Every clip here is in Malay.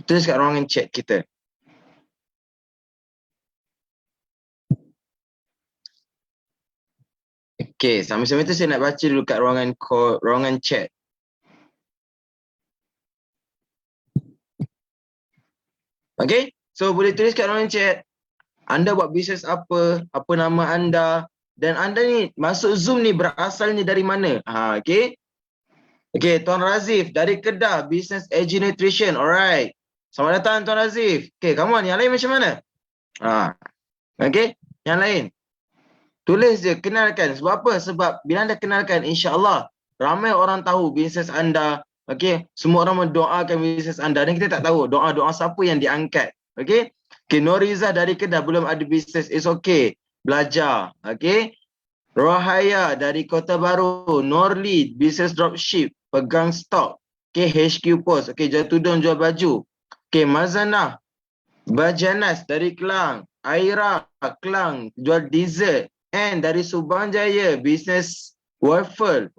Tulis kat ruangan chat kita. Okay, sambil-sambil tu saya nak baca dulu kat ruangan chat. Okay, so boleh tulis kat ruangan chat. Anda buat bisnes apa nama anda, dan anda ni masuk Zoom ni berasalnya dari mana? Okay. Okay, Tuan Razif dari Kedah, Business Agent Nutrition. Alright. Selamat datang Tuan Razif. Okay, come on, yang lain macam mana? Okay, yang lain. Tulis je, kenalkan. Sebab apa? Sebab bila anda kenalkan, insya-Allah ramai orang tahu bisnes anda. Okay, semua orang mendoakan bisnes anda dan kita tak tahu doa-doa siapa yang diangkat. Okay, Noriza dari Kedah belum ada bisnes. It's okay. Belajar. Okay. Rohaya dari Kota Baru, Norli, bisnes dropship, pegang stok. Okay, HQ Post. Okay, jual tudung, jual baju. Okay, Mazana, Bajanas dari Kelang. Aira, Kelang, jual dessert. And dari Subang Jaya, bisnes waffle.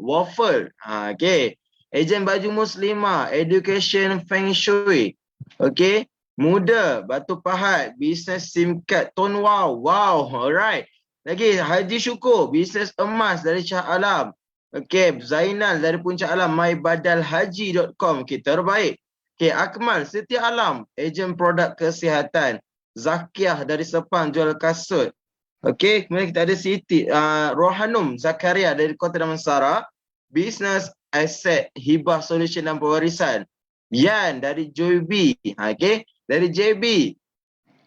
Okay. Ejen baju Muslimah, education feng shui. Okay. Muda, Batu Pahat, bisnes SIM card, Tone Wow. Alright. Lagi Haji Syukur, bisnes emas dari Shah Alam. Okay, Zainal dari Puncak Alam, mybadalhaji.com. Okay, terbaik. Okay, Akmal, Setia Alam, ejen produk kesihatan. Zakiah dari Sepang, jual kasut. Okay, kemudian kita ada Siti, Rohanum Zakaria dari Kota Damansara, bisnes aset, hibah solution dan pewarisan. Yan dari Joybi, okay, dari JB,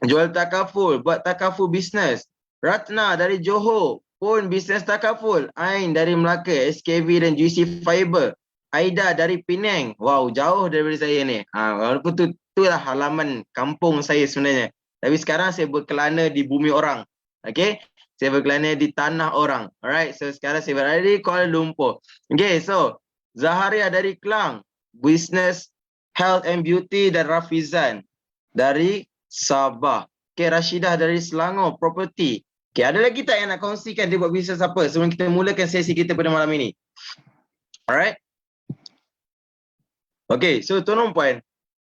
jual takaful, buat takaful bisnes. Ratna dari Johor, pun bisnes takaful. Ain dari Melaka, SKV dan GC Fiber. Aida dari Penang. Wow, jauh daripada saya ni. Walaupun itulah halaman kampung saya sebenarnya. Tapi sekarang saya berkelana di bumi orang. Okay, saya berkelana di tanah orang. Alright, so sekarang saya berada di Kuala Lumpur. Okay, so Zaharia dari Kelang, bisnes health and beauty, dan Rafizan dari Sabah. Okay, Rashidah dari Selangor, property. Okay, ada lagi tak yang nak kongsikan dia buat bisnes apa sebelum kita mulakan sesi kita pada malam ini? Alright. Okay, so tuan-tuan puan,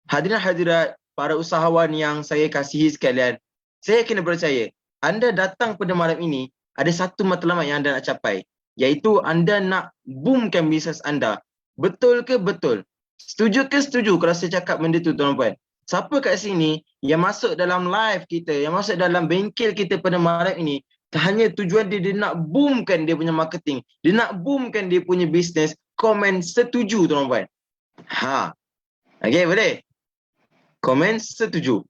hadirin hadirat, para usahawan yang saya kasihi sekalian, saya kena percaya, anda datang pada malam ini, ada satu matlamat yang anda nak capai, iaitu anda nak boomkan bisnes anda. Betul ke betul? Setuju ke setuju kalau saya cakap benda tu tuan-tuan puan? Siapa kat sini yang masuk dalam live kita, yang masuk dalam bengkel kita pada malam ini, hanya tujuan dia nak boomkan dia punya marketing, dia nak boomkan dia punya bisnes, komen setuju tuan-tuan. Okay, boleh? Komen setuju.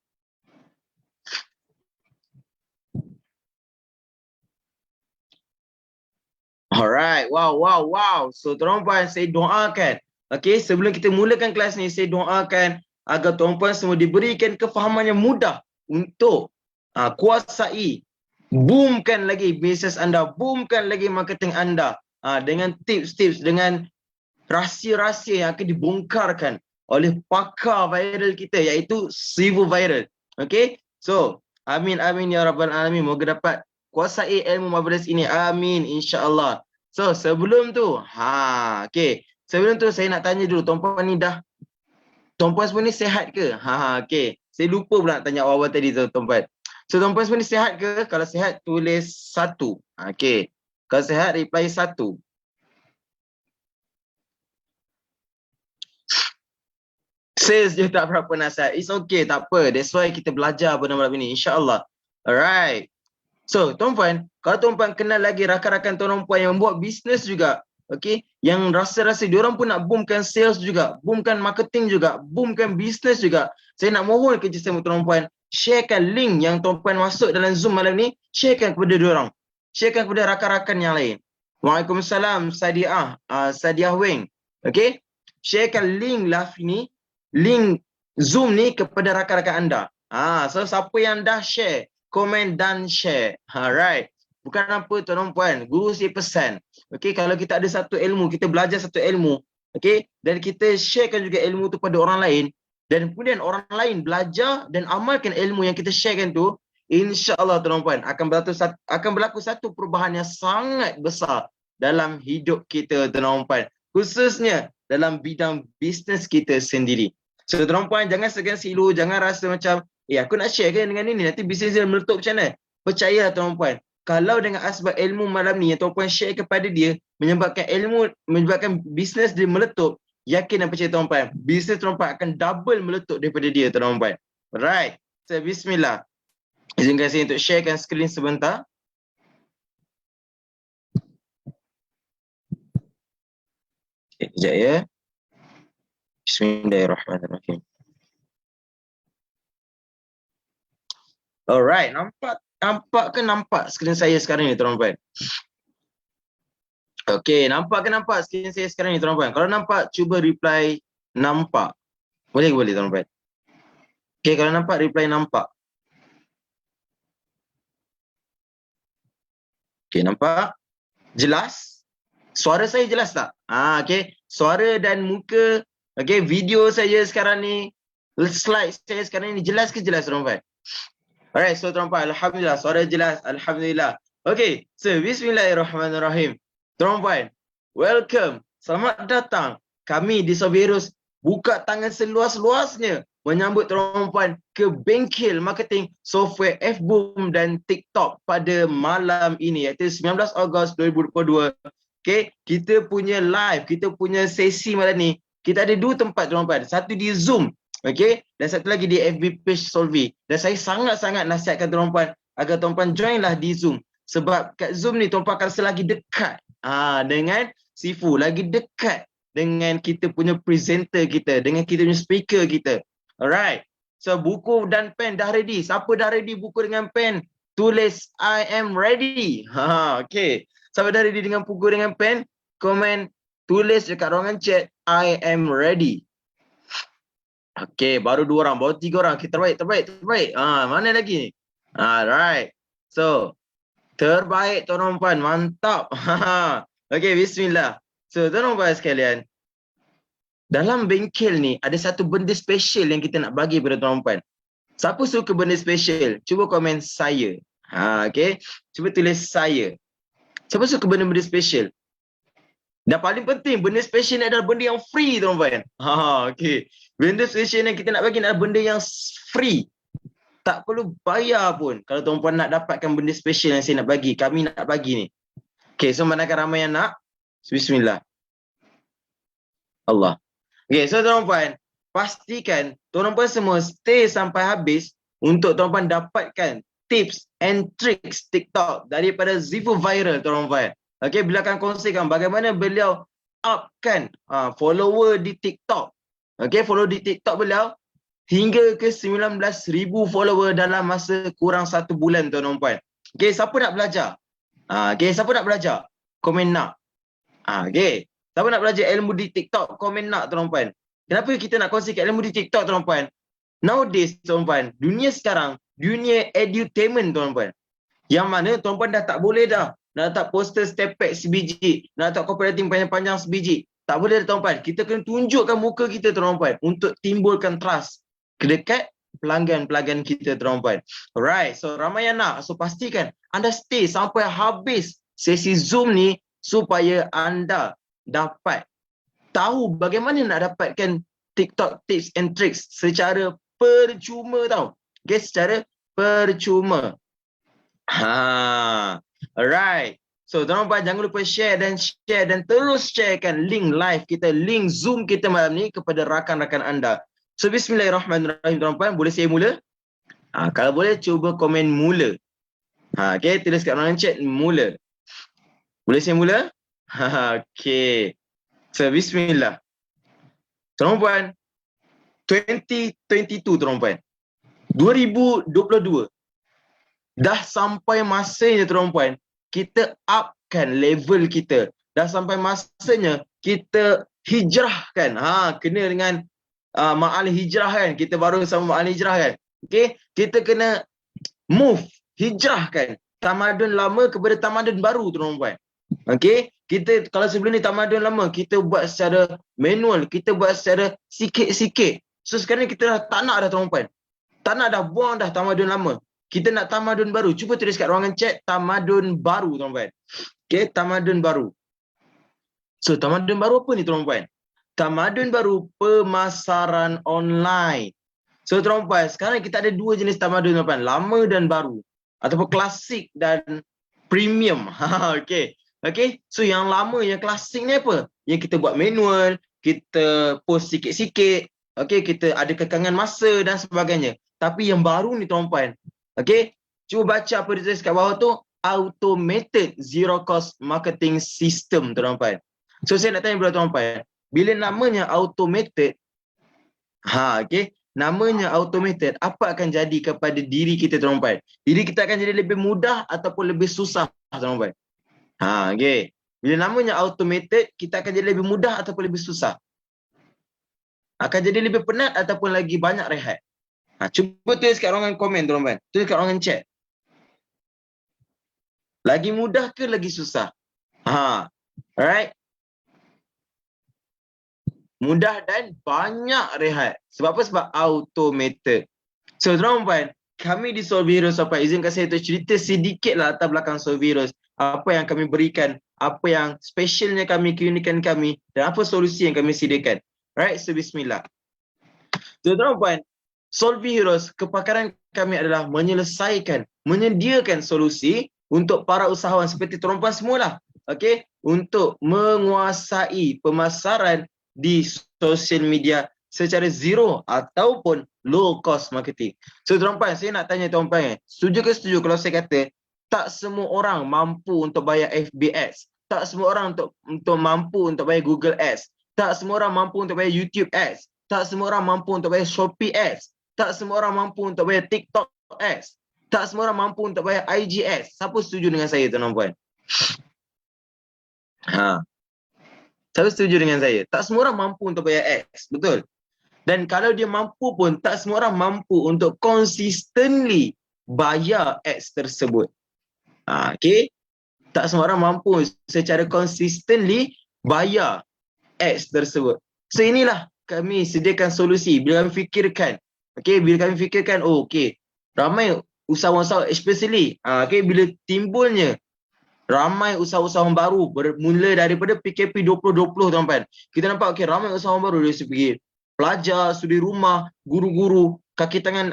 Alright, wow. So tuan-tuan, saya doakan, okay, sebelum kita mulakan kelas ni, saya doakan agar tuan-tuan semua diberikan kefahaman yang mudah untuk kuasai, boomkan lagi bisnes anda, boomkan lagi marketing anda dengan tips-tips, dengan rahsia-rahsia yang akan dibongkarkan oleh pakar viral kita, iaitu Sivu Viral. Okay, so amin ya rabbal alamin, moga dapat kuasai ilmu marvelous ini, amin insya-Allah. So sebelum tu okay, sebelum tu saya nak tanya dulu, tuan-puan ni tuan-puan semua ni sihat ke? Okay. Saya lupa pula nak tanya awal tadi tuan-puan. So tuan-puan semua ni sihat ke? Kalau sihat tulis 1. Okay. Kalau sihat reply 1. Sales je tak berapa nasihat. It's okay, tak apa. That's why kita belajar pada malam ini, insya-Allah. Alright. So tuan-puan, kalau tuan-puan kenal lagi rakan-rakan tuan-puan yang buat bisnes juga, okay, yang rasa-rasa diorang pun nak boomkan sales juga, boomkan marketing juga, boomkan bisnes juga, saya nak mohon kerjasama tuan-puan, sharekan link yang tuan-puan masuk dalam Zoom malam ni, sharekan kepada diorang, sharekan kepada rakan-rakan yang lain. Waalaikumsalam Sadiah Weng. Okay, sharekan link live ni, link Zoom ni kepada rakan-rakan anda. So siapa yang dah share, komen dan share. Alright. Bukan apa tuan-tuan puan, guru saya pesan. Okay, kalau kita ada satu ilmu, kita belajar satu ilmu, okay, dan kita sharekan juga ilmu tu pada orang lain, dan kemudian orang lain belajar dan amalkan ilmu yang kita sharekan tu, insya-Allah tuan-tuan puan akan berlaku satu perubahan yang sangat besar dalam hidup kita tuan-tuan puan, khususnya dalam bidang bisnes kita sendiri. So tuan-puan jangan segan silu, jangan rasa macam aku nak share kan dengan ini, nanti bisnes dia meletup macam mana? Percayalah tuan-puan, kalau dengan asbab ilmu malam ni yang tuan-puan share kepada dia menyebabkan bisnes dia meletup, yakin dan percaya tuan-puan, bisnes tuan-puan akan double meletup daripada dia tuan-puan. Right. So bismillah. Izinkan saya untuk sharekan skrin sebentar. Sekejap ya. Bismillahirrahmanirrahim. Alright, nampak skrin saya sekarang ni tuan-tuan? Okey, nampak skrin saya sekarang ni tuan-tuan? Kalau nampak, cuba reply nampak. Boleh tuan-tuan? Okey, kalau nampak, reply nampak. Okey, nampak? Jelas? Suara saya jelas tak? Okey. Suara dan muka, okey, video saya sekarang ni, slide saya sekarang ni jelas ke jelas tuan-tuan? Alright, so tuan-tuan, alhamdulillah suara jelas, alhamdulillah. Okey, so bismillahirrahmanirrahim. Tuan-tuan, welcome. Selamat datang. Kami di Sovirus buka tangan seluas-luasnya menyambut tuan-tuan ke bengkel marketing software Fboom dan TikTok pada malam ini, iaitu 19 Ogos 2022. Okay, kita punya live, kita punya sesi malam ni, kita ada dua tempat tuan-tuan. Satu di Zoom, okay, dan satu lagi di FB page Solvi. Dan saya sangat-sangat nasihatkan tuan-tuan agar tuan-tuan joinlah di Zoom. Sebab kat Zoom ni tuan-tuan akan rasa lagi dekat dengan Sifu, lagi dekat dengan kita punya presenter kita, dengan kita punya speaker kita. Alright. So buku dan pen dah ready. Siapa dah ready buku dengan pen? Tulis I am ready. Okay. Siapa dah ready dengan buku dengan pen? Komen, tulis dekat ruangan chat I am ready. Okay, baru 2 orang, baru 3 orang. Okay, terbaik. Mana lagi ni? Alright. So, terbaik tuan-tuan, mantap. Okay, bismillah. So, tuan-tuan sekalian, dalam bengkel ni ada satu benda special yang kita nak bagi pada tuan-tuan. Siapa suka benda special? Cuba komen saya. Okay. Cuba tulis saya. Siapa suka benda-benda special? Dan paling penting, benda special ni adalah benda yang free tuan-tuan. Okay. Benda special yang kita nak bagi adalah benda yang free. Tak perlu bayar pun kalau tuan-tuan nak dapatkan benda special yang saya nak bagi. Kami nak bagi ni. Okay, so manakah ramai yang nak? Bismillah. Allah. Okay, so tuan-tuan, pastikan tuan-tuan semua stay sampai habis untuk tuan-tuan dapatkan tips and tricks TikTok daripada Zifu Viral tuan-tuan. Okay, bila akan kongsikan bagaimana beliau upkan follower di TikTok. Okay, follow di TikTok beliau hingga ke 19,000 follower dalam masa kurang 1 bulan tuan-tuan. Okay, siapa nak belajar? Okay, siapa nak belajar? Komen nak. Okay. Siapa nak belajar ilmu di TikTok? Komen nak tuan-tuan. Kenapa kita nak kongsikan ilmu di TikTok tuan-tuan? Nowadays tuan-tuan, dunia sekarang, dunia edutainment tuan-tuan. Yang mana tuan-tuan dah tak boleh dah nak letak poster step pack sebiji, nak letak copywriting panjang-panjang sebiji. Tak boleh dah tuan-tuan. Kita kena tunjukkan muka kita tuan-tuan untuk timbulkan trust dekat pelanggan-pelanggan kita tuan-tuan. Alright, so ramai yang nak. So pastikan anda stay sampai habis sesi Zoom ni supaya anda dapat tahu bagaimana nak dapatkan TikTok tips and tricks secara percuma tau. Okay, secara percuma. Alright. So tuan-tuan jangan lupa share dan terus sharekan link live kita, link Zoom kita malam ni kepada rakan-rakan anda. So bismillahirrahmanirrahim tuan-tuan, boleh saya mula? Kalau boleh cuba komen mula. Okay, tulis kat ruangan chat mula. Boleh saya mula? Okay. So, bismillah. Tuan-tuan, 2022 tuan-tuan. 2022. Dah sampai masanya tuan-tuan, kita upkan level kita. Dah sampai masanya kita hijrahkan. Kena dengan ma'al hijrah kan. Kita baru sama ma'al hijrah kan. Okay, kita kena move, hijrahkan tamadun lama kepada tamadun baru tuan-tuan. Okay, kita kalau sebelum ni tamadun lama kita buat secara manual, kita buat secara sikit-sikit. So sekarang kita dah tak nak dah tuan-tuan. Tak nak dah, buang dah tamadun lama. Kita nak tamadun baru. Cuba tulis kat ruangan chat tamadun baru tuan-tuan. Okay, tamadun baru. So tamadun baru apa ni tuan-tuan? Tamadun baru pemasaran online. So tuan-puan, sekarang kita ada dua jenis tamadun tuan-puan, lama dan baru ataupun klasik dan premium. Okey. Okey. So yang lama, yang klasik ni apa? Yang kita buat manual, kita post sikit-sikit, okey, kita ada kekangan masa dan sebagainya. Tapi yang baru ni tuan-puan, okey, cuba baca apa ditulis kat bawah tu, automated zero cost marketing system tuan-puan. So saya nak tanya kepada tuan-puan, bila namanya automated, okey, namanya automated, apa akan jadi kepada diri kita tuan-puan? Diri kita akan jadi lebih mudah ataupun lebih susah tuan-puan? Okey. Bila namanya automated, kita akan jadi lebih mudah ataupun lebih susah? Akan jadi lebih penat ataupun lagi banyak rehat? Cuba tulis kat ruangan komen tuan-puan. Tulis kat ruangan chat. Lagi mudah ke lagi susah? Alright. Mudah dan banyak rehat. Sebab apa? Sebab automated. So, tuan-puan, kami di Solvirus, apa izinkan saya untuk cerita sedikit lah latar belakang Solvirus. Apa yang kami berikan, apa yang specialnya kami, keunikan kami, dan apa solusi yang kami sediakan. Alright, so bismillah. So, tuan-puan, Solvirus, kepakaran kami adalah menyediakan solusi untuk para usahawan seperti tuan-puan semualah. Okey, untuk menguasai pemasaran di sosial media secara zero ataupun low cost marketing. So tuan-puan, saya nak tanya tuan-puan, setuju ke setuju kalau saya kata tak semua orang mampu untuk bayar FB Ads, tak semua orang untuk mampu untuk bayar Google Ads, tak semua orang mampu untuk bayar YouTube Ads, tak semua orang mampu untuk bayar Shopee Ads, tak semua orang mampu untuk bayar TikTok Ads, tak semua orang mampu untuk bayar IG Ads. Siapa setuju dengan saya tuan-puan? Siapa setuju dengan saya? Tak semua orang mampu untuk bayar ads, betul? Dan kalau dia mampu pun, tak semua orang mampu untuk consistently bayar ads tersebut. Okay? Tak semua orang mampu secara consistently bayar ads tersebut. So inilah kami sediakan solusi. Bila kami fikirkan, ramai usahawan-usahawan especially, bila timbulnya ramai usahawan baru bermula daripada PKP 2020 tuan-tuan. Kita nampak ramai usahawan baru dari segi pelajar, sudi rumah, guru-guru, kaki tangan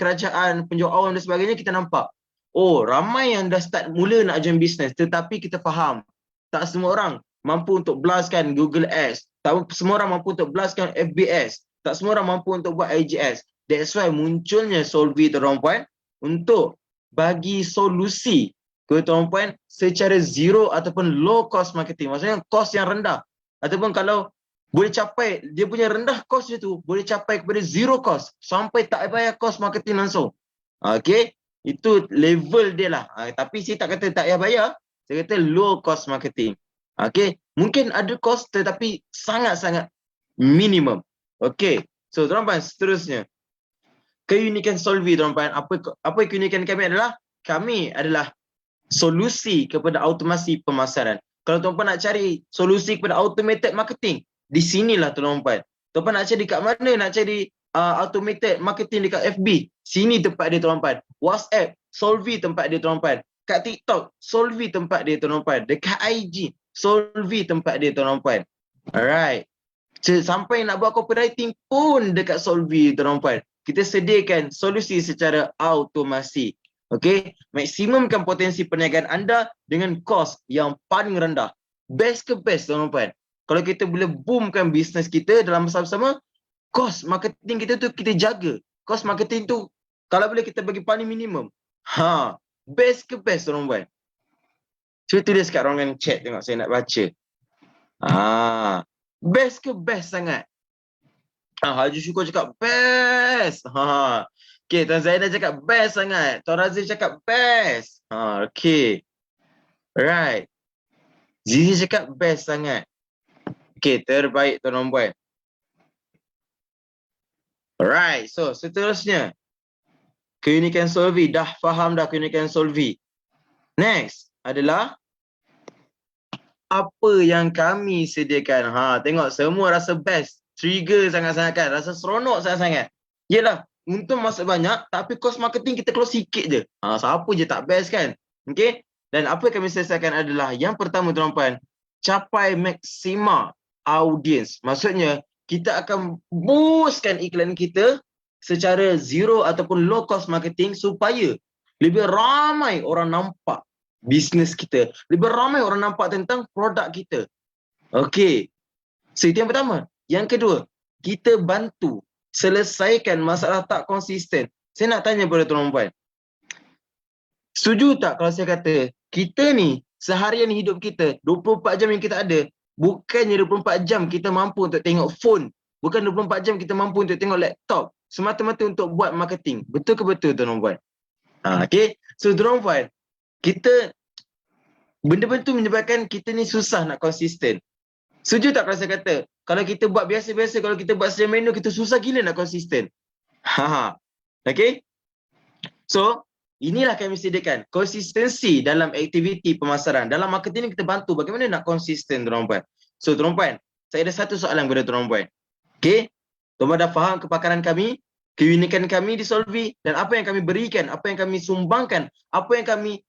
kerajaan, penjual awam dan sebagainya. Kita nampak ramai yang dah start mula nak join bisnes, tetapi kita faham tak semua orang mampu untuk blastkan Google Ads, tak semua orang mampu untuk blastkan FB Ads, tak semua orang mampu untuk buat IG Ads. That's why munculnya Solvi tuan-puan untuk bagi solusi ke tuan-puan secara zero ataupun low cost marketing. Maksudnya kos yang rendah. Ataupun kalau boleh capai, dia punya rendah kos dia tu boleh capai kepada zero cost. Sampai tak bayar kos marketing langsung. Okay. Itu level dia lah. Tapi saya tak kata tak payah bayar. Saya kata low cost marketing. Okay. Mungkin ada kos tetapi sangat-sangat minimum. Okay. So tuan-puan, seterusnya. Keunikan Solvi tuan-puan. Apa keunikan kami adalah? Kami adalah solusi kepada automasi pemasaran. Kalau tuan-puan nak cari solusi kepada automated marketing, di sinilah tuan-puan. Tuan-puan nak cari kat mana? Nak cari automated marketing dekat FB, sini tempat dia tuan-puan. WhatsApp, Solvi tempat dia tuan-puan. Kat TikTok, Solvi tempat dia tuan-puan. Dekat IG, Solvi tempat dia tuan-puan. Alright. Sampai nak buat copywriting pun dekat Solvi tuan-puan. Kita sediakan solusi secara automasi. Okey, maksimumkan potensi perniagaan anda dengan kos yang paling rendah. Best ke best tuan-tuan. Kalau kita boleh boomkan bisnes kita dalam masa bersama, kos marketing kita tu kita jaga. Kos marketing tu kalau boleh kita bagi paling minimum. Best ke best tuan-tuan. Cuba tulis kat ruangan chat, tengok saya nak baca. Best ke best sangat. Haji Syukur cakap best. Okay, Tuan Zainal cakap best sangat. Tuan Razif cakap best. Okay. Right. Zizi cakap best sangat. Okay, terbaik tuan-tuan. Alright, so seterusnya. Keunikan Solvi. Dah faham dah keunikan Solvi. Next adalah apa yang kami sediakan. Tengok semua rasa best. Trigger sangat-sangat kan. Rasa seronok sangat-sangat. Yelah. Untung masuk banyak, tapi kos marketing kita keluar sikit je. Siapa je tak best kan? Okay? Dan apa yang kami selesaikan adalah yang pertama tuan-puan, capai maksima audience. Maksudnya, kita akan boostkan iklan kita secara zero ataupun low cost marketing supaya lebih ramai orang nampak bisnes kita. Lebih ramai orang nampak tentang produk kita. Okey. So, itu yang pertama. Yang kedua, kita bantu selesaikan masalah tak konsisten. Saya nak tanya kepada tuan-tuan. Setuju tak kalau saya kata, kita ni seharian hidup kita, 24 jam yang kita ada, bukannya 24 jam kita mampu untuk tengok phone, bukan 24 jam kita mampu untuk tengok laptop, semata-mata untuk buat marketing. Betul ke betul tuan-tuan? Okay. So tuan-tuan, kita, benda-benda tu menyebabkan kita ni susah nak konsisten. Setuju tak kalau saya kata, kalau kita buat biasa-biasa, kalau kita buat secara manual, kita susah gila nak konsisten. Okay. So, inilah kami sediakan konsistensi dalam aktiviti pemasaran. Dalam marketing kita bantu bagaimana nak konsisten tuan-tuan. So tuan-tuan, saya ada satu soalan kepada tuan-tuan. Okey, tuan-tuan dah faham kepakaran kami, keunikan kami di Solvi dan apa yang kami berikan, apa yang kami sumbangkan, apa yang kami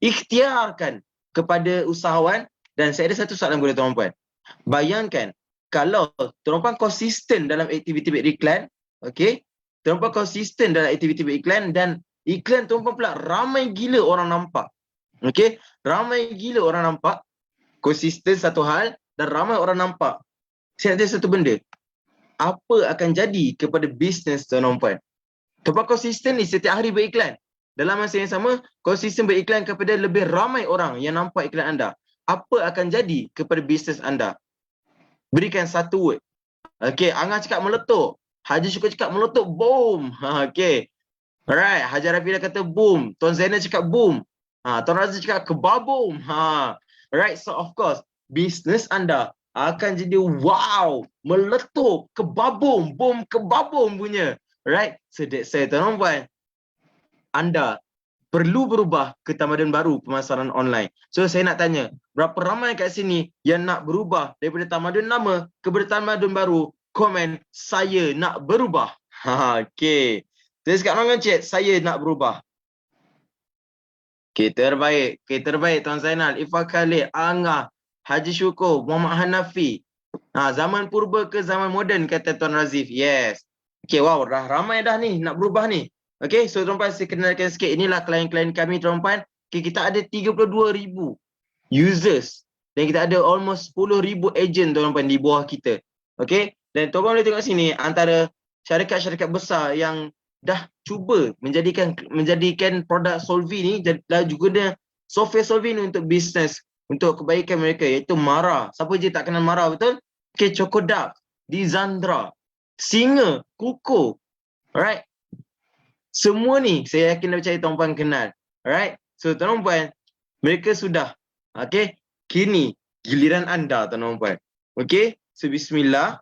ikhtiarkan kepada usahawan. Dan saya ada satu soalan kepada tuan-tuan. Bayangkan kalau tuan-tuan konsisten dalam aktiviti beriklan, okey, tuan-tuan konsisten dalam aktiviti beriklan dan iklan tuan-tuan pula ramai gila orang nampak. Okey, ramai gila orang nampak. Konsisten satu hal dan ramai orang nampak. Saya ada satu benda. Apa akan jadi kepada bisnes tuan-tuan? Tuan-tuan konsisten ni setiap hari beriklan. Dalam masa yang sama, konsisten beriklan kepada lebih ramai orang yang nampak iklan anda. Apa akan jadi kepada bisnes anda? Berikan satu word. Okey, Angah cakap meletup. Haji Syukur cakap meletup, boom. Okey. Alright, Hajar Rafidah kata boom. Tuan Zainal cakap boom. Tuan Razif cakap kebabum. Alright, so of course, bisnes anda akan jadi wow, meletup, kebabum, boom, kebabum punya. Alright, so that's it, tuan-tuan. Anda perlu berubah ke tamadun baru pemasaran online. So saya nak tanya, berapa ramai kat sini yang nak berubah daripada tamadun lama kepada tamadun baru? Komen, saya nak berubah. Okay. Saya cakap orang chat, saya nak berubah. Okay, terbaik. Okay, terbaik Tuan Zainal, Ifah Khalid, Angah, Haji Syukur, Muhammad Hanafi. Zaman purba ke zaman moden, kata Tuan Razif. Yes. Okay, wow, dah ramai dah ni, nak berubah ni. Okay, so tuan-tuan saya kenalkan sikit. Inilah klien-klien kami tuan-tuan. Okay, kita ada 32,000 users. Dan kita ada almost 10,000 agent tuan-tuan di bawah kita. Okay, dan tuan-tuan boleh tengok sini, antara syarikat-syarikat besar yang dah cuba menjadikan produk Solvi ni dah juga dia software Solvi ni untuk bisnes, untuk kebaikan mereka, iaitu Mara. Siapa je tak kenal Mara, betul? Okay, Chocoduck, Dizandra, Singa, Kuko. Alright. Semua ni saya yakin dah percaya tuan-puan kenal. Alright. So tuan-puan, mereka sudah. Okay. Kini giliran anda tuan-puan. Okay. So bismillah.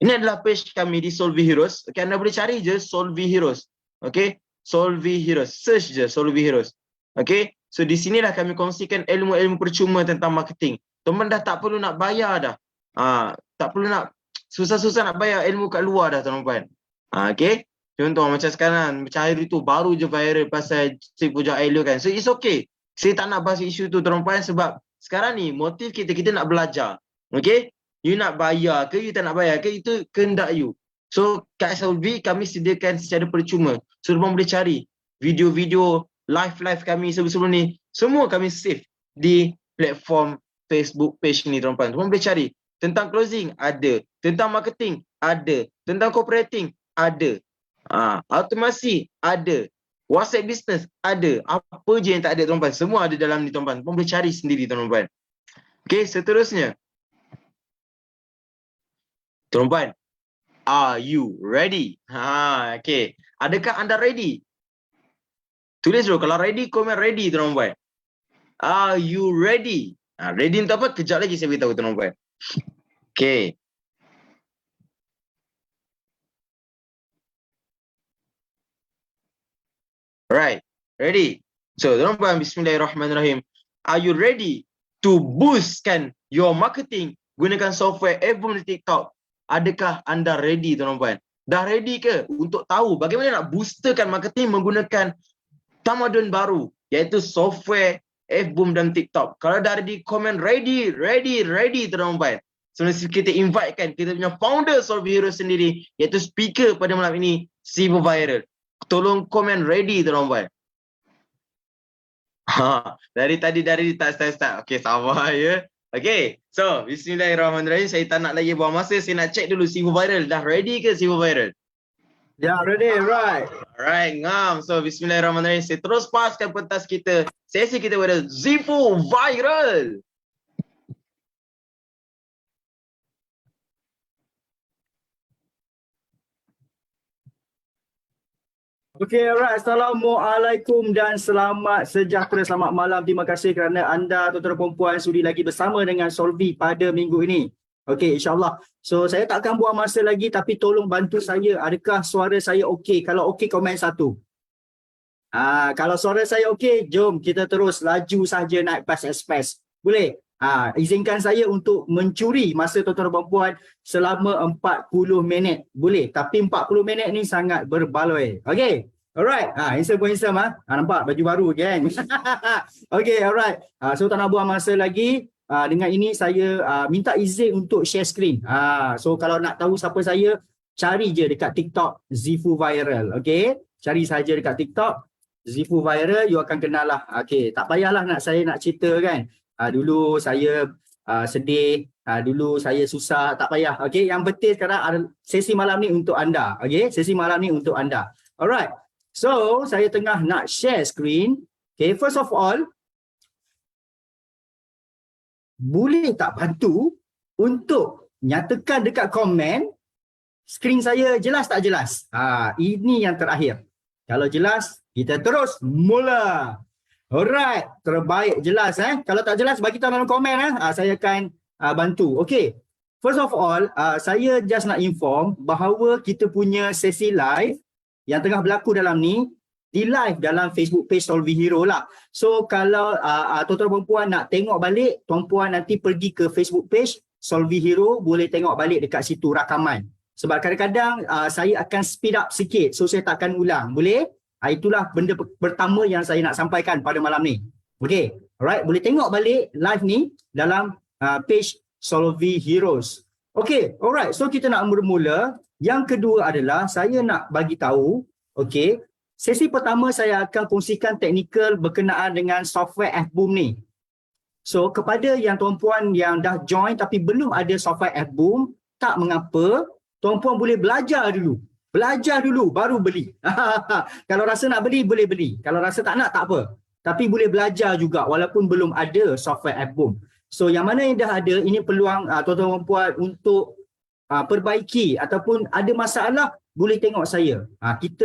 Ini adalah page kami di Solvi Heroes. Okay, anda boleh cari je Solvi Heroes. Okay, Solvi Heroes. Search je Solvi Heroes. Okay, so di sinilah kami kongsikan ilmu-ilmu percuma tentang marketing. Teman dah tak perlu nak bayar dah. Tak perlu nak susah-susah nak bayar ilmu kat luar dah tuan-tuan. Okay, contoh macam sekarang, macam hari tu baru je viral pasal si Puja Ailo kan. So it's okay. Saya tak nak bahas isu tu tuan-tuan sebab sekarang ni motif kita nak belajar. Okay. You nak bayar ke, you tak nak bayar ke, itu kehendak you. So, kat Solvi kami sediakan secara percuma. So, korang boleh cari video-video live kami sebelum ni. Semua kami save di platform Facebook page ni, tuan-tuan. Korang boleh cari. Tentang closing, ada. Tentang marketing, ada. Tentang copywriting, ada. Automasi, ada. WhatsApp business, ada. Apa je yang tak ada, tuan-tuan. Semua ada dalam ni, tuan-tuan. Korang boleh cari sendiri, tuan-tuan. Okay, seterusnya. Tuan-tuan, are you ready? Okay. Adakah anda ready? Tulis dulu. Kalau ready, komen ready, tuan-tuan. Are you ready? Ready untuk apa? Kejap lagi saya beritahu, tuan-tuan. Okay. Alright. Ready? So, tuan-tuan, bismillahirrahmanirrahim. Are you ready to boostkan your marketing gunakan software Avon di TikTok? Adakah anda ready, tuan-tuan? Dah ready ke untuk tahu bagaimana nak boosterkan marketing menggunakan tamadun baru, iaitu software F-Boom dan TikTok. Kalau dah ada di komen ready tuan-tuan. So kita invite kan kita punya founder Solvi Hero sendiri, iaitu speaker pada malam ini, Sivo Viral. Tolong komen ready tuan-tuan. Dari tadi start. Okey, sabar ya. Okey, so bismillahirrahmanirrahim. Saya tak nak lagi buang masa, saya nak check dulu Sivo Viral. Dah ready ke Sivo Viral? Ya, ready, right. Alright, ngam. So bismillahirrahmanirrahim. Saya terus paskan pentas kita. Sesi kita pada Sivo Viral. Okey, alright. Assalamualaikum dan selamat sejahtera, selamat malam. Terima kasih kerana anda, tuan-tuan dan puan-puan, sudi lagi bersama dengan Solvi pada minggu ini. Okey, insyaAllah. So, saya tak akan buang masa lagi, tapi tolong bantu saya. Adakah suara saya okey? Kalau okey, komen 1. Kalau suara saya okey, jom kita terus laju saja naik PAS Express. Boleh? Izinkan saya untuk mencuri masa tuan-tuan dan puan selama 40 minit. Boleh, tapi 40 minit ni sangat berbaloi. Okey. Alright. Handsome. Nampak baju baru kan? Okey, alright. So tak nak buang masa lagi. Dengan ini saya minta izin untuk share screen. So kalau nak tahu siapa saya, cari je dekat TikTok Zifu Viral. Okey. Cari saja dekat TikTok Zifu Viral, you akan kenal lah. Okey, tak payahlah saya nak cerita kan. Dulu saya sedih, dulu saya susah, tak payah. Okey, yang penting sekarang ada sesi malam ni untuk anda. Okey, sesi malam ni untuk anda. Alright. So, saya tengah nak share screen. Okey, first of all, boleh tak bantu untuk nyatakan dekat komen skrin saya jelas tak jelas? Ini yang terakhir. Kalau jelas, kita terus mula. Alright, terbaik jelas Kalau tak jelas bagi tahu dalam komen saya akan bantu. Okey. First of all, saya just nak inform bahawa kita punya sesi live yang tengah berlaku dalam ni di live dalam Facebook page Solvi Hero lah. So kalau tuan-tuan puan nak tengok balik, tuan-puan nanti pergi ke Facebook page Solvi Hero, boleh tengok balik dekat situ rakaman. Sebab kadang-kadang saya akan speed up sikit, so saya tak akan ulang. Boleh? Itulah benda pertama yang saya nak sampaikan pada malam ni. Okey, alright, boleh tengok balik live ni dalam page Solvi Heroes. Okey, alright, so kita nak bermula. Yang kedua adalah saya nak bagi tahu, okey, sesi pertama saya akan kongsikan teknikal berkenaan dengan software F-Boom ni. So kepada yang tuan-puan yang dah join tapi belum ada software F-Boom, tak mengapa, tuan-puan boleh belajar dulu. Belajar dulu baru beli. Kalau rasa nak beli, boleh beli. Kalau rasa tak nak, tak apa. Tapi boleh belajar juga walaupun belum ada software F-Boom. So yang mana yang dah ada, ini peluang tuan-tuan dan puan untuk perbaiki ataupun ada masalah, boleh tengok saya.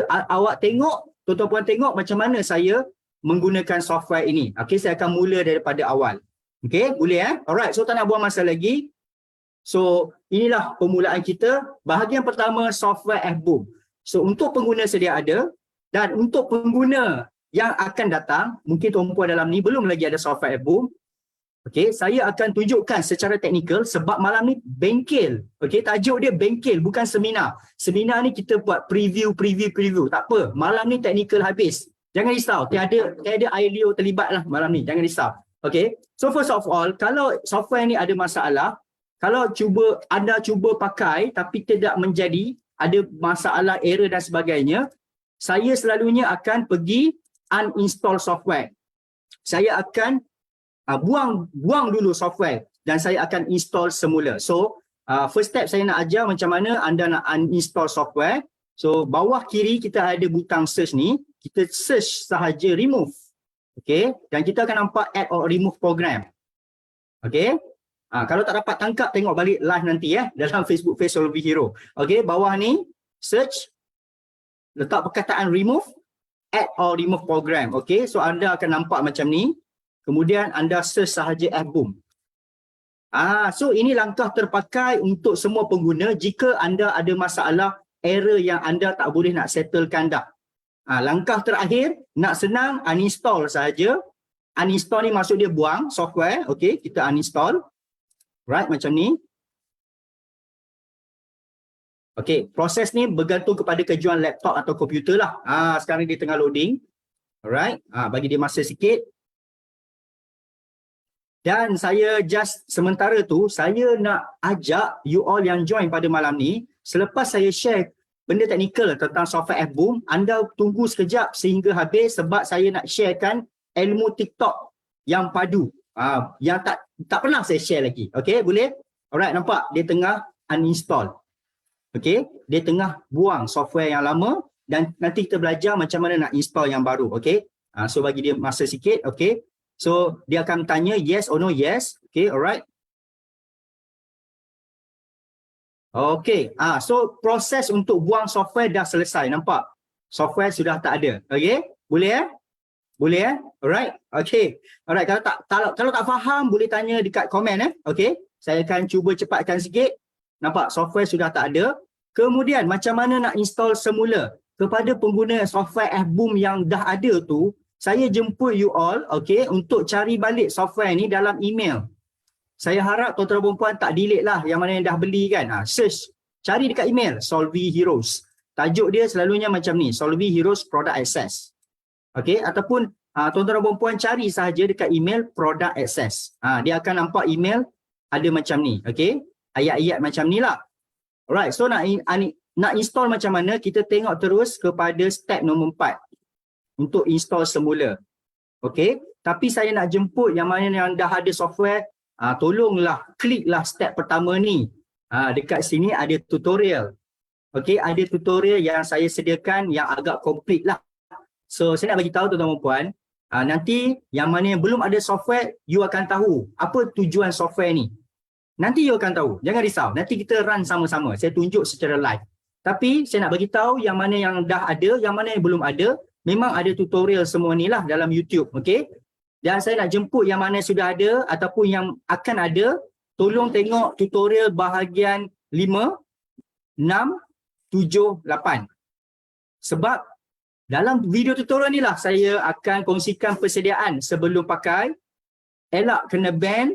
Awak tengok, tuan-tuan puan tengok macam mana saya menggunakan software ini. Okey, saya akan mula daripada awal. Okey, boleh Alright, so tak nak buang masa lagi. So, inilah permulaan kita. Bahagian pertama, software F-Boom. So, untuk pengguna sedia ada dan untuk pengguna yang akan datang, mungkin tuan-puan dalam ni belum lagi ada software F-Boom. Okey, saya akan tunjukkan secara teknikal sebab malam ni bengkel. Okey, tajuk dia bengkel, bukan seminar. Seminar ni kita buat preview. Tak apa, malam ni teknikal habis. Jangan risau, tiada air liur terlibat lah malam ni. Jangan risau. Okey, so first of all, kalau software ni ada masalah, kalau anda cuba pakai tapi tidak menjadi, ada masalah, error dan sebagainya, saya selalunya akan pergi uninstall software. Saya akan buang dulu software dan saya akan install semula. So, first step saya nak ajar macam mana anda nak uninstall software. So, bawah kiri kita ada butang search ni, kita search sahaja remove. Okay, dan kita akan nampak add or remove program. Okay. Kalau tak dapat tangkap, tengok balik live nanti dalam Facebook page Solvi Hero. Okey, bawah ni search, letak perkataan remove, add or remove program. Okey, so anda akan nampak macam ni. Kemudian anda search sahaja F-Boom. So ini langkah terpakai untuk semua pengguna jika anda ada masalah, error yang anda tak boleh nak settlekan dah. Langkah terakhir, nak senang, uninstall sahaja. Uninstall ni maksud dia buang software. Okey, kita uninstall. Right, macam ni. Okey, proses ni bergantung kepada kejuan laptop atau komputer lah. Sekarang dia tengah loading. Alright, bagi dia masa sikit. Dan saya just sementara tu, saya nak ajak you all yang join pada malam ni, selepas saya share benda teknikal tentang software F-Boom, anda tunggu sekejap sehingga habis sebab saya nak sharekan ilmu TikTok yang padu. Yang tak pernah saya share lagi. Okay, boleh? Alright, nampak? Dia tengah uninstall. Okay, dia tengah buang software yang lama dan nanti kita belajar macam mana nak install yang baru. Okay, so bagi dia masa sikit. Okay, so dia akan tanya yes or no, yes. Okay, alright. Okay, so proses untuk buang software dah selesai. Nampak? Software sudah tak ada. Okay, boleh Boleh Alright. Okay. Alright, kalau tak faham boleh tanya dekat komen Okay. Saya akan cuba cepatkan sikit. Nampak software sudah tak ada. Kemudian macam mana nak install semula? Kepada pengguna software F-Boom yang dah ada tu, saya jemput you all, okay, untuk cari balik software ni dalam email. Saya harap tuan-tuan dan puan tak delete lah yang mana yang dah beli kan. Search, cari dekat email, Solvay Heroes. Tajuk dia selalunya macam ni, Solvay Heroes Product Access. Okay, ataupun tuan-tuan dan puan cari sahaja dekat email Product Access. Dia akan nampak email ada macam ni, okay. Ayat-ayat macam ni lah. Alright, so nak install macam mana, kita tengok terus kepada step nombor 4 untuk install semula. Okay, tapi saya nak jemput yang mana yang dah ada software, tolonglah kliklah step pertama ni. Dekat sini ada tutorial. Okay, ada tutorial yang saya sediakan yang agak komplit lah. So saya nak bagi tahu tuan-tuan dan puan, nanti yang mana yang belum ada software, you akan tahu apa tujuan software ni. Nanti you akan tahu, jangan risau. Nanti kita run sama-sama. Saya tunjuk secara live. Tapi saya nak bagi tahu yang mana yang dah ada, yang mana yang belum ada. Memang ada tutorial semua ni lah dalam YouTube, okey? Dan saya nak jemput yang mana sudah ada ataupun yang akan ada, tolong tengok tutorial bahagian 5, 6, 7, 8. Sebab dalam video tutorial ni lah saya akan kongsikan persediaan sebelum pakai, elak kena ban,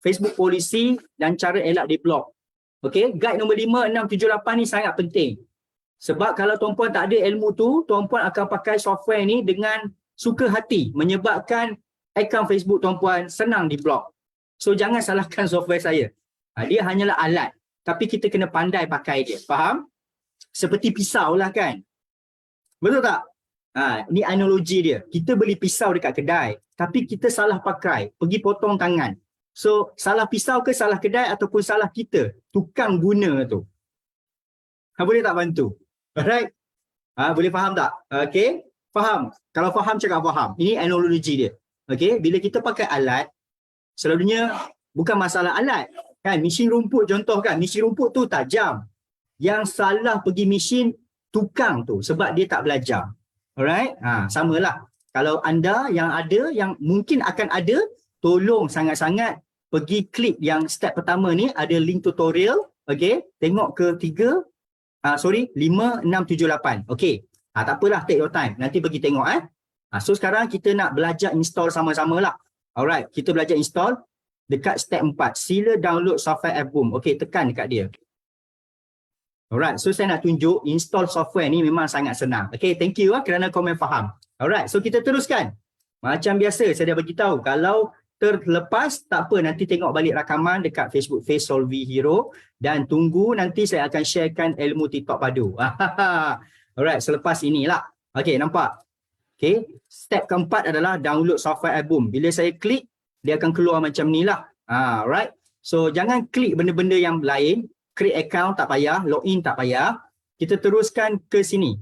Facebook polisi dan cara elak di blok. Okey, guide nombor 5, 6, 7, 8 ni sangat penting. Sebab kalau tuan-puan tak ada ilmu tu, tuan-puan akan pakai software ni dengan suka hati, menyebabkan akaun Facebook tuan-puan senang di blok. So jangan salahkan software saya. Dia hanyalah alat, tapi kita kena pandai pakai dia. Faham? Seperti pisau lah kan. Betul tak? Ni analogi dia. Kita beli pisau dekat kedai, tapi kita salah pakai, pergi potong tangan. So, salah pisau ke salah kedai ataupun salah kita, tukang guna tu. Boleh tak bantu? Alright? Boleh faham tak? Okay? Faham? Kalau faham, cakap faham. Ini analogi dia. Okay? Bila kita pakai alat, selalunya bukan masalah alat. Kan? Mesin rumput contoh kan, mesin rumput tu tajam. Yang salah pergi mesin tukang tu sebab dia tak belajar. Alright? Samalah. Kalau anda yang ada, yang mungkin akan ada, tolong sangat-sangat pergi klik yang step pertama ni, ada link tutorial, okay, tengok ke 5, 6, 7, 8, okay. Tak apalah, take your time, nanti pergi tengok So sekarang kita nak belajar install sama-sama lah. Alright, kita belajar install dekat step 4, sila download software F-Boom, okay, tekan dekat dia. Alright, so saya nak tunjuk install software ni memang sangat senang. Okay, thank you kerana komen faham. Alright, so kita teruskan. Macam biasa, saya dah bagi tahu kalau terlepas, tak apa, nanti tengok balik rakaman dekat Facebook Face Solvay Hero dan tunggu nanti saya akan sharekan ilmu TikTok padu. Alright, selepas inilah. Okay, nampak? Okay, step keempat adalah download software F-Boom. Bila saya klik, dia akan keluar macam ni lah. Alright, so jangan klik benda-benda yang lain. Create account tak payah, login tak payah. Kita teruskan ke sini.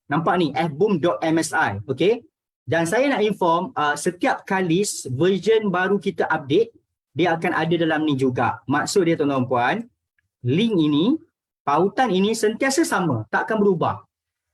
Nampak ni, fboom.msi. Okay. Dan saya nak inform, setiap kali version baru kita update, dia akan ada dalam ni juga. Maksud dia tuan-tuan puan, link ini, pautan ini sentiasa sama, tak akan berubah.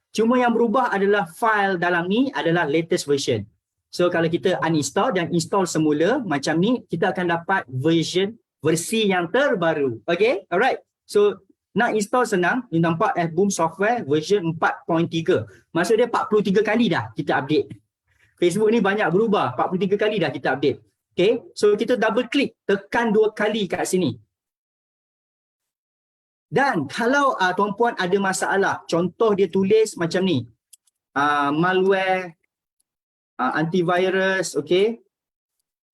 Cuma yang berubah adalah file dalam ni adalah latest version. So kalau kita uninstall dan install semula macam ni, kita akan dapat versi yang terbaru. Okay, alright. So nak install senang, ni nampak F-Boom software version 4.3. Maksud dia 43 kali dah kita update. Facebook ni banyak berubah, 43 kali dah kita update. Okay, so kita double klik, tekan 2 kali kat sini. Dan kalau tuan-puan ada masalah, contoh dia tulis macam ni, malware, antivirus, okay,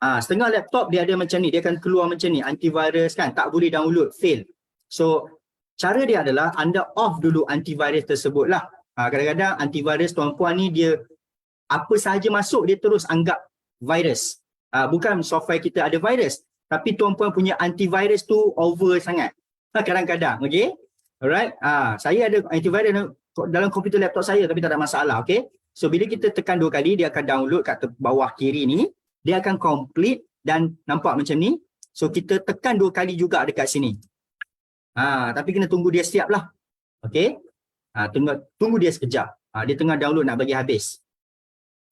Setengah laptop dia ada macam ni, dia akan keluar macam ni, antivirus kan, tak boleh download, fail. So cara dia adalah anda off dulu antivirus tersebut lah. Kadang-kadang antivirus tuan-puan ni dia apa sahaja masuk dia terus anggap virus. Bukan software kita ada virus, tapi tuan-puan punya antivirus tu over sangat. Kadang-kadang, okay? Alright, saya ada antivirus dalam komputer laptop saya tapi tak ada masalah, okay? So bila kita tekan 2 kali, dia akan download kat bawah kiri ni, dia akan complete dan nampak macam ni. So kita tekan 2 kali juga dekat sini. Tapi kena tunggu dia siap lah, okay? Tunggu dia sekejap. Dia tengah download nak bagi habis.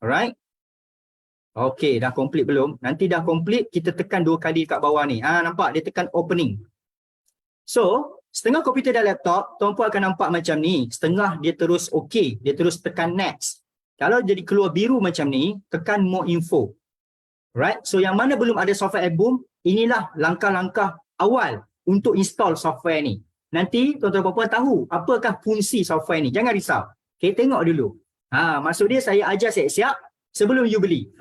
Alright. Okay, dah complete belum? Nanti dah complete, kita tekan 2 kali kat bawah ni. Nampak? Dia tekan opening. So, setengah komputer dan laptop, tuan-puan akan nampak macam ni. Setengah dia terus okay. Dia terus tekan next. Kalau jadi keluar biru macam ni, tekan more info. Right? So, yang mana belum ada software album, inilah langkah-langkah awal untuk install software ni. Nanti tuan-tuan puan-puan tahu apakah fungsi software ni. Jangan risau. Okay, tengok dulu. Maksud dia saya ajar siap-siap sebelum you beli.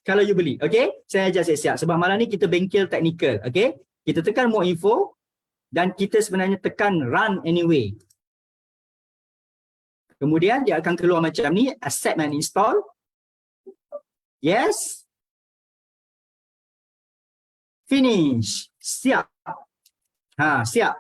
Kalau you beli, okay? Saya ajar siap-siap. Sebab malam ni kita bengkel teknikal, okay? Kita tekan more info dan kita sebenarnya tekan run anyway. Kemudian dia akan keluar macam ni, accept and install. Yes. Finish. Siap. Siap.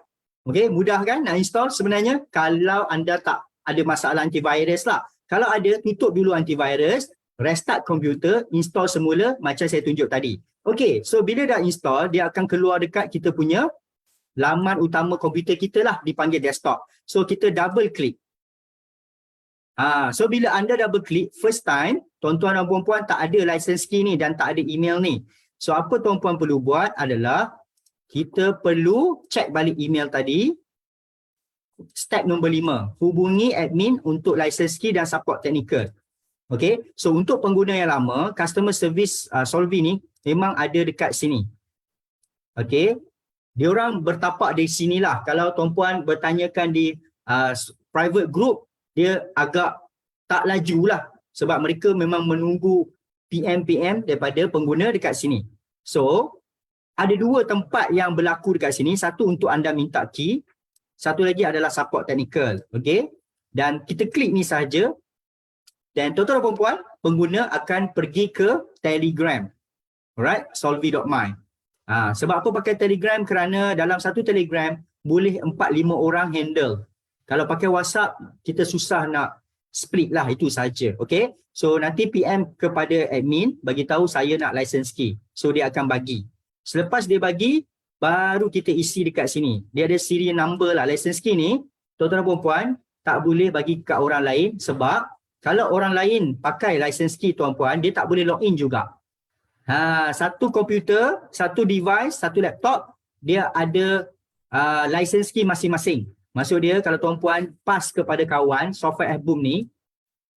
Okay, mudah kan nak install sebenarnya kalau anda tak ada masalah antivirus lah. Kalau ada, tutup dulu antivirus, restart komputer, install semula macam saya tunjuk tadi. Okay, so bila dah install, dia akan keluar dekat kita punya laman utama komputer kita lah, dipanggil desktop. So kita double klik. So bila anda double klik, first time, tuan-tuan dan puan-puan tak ada license key ni dan tak ada email ni. So apa tuan-puan perlu buat adalah, kita perlu cek balik email tadi. Step nombor 5, hubungi admin untuk license key dan support technical. Okay, so untuk pengguna yang lama, customer service Solvi ni memang ada dekat sini. Okay, diorang bertapak di sinilah. Kalau tuan-puan bertanyakan di private group, dia agak tak lajulah sebab mereka memang menunggu PM daripada pengguna dekat sini. So, ada 2 tempat yang berlaku dekat sini. Satu untuk anda minta key, satu lagi adalah support technical. Okay, dan kita klik ni sahaja. Dan tuan-tuan dan puan-puan, pengguna akan pergi ke Telegram. Alright, solvi.my. Sebab apa pakai Telegram? Kerana dalam satu Telegram boleh 4-5 orang handle. Kalau pakai WhatsApp, kita susah nak split lah, itu saja. Okay, so nanti PM kepada admin, bagi tahu saya nak license key. So dia akan bagi. Selepas dia bagi, baru kita isi dekat sini. Dia ada serial number lah. License key ni, tuan-tuan dan puan-puan, tak boleh bagi kat orang lain sebab kalau orang lain pakai license key tuan-puan, dia tak boleh login juga. Satu komputer, satu device, satu laptop, dia ada license key masing-masing. Maksud dia kalau tuan-puan pass kepada kawan software album ni,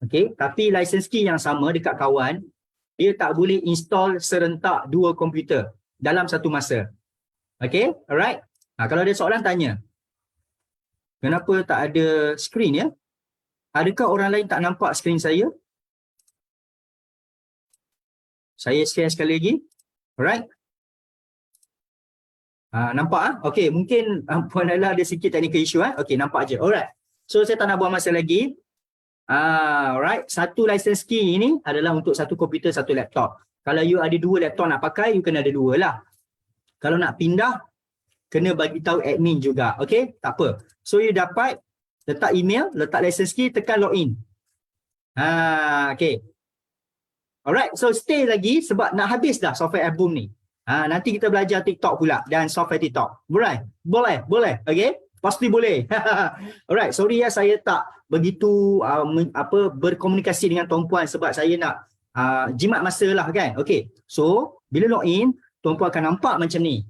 okay, tapi license key yang sama dekat kawan, dia tak boleh install serentak 2 komputer dalam satu masa. Okay, alright. Kalau ada soalan tanya. Kenapa tak ada skrin ya? Adakah orang lain tak nampak skrin saya? Saya share sekali lagi. Alright. Nampak? Okay, mungkin Puan Laila ada sikit technical issue. Okay, nampak je. Alright. So, saya tak nak buang masa lagi. Alright. Satu license key ini adalah untuk satu komputer, satu laptop. Kalau you ada 2 laptop nak pakai, you kena ada 2 lah. Kalau nak pindah, kena bagi tahu admin juga. Okay, tak apa. So, you dapat, letak email, letak license key, tekan login. Okay. Alright, so stay lagi sebab nak habis dah software album ni. Nanti kita belajar TikTok pula dan software TikTok. Boleh? Boleh. Okay? Pasti boleh. Alright, sorry ya saya tak begitu berkomunikasi dengan tuan-puan sebab saya nak jimat masa lah kan. Okay, so bila login, tuan-puan akan nampak macam ni.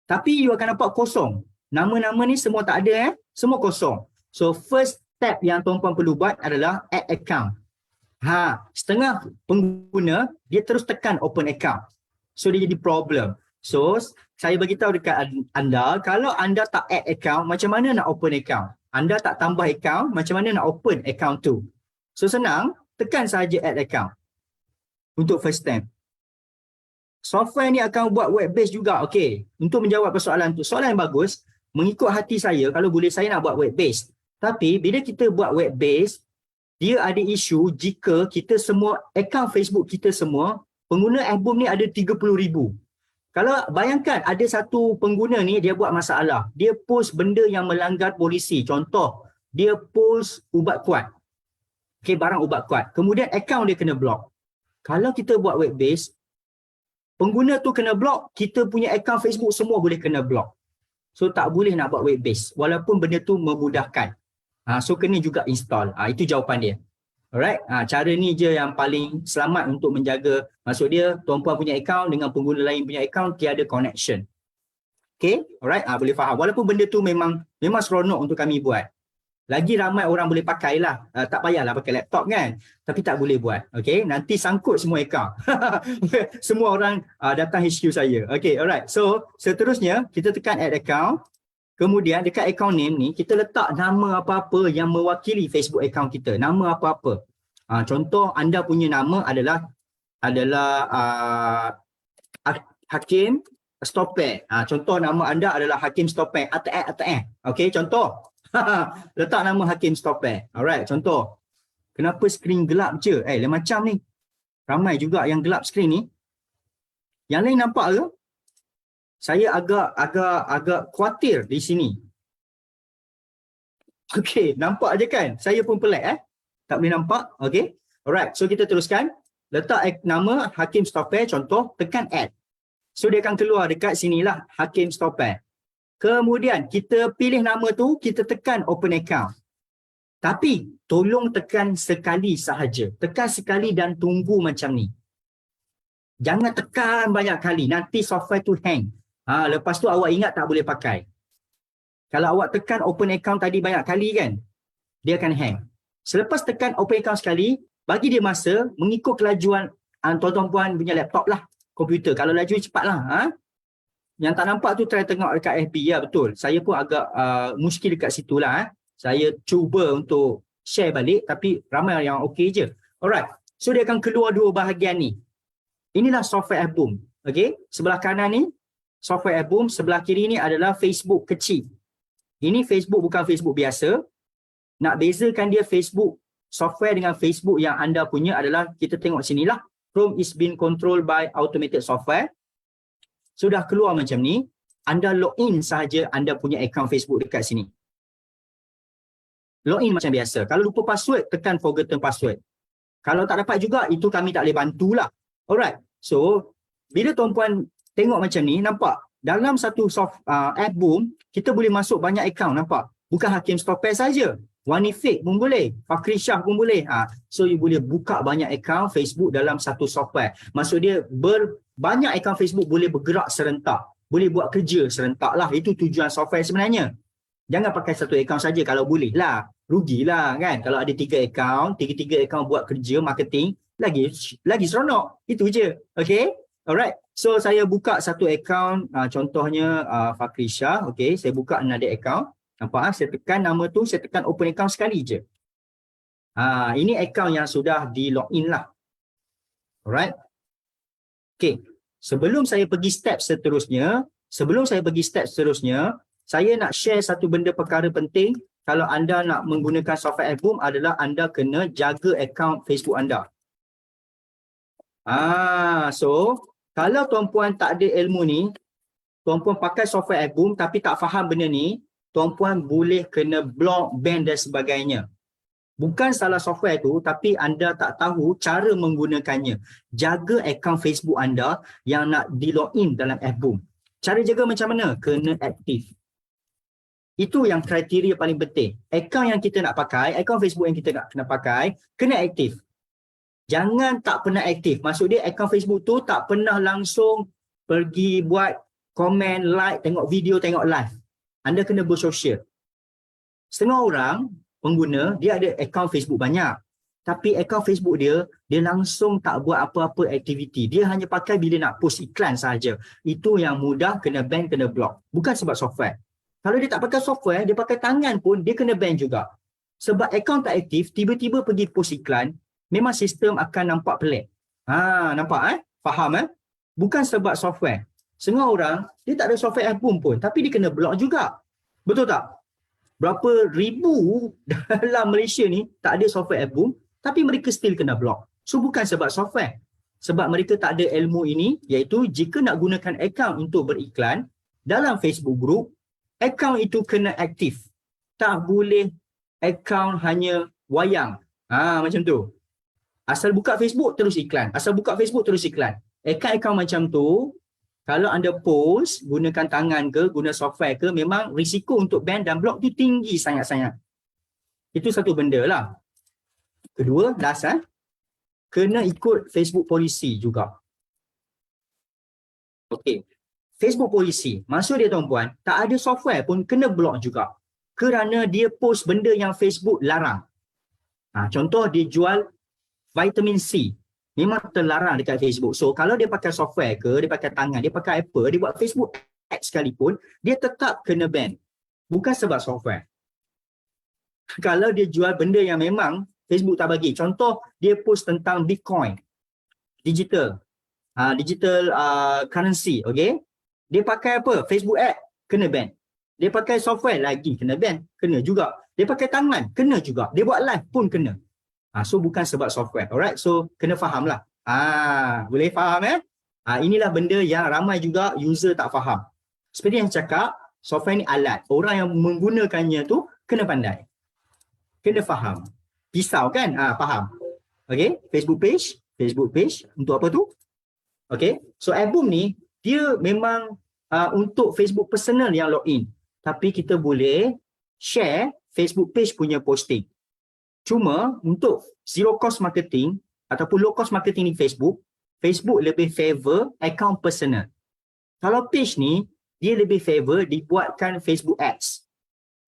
Tapi you akan nampak kosong. Nama-nama ni semua tak ada semua kosong. So first step yang tuan-puan perlu buat adalah add account. Setengah pengguna dia terus tekan open account. So dia jadi problem. So saya bagi tahu dekat anda, kalau anda tak add account, macam mana nak open account? Anda tak tambah account, macam mana nak open account tu? So senang, tekan saja add account untuk first time. software ni akan buat web base juga. Okey, untuk menjawab persoalan tu, soalan yang bagus. Mengikut hati saya, kalau boleh saya nak buat web base. Tapi bila kita buat web base, dia ada isu jika kita semua, akaun Facebook kita semua, pengguna album ni ada 30,000. Kalau bayangkan ada satu pengguna ni dia buat masalah, dia post benda yang melanggar polisi. Contoh, dia post ubat kuat. Okey, barang ubat kuat. Kemudian akaun dia kena block. Kalau kita buat web base, pengguna tu kena block, kita punya akaun Facebook semua boleh kena block. So tak boleh nak buat web base walaupun benda tu memudahkan. So kena juga install. Itu jawapan dia. Alright, cara ni je yang paling selamat untuk menjaga, maksud dia tuan-puan punya akaun dengan pengguna lain punya akaun tiada connection. Okay, alright, boleh faham. Walaupun benda tu memang seronok untuk kami buat. Lagi ramai orang boleh pakai lah. Tak payahlah pakai laptop kan. Tapi tak boleh buat. Okay, nanti sangkut semua akaun. Semua orang datang HQ saya. Okay, alright. So, seterusnya kita tekan add account. Kemudian dekat account name ni, kita letak nama apa-apa yang mewakili Facebook account kita. Nama apa-apa. Contoh anda punya nama adalah Hakim Stopek. Contoh nama anda adalah Hakim Stopek. Ata'eh. Okay, contoh. Letak nama Hakim Stopek. Alright, contoh. Kenapa skrin gelap je? Lain macam ni. Ramai juga yang gelap skrin ni. Yang lain nampak ke? Saya agak khawatir di sini. Okey, nampak je kan? Saya pun pelik tak boleh nampak. Okey. Alright, so kita teruskan. Letak nama Hakim Stopek, contoh, tekan add. So dia akan keluar dekat sinilah Hakim Stopek. Kemudian kita pilih nama tu, kita tekan open account. Tapi tolong tekan sekali sahaja. Tekan sekali dan tunggu macam ni. Jangan tekan banyak kali, nanti software tu hang. Lepas tu awak ingat tak boleh pakai. Kalau awak tekan open account tadi banyak kali kan, dia akan hang. Selepas tekan open account sekali, bagi dia masa mengikut kelajuan tuan-tuan punya laptop lah, komputer. Kalau laju cepatlah. Yang tak nampak tu try tengok dekat FB. Ya betul. Saya pun agak muskil dekat situ lah. Saya cuba untuk share balik tapi ramai yang okey je. Alright. So dia akan keluar dua bahagian ni. Inilah software album. Okay. Sebelah kanan ni software album, sebelah kiri ni adalah Facebook kecil. Ini Facebook bukan Facebook biasa. Nak bezakan dia Facebook software dengan Facebook yang anda punya adalah, kita tengok sinilah. Chrome is being controlled by automated software. Sudah keluar macam ni, anda login sahaja anda punya akaun Facebook dekat sini. Login macam biasa. Kalau lupa password, tekan forgotten password. Kalau tak dapat juga, itu kami tak boleh bantulah. Alright. So, bila tuan-puan tengok macam ni, nampak dalam satu album, kita boleh masuk banyak akaun, nampak? Bukan Hakim Stopek saja. Wani Fake pun boleh. Fakri Shah pun boleh. So, you boleh buka banyak akaun Facebook dalam satu software. Maksud dia, banyak akaun Facebook boleh bergerak serentak. Boleh buat kerja serentak lah. Itu tujuan software sebenarnya. Jangan pakai satu akaun saja kalau boleh lah. Rugilah kan. Kalau ada 3 akaun, 3 akaun buat kerja, marketing, lagi seronok. Itu je. Okay? Alright. So, saya buka satu akaun, contohnya Fakri Shah. Okay, saya buka another account. Nampak? Saya tekan nama tu, saya tekan open account sekali je. Ini akaun yang sudah di login lah. Alright. Okay. Sebelum saya pergi step seterusnya, saya nak share satu benda perkara penting. Kalau anda nak menggunakan software album adalah anda kena jaga akaun Facebook anda. So, kalau tuan-puan tak ada ilmu ni, tuan-puan pakai software album tapi tak faham benda ni, tuan-puan boleh kena block, ban dan sebagainya. Bukan salah software tu, tapi anda tak tahu cara menggunakannya. Jaga akaun Facebook anda yang nak di-login dalam album. Cara jaga macam mana? Kena aktif. Itu yang kriteria paling penting. Akaun yang kita nak pakai, akaun Facebook yang kita nak kena pakai, kena aktif. Jangan tak pernah aktif. Maksud dia akaun Facebook tu tak pernah langsung pergi buat komen, like, tengok video, tengok live. Anda kena bersosial. Setengah orang pengguna, dia ada akaun Facebook banyak. Tapi akaun Facebook dia langsung tak buat apa-apa aktiviti. Dia hanya pakai bila nak post iklan sahaja. Itu yang mudah kena ban, kena block. Bukan sebab software. Kalau dia tak pakai software, dia pakai tangan pun, dia kena ban juga. Sebab akaun tak aktif, tiba-tiba pergi post iklan, memang sistem akan nampak pelik. Nampak Faham bukan sebab software. Setengah orang, dia tak ada software album pun, tapi dia kena block juga. Betul tak? Berapa ribu dalam Malaysia ni tak ada software album, tapi mereka still kena block. So bukan sebab software. Sebab mereka tak ada ilmu ini, iaitu jika nak gunakan akaun untuk beriklan dalam Facebook group, akaun itu kena aktif. Tak boleh akaun hanya wayang. Macam tu. Asal buka Facebook terus iklan. Asal buka Facebook terus iklan. Akaun-akaun macam tu, kalau anda post, gunakan tangan ke, guna software ke, memang risiko untuk ban dan block tu tinggi sangat-sangat. Itu satu benda lah. Kedua, last kena ikut Facebook policy juga. Okey. Facebook policy, maksud dia tuan-puan, tak ada software pun kena block juga. Kerana dia post benda yang Facebook larang. Contoh dia jual vitamin C. Memang terlarang dekat Facebook. So kalau dia pakai software ke, dia pakai tangan, dia pakai apa, dia buat Facebook Ads sekalipun, dia tetap kena ban. Bukan sebab software. Kalau dia jual benda yang memang Facebook tak bagi. Contoh dia post tentang Bitcoin, digital currency, okay? Dia pakai apa? Facebook Ad, kena ban. Dia pakai software lagi, kena ban. Kena juga. Dia pakai tangan, kena juga. Dia buat live pun kena. So bukan sebab software. Alright, so kena faham lah. Boleh faham inilah benda yang ramai juga user tak faham. Seperti yang cakap, software ni alat. Orang yang menggunakannya tu kena pandai. Kena faham. Pisau kan? Faham. Okay, Facebook page untuk apa tu? Okay, so album ni dia memang untuk Facebook personal yang login. Tapi kita boleh share Facebook page punya posting. Cuma untuk zero cost marketing ataupun low cost marketing di Facebook, Facebook lebih favor account personal. Kalau page ni, dia lebih favor dibuatkan Facebook Ads.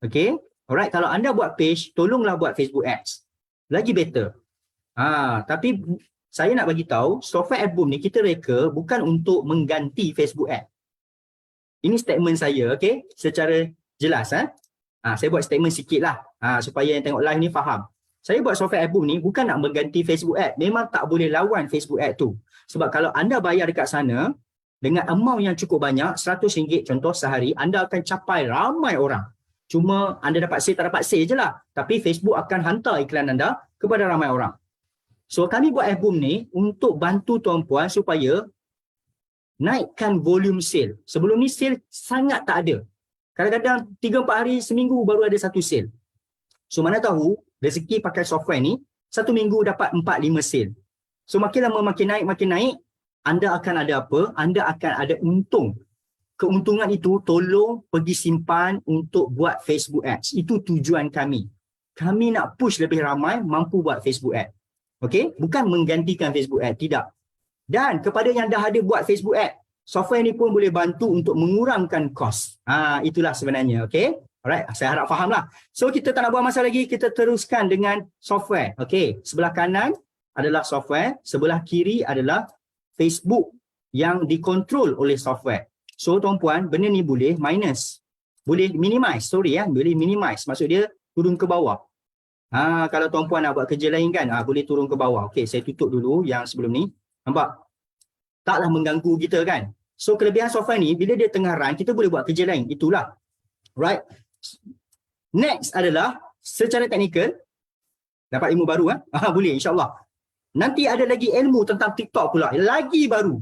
Okay? Alright, kalau anda buat page, tolonglah buat Facebook Ads. Lagi better. Tapi saya nak bagi tahu, software album ni kita reka bukan untuk mengganti Facebook Ad. Ini statement saya, okay? Secara jelas. Saya buat statement sikit lah supaya yang tengok live ni faham. Saya buat software album ni bukan nak mengganti Facebook Ad. Memang tak boleh lawan Facebook Ad tu. Sebab kalau anda bayar dekat sana, dengan amount yang cukup banyak, RM100 contoh sehari, anda akan capai ramai orang. Cuma anda dapat sale tak dapat sale je lah. Tapi Facebook akan hantar iklan anda kepada ramai orang. So kami buat album ni untuk bantu tuan-puan supaya naikkan volume sale. Sebelum ni sale sangat tak ada. Kadang-kadang 3-4 hari, seminggu baru ada satu sale. So mana tahu rezeki pakai software ni, 1 minggu dapat 4-5 sale. So makin lama makin naik, anda akan ada apa? Anda akan ada untung. Keuntungan itu tolong pergi simpan untuk buat Facebook Ads. Itu tujuan kami. Kami nak push lebih ramai mampu buat Facebook Ad. Okay? Bukan menggantikan Facebook Ad. Tidak. Dan kepada yang dah ada buat Facebook Ad, software ni pun boleh bantu untuk mengurangkan kos. Itulah sebenarnya. Okay? Alright. Saya harap faham lah. So kita tak nak buang masa lagi. Kita teruskan dengan software. Okay? Sebelah kanan adalah software. Sebelah kiri adalah Facebook yang dikontrol oleh software. So tuan-puan, benda ni boleh minus. Boleh minimize. Boleh minimize. Maksud dia turun ke bawah. Kalau tuan-puan nak buat kerja lain kan, boleh turun ke bawah. Okay, saya tutup dulu yang sebelum ni. Nampak? Taklah mengganggu kita kan. So kelebihan software ni, bila dia tengah run, kita boleh buat kerja lain. Itulah. Right? Next adalah secara teknikal. Dapat ilmu baru boleh insyaAllah. Nanti ada lagi ilmu tentang TikTok pula. Lagi baru.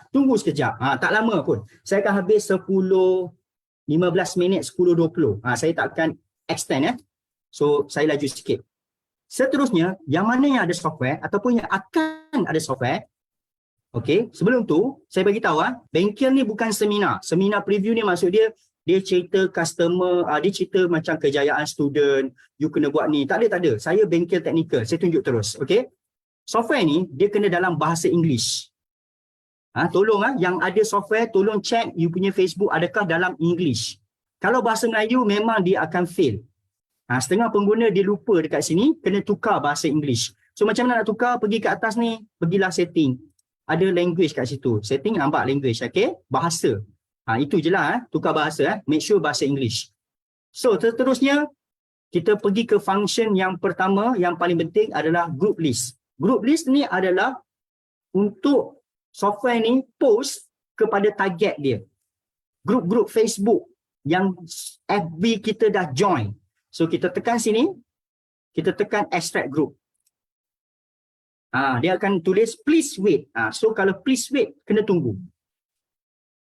Tunggu sekejap. Tak lama pun. Saya akan habis 10-15 minit, 10-20. Saya tak akan extend So, saya laju sikit. Seterusnya, yang mana yang ada software ataupun yang akan ada software. Okay, sebelum tu, saya bagi tahu bengkel ni bukan seminar. Seminar preview ni maksud dia cerita customer, dia cerita macam kejayaan student, you kena buat ni. Tak ada. Saya bengkel teknikal. Saya tunjuk terus. Okay. Software ni, dia kena dalam bahasa English. Tolong yang ada software, tolong check you punya Facebook adakah dalam English. Kalau bahasa Melayu, memang dia akan fail. Setengah pengguna dia lupa dekat sini, kena tukar bahasa English. So macam mana nak tukar? Pergi ke atas ni, pergilah setting. Ada language kat situ. Setting nampak language, okay? Bahasa. Itu je lah, tukar bahasa. Make sure bahasa English. So seterusnya, kita pergi ke function yang pertama, yang paling penting adalah group list. Group list ni adalah untuk software ni post kepada target dia. Grup-grup Facebook yang FB kita dah join. So kita tekan sini, kita tekan extract group. Dia akan tulis please wait. So kalau please wait, kena tunggu.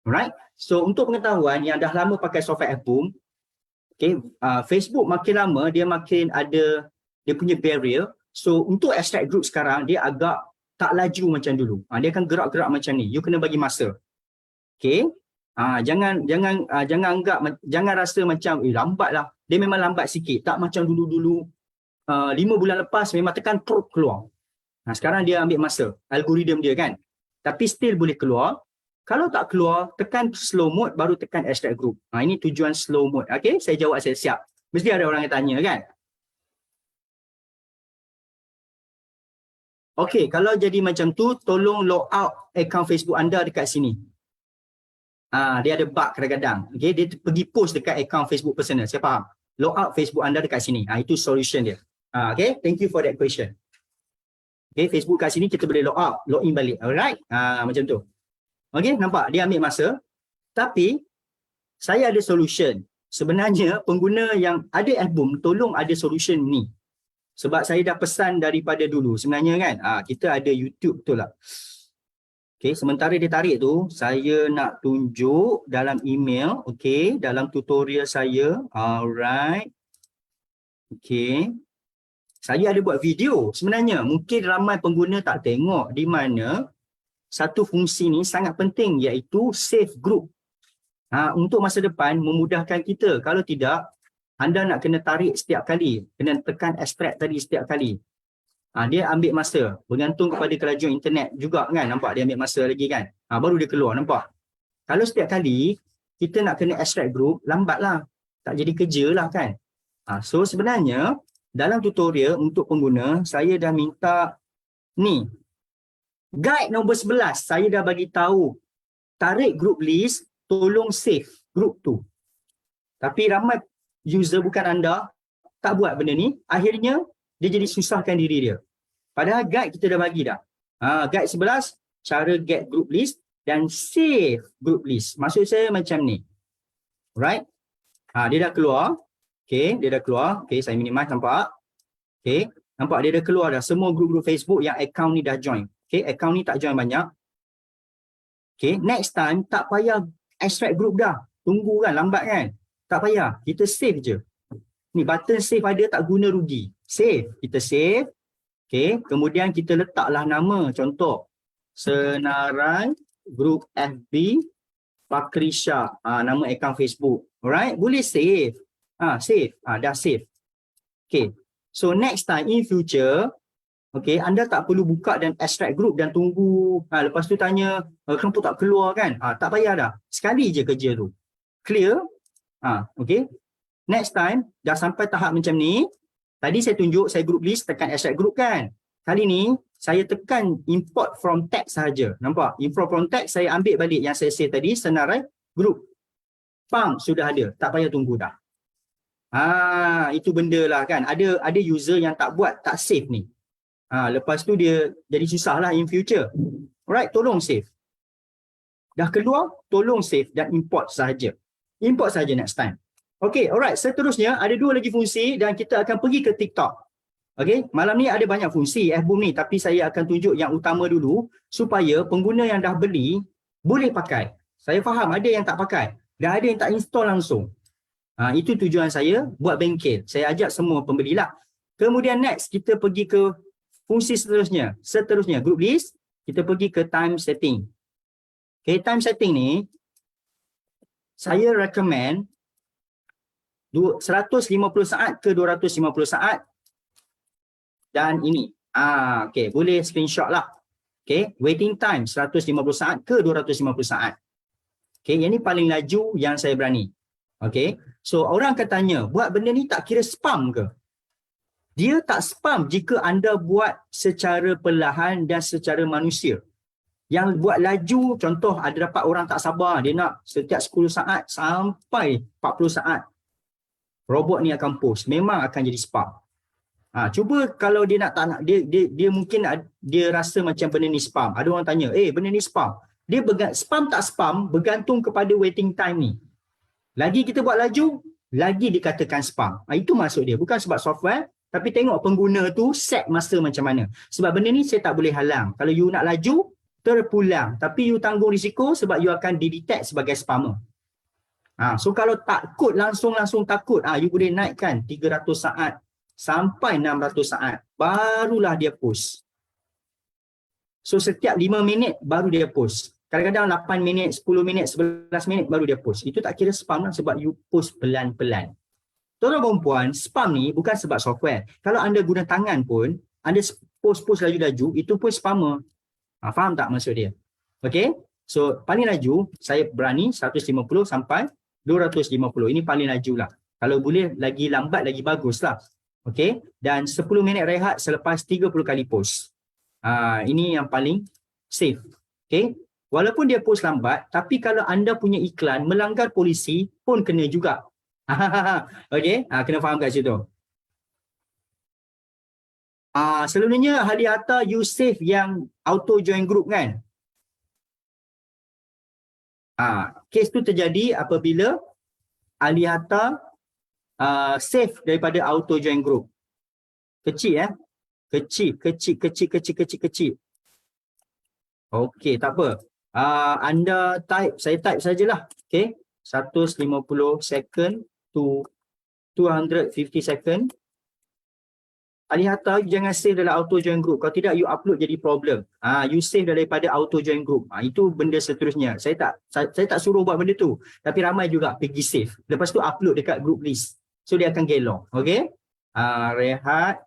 Alright. So untuk pengetahuan yang dah lama pakai software Apple, okay, Facebook makin lama dia makin ada dia punya barrier. So untuk extract group sekarang dia agak tak laju macam dulu. Dia akan gerak-gerak macam ni. You kena bagi masa. Okay. Jangan anggap, jangan rasa macam lambat lah. Dia memang lambat sikit. Tak macam dulu-dulu 5 bulan lepas memang tekan keluar. Sekarang dia ambil masa. Algoritma dia kan. Tapi still boleh keluar. Kalau tak keluar, tekan slow mode baru tekan extract group. Ini tujuan slow mode. Okay, saya jawab, saya siap. Mesti ada orang yang tanya kan. Okay, kalau jadi macam tu, tolong log out account Facebook anda dekat sini. Dia ada bug kadang-kadang. Okay, dia pergi post dekat account Facebook personal. Saya faham. Log out Facebook anda dekat sini. Itu solution dia. Okay, thank you for that question. Okay, Facebook kat sini kita boleh log out, log in balik. Alright, macam tu. Okay, nampak? Dia ambil masa. Tapi, saya ada solution. Sebenarnya, pengguna yang ada album, tolong ada solution ni. Sebab saya dah pesan daripada dulu. Sebenarnya kan, kita ada YouTube betul lah. Okay, sementara dia tarik tu, saya nak tunjuk dalam email. Okay, dalam tutorial saya. Alright. Okay. Saya ada buat video. Sebenarnya, mungkin ramai pengguna tak tengok di mana satu fungsi ni sangat penting iaitu save group. Untuk masa depan memudahkan kita. Kalau tidak, anda nak kena tarik setiap kali. Kena tekan extract tadi setiap kali. Dia ambil masa. Bergantung kepada kelajuan internet juga kan. Nampak dia ambil masa lagi kan. Baru dia keluar, nampak. Kalau setiap kali kita nak kena extract group, lambatlah. Tak jadi kerja lah kan. So sebenarnya, dalam tutorial untuk pengguna, saya dah minta ni. Guide nombor 11, saya dah bagi tahu tarik group list, tolong save group tu. Tapi ramai user bukan anda tak buat benda ni, akhirnya dia jadi susahkan diri dia. Padahal guide kita dah bagi dah. Guide 11, cara get group list dan save group list. Maksud saya macam ni. Right? Dia dah keluar. Okay, dia dah keluar. Okay, saya minimize, nampak? Okay, nampak dia dah keluar dah semua grup-grup Facebook yang account ni dah join. Okay, account ni tak join banyak. Okay, next time tak payah extract group dah. Tunggu kan, lambat kan? Tak payah, kita save je. Ni button save ada, tak guna rugi. Save, kita save. Okay, kemudian kita letaklah nama. Contoh, Senarai Group FB Fakrisha. Nama account Facebook. Alright, boleh save. Save. Dah save. Okay, so next time in future, okay, anda tak perlu buka dan extract group dan tunggu. Lepas tu tanya, kenapa tak keluar kan? Tak payah dah. Sekali je kerja tu. Clear? Okay. Next time, dah sampai tahap macam ni. Tadi saya tunjuk, saya group list, tekan extract group kan? Kali ni, saya tekan import from text sahaja. Nampak? Import from text, saya ambil balik yang saya save tadi, Senarai group. Pam, sudah ada. Tak payah tunggu dah. Itu benda lah kan. Ada user yang tak buat, tak save ni. Lepas tu dia jadi susah lah in future. Alright, tolong save. Dah keluar, tolong save dan import sahaja. Import sahaja next time. Okay, alright. Seterusnya, ada 2 lagi fungsi dan kita akan pergi ke TikTok. Okay, malam ni ada banyak fungsi F-Boom ni, tapi saya akan tunjuk yang utama dulu supaya pengguna yang dah beli boleh pakai. Saya faham ada yang tak pakai dan ada yang tak install langsung. Itu tujuan saya buat bengkel. Saya ajak semua pembeli lah. Kemudian next, kita pergi ke fungsi seterusnya. Seterusnya, group list, kita pergi ke time setting. Okay, time setting ni, saya recommend 150 saat ke 250 saat. Dan ini. Okay, boleh screenshot lah. Okay, waiting time 150 saat ke 250 saat. Okay, yang ni paling laju yang saya berani. Okay, so orang akan tanya, buat benda ni tak kira spam ke? Dia tak spam jika anda buat secara perlahan dan secara manusia. Yang buat laju, contoh ada dapat orang tak sabar, dia nak setiap 10 saat sampai 40 saat. Robot ni akan post, memang akan jadi spam. Cuba kalau dia nak tak nak, dia mungkin dia rasa macam benda ni spam. Ada orang tanya, benda ni spam. Dia spam tak spam bergantung kepada waiting time ni. Lagi kita buat laju, lagi dikatakan spam. Itu maksud dia. Bukan sebab software, tapi tengok pengguna tu set masa macam mana. Sebab benda ni saya tak boleh halang. Kalau you nak laju, terpulang. Tapi you tanggung risiko sebab you akan didetect sebagai spammer. So kalau takut, langsung takut, you boleh naikkan 300 saat sampai 600 saat. Barulah dia post. So setiap 5 minit baru dia post. Kadang-kadang 8 minit, 10 minit, 11 minit baru dia post. Itu tak kira spam lah sebab you post pelan-pelan. Tuan-tuan dan puan, spam ni bukan sebab software. Kalau anda guna tangan pun, anda post laju-laju, itu pun spammer. Faham tak maksud dia? Okay? So paling laju, saya berani 150 sampai 250. Ini paling laju lah. Kalau boleh lagi lambat, lagi bagus lah. Okay? Dan 10 minit rehat selepas 30 kali post. Ini yang paling safe. Okay? Walaupun dia post lambat, tapi kalau anda punya iklan melanggar polisi pun kena juga. Okay? Kena faham kat situ. Selalunya ahli harta you save yang auto join group kan? Kes tu terjadi apabila ahli harta save daripada auto join group. Kecil Kecil. Okey, tak apa. Anda saya type sajalah. Okey. 150 second to 250 second. Ahli harta jangan save dalam auto join group. Kalau tidak you upload jadi problem. You save daripada auto join group. Itu benda seterusnya. Saya tak suruh buat benda tu. Tapi ramai juga pergi save. Lepas tu upload dekat group list. So dia akan gelong. Okey. Rehat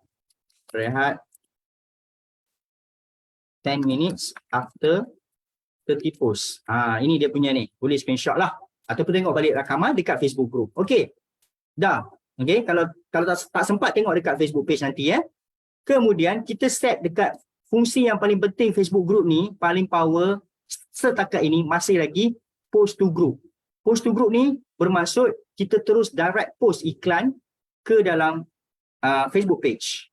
10 minutes after 30 post. Ini dia punya ni. Boleh screenshot lah. Ataupun tengok balik rakaman dekat Facebook group. Okey. Dah. Okey. Kalau tak sempat tengok dekat Facebook page nanti Kemudian kita set dekat fungsi yang paling penting Facebook group ni, paling power setakat ini masih lagi post to group. Post to group ni bermaksud kita terus direct post iklan ke dalam Facebook page.